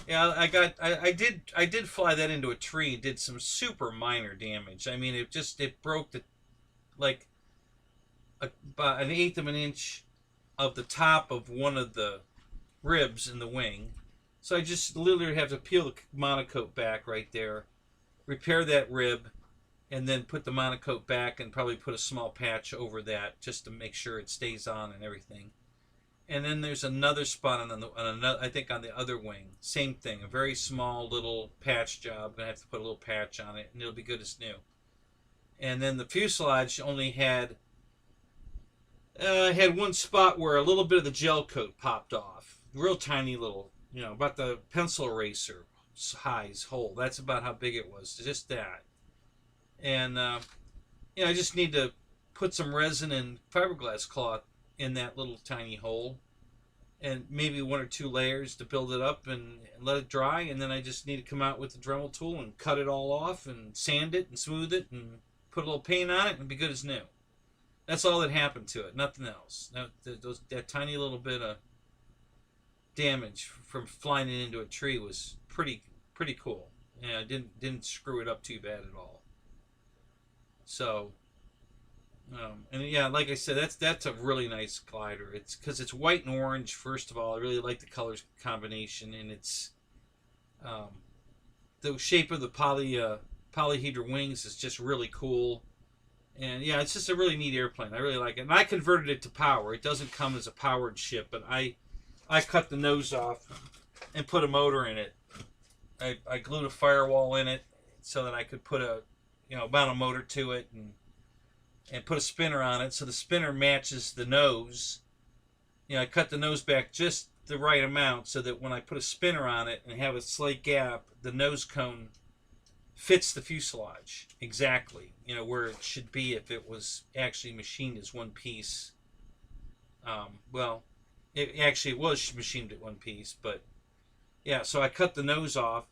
Yeah, I did fly that into a tree, did some super minor damage. I mean, it broke like about 1/8 of an inch of the top of one of the ribs in the wing. So I just literally have to peel the monocoque back right there, repair that rib, and then put the monocoque back and probably put a small patch over that just to make sure it stays on and everything. And then there's another spot on another, I think on the other wing, same thing, a very small little patch job. I'm gonna have to put a little patch on it, and it'll be good as new. And then the fuselage only had one spot where a little bit of the gel coat popped off, real tiny little, you know, about the pencil eraser size hole. That's about how big it was, just that. And you know, I just need to put some resin and fiberglass cloth in that little tiny hole, and maybe 1 or 2 layers to build it up and let it dry. And then I just need to come out with the Dremel tool and cut it all off and sand it and smooth it and put a little paint on it and be good as new. That's all that happened to it, nothing else. That tiny little bit of damage from flying it into a tree was pretty cool. Yeah, didn't screw it up too bad at all. So, and yeah, like I said, that's a really nice glider. It's because it's white and orange. First of all, I really like the colors combination, and it's the shape of the polyhedra wings is just really cool. And yeah, it's just a really neat airplane. I really like it. And I converted it to power. It doesn't come as a powered ship, but I cut the nose off and put a motor in it. I glued a firewall in it so that I could put a, you know, mount a motor to it and put a spinner on it, so the spinner matches the nose. You know, I cut the nose back just the right amount so that when I put a spinner on it and have a slight gap, the nose cone fits the fuselage exactly, you know, where it should be if it was actually machined as one piece. Well, it was machined at one piece, but yeah, so I cut the nose off,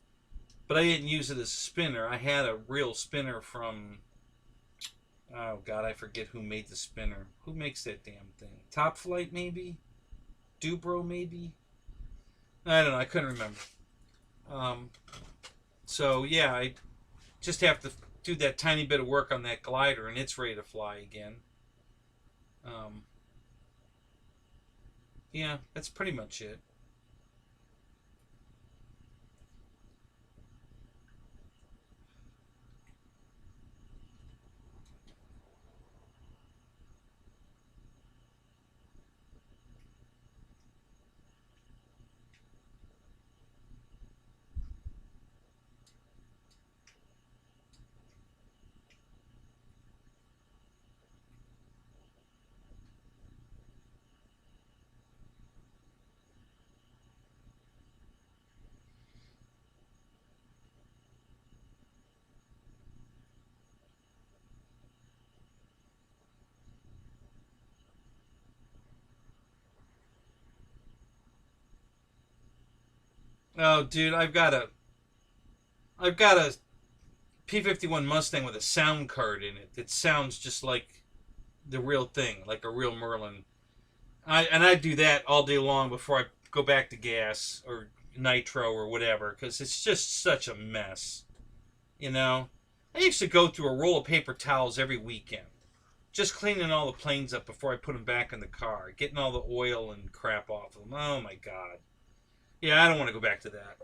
but I didn't use it as a spinner. I had a real spinner from, oh God, I forget who made the spinner. Who makes that damn thing? Top Flight, maybe? Dubro, maybe? I don't know, I couldn't remember. So yeah, I just have to do that tiny bit of work on that glider and it's ready to fly again. Yeah, that's pretty much it. Oh, dude, I've got a P-51 Mustang with a sound card in it that sounds just like the real thing, like a real Merlin. I do that all day long before I go back to gas or nitro or whatever, because it's just such a mess. You know, I used to go through a roll of paper towels every weekend, just cleaning all the planes up before I put them back in the car, getting all the oil and crap off of them. Oh my God. Yeah, I don't want to go back to that.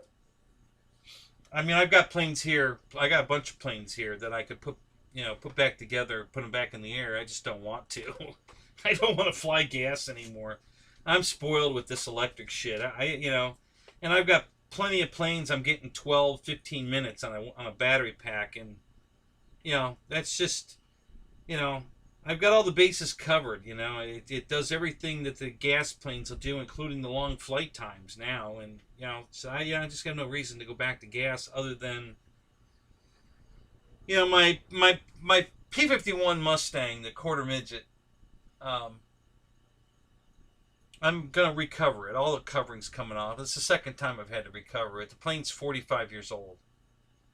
I mean, I've got planes here. I got a bunch of planes here that I could put, you know, put back together, put them back in the air. I just don't want to. I don't want to fly gas anymore. I'm spoiled with this electric shit. You know, and I've got plenty of planes. I'm getting 12, 15 minutes on a battery pack, and you know, that's just, you know, I've got all the bases covered. You know, it does everything that the gas planes will do, including the long flight times now. And you know, so I just got no reason to go back to gas other than, you know, my P-51 Mustang, the quarter midget. I'm gonna recover it. All the covering's coming off. It's the second time I've had to recover it. The plane's 45 years old.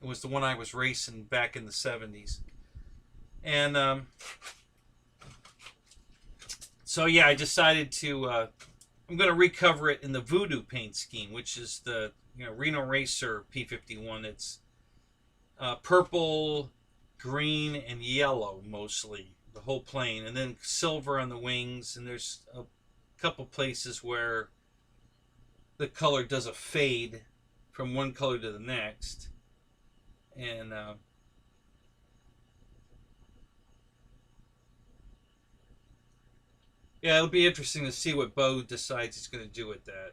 It was the one I was racing back in the 70s, and so yeah, I decided to. I'm going to recover it in the Voodoo paint scheme, which is the, you know, Reno Racer P-51. It's purple, green, and yellow mostly, the whole plane, and then silver on the wings. And there's a couple places where the color does a fade from one color to the next, and yeah, it'll be interesting to see what Bo decides he's going to do with that.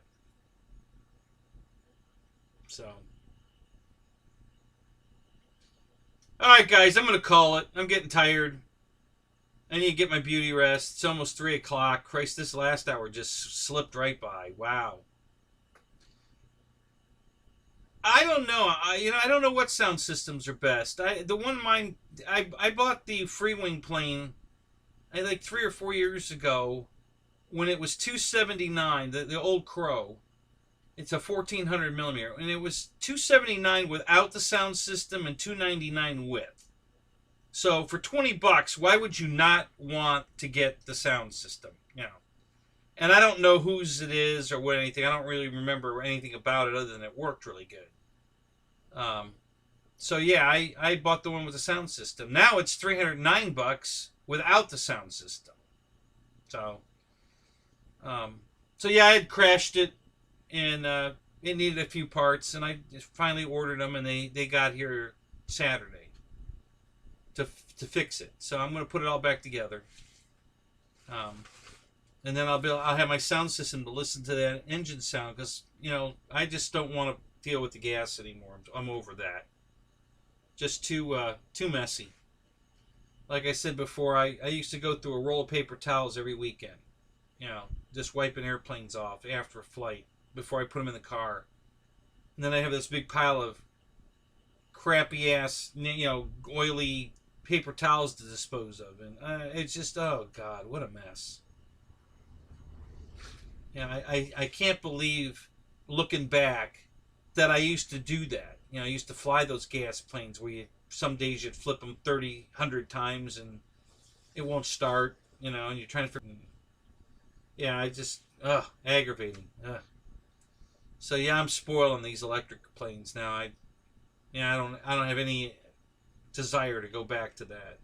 So, all right, guys, I'm going to call it. I'm getting tired. I need to get my beauty rest. It's almost 3 o'clock. Christ, this last hour just slipped right by. Wow. I don't know. I don't know what sound systems are best. I bought the Freewing plane like 3 or 4 years ago when it was 279, the old Crow. It's a 1400 millimeter, and it was 279 without the sound system and 299 with. So for $20, why would you not want to get the sound system? And I don't know whose it is or what anything. I don't really remember anything about it other than it worked really good. So yeah, I bought the one with the sound system. Now it's $309 without the sound system. So, yeah, I had crashed it, and it needed a few parts, and I just finally ordered them, and they got here Saturday to fix it. So I'm gonna put it all back together. And then I'll have my sound system to listen to that engine sound, because I just don't want to deal with the gas anymore. I'm over that. Just too messy. Like I said before, I used to go through a roll of paper towels every weekend. Just wiping airplanes off after a flight before I put them in the car. And then I have this big pile of crappy ass, oily paper towels to dispose of, and it's just, oh God, what a mess. I can't believe, looking back, that I used to do that. I used to fly those gas planes where some days you'd flip them 100 times and it won't start, and you're trying to figure. Yeah, I just, aggravating. So yeah, I'm spoiling these electric planes now. I don't have any desire to go back to that.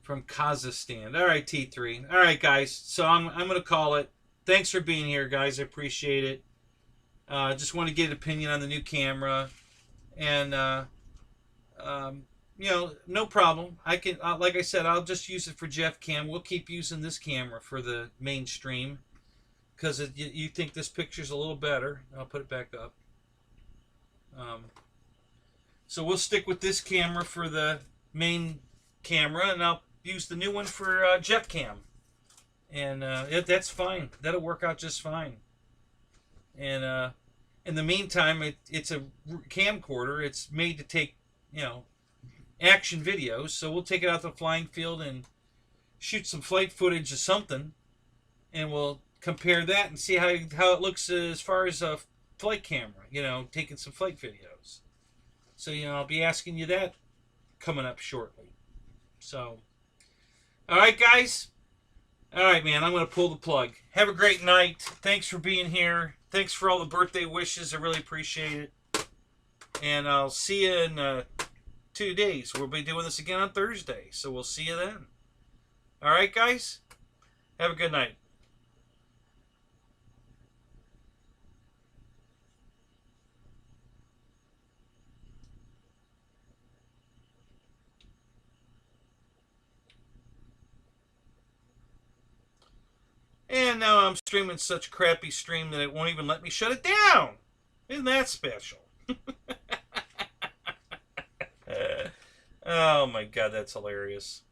From Kazakhstan. All right, T3. All right, guys. So I'm going to call it. Thanks for being here, guys. I appreciate it. Just want to get an opinion on the new camera. And, no problem. I can, like I said, I'll just use it for Jeff Cam. We'll keep using this camera for the mainstream, because you think this picture's a little better. I'll put it back up. So we'll stick with this camera for the main camera, and I'll use the new one for Jeff Cam. And that's fine. That'll work out just fine. And in the meantime, it's a camcorder. It's made to take, action videos. So we'll take it out to the flying field and shoot some flight footage of something, and we'll compare that and see how it looks as far as a flight camera, taking some flight videos. So, I'll be asking you that coming up shortly. So, all right, guys. All right, man, I'm going to pull the plug. Have a great night. Thanks for being here. Thanks for all the birthday wishes. I really appreciate it. And I'll see you in 2 days. We'll be doing this again on Thursday. So we'll see you then. All right, guys. Have a good night. And now I'm streaming such a crappy stream that it won't even let me shut it down. Isn't that special? Oh my God, that's hilarious.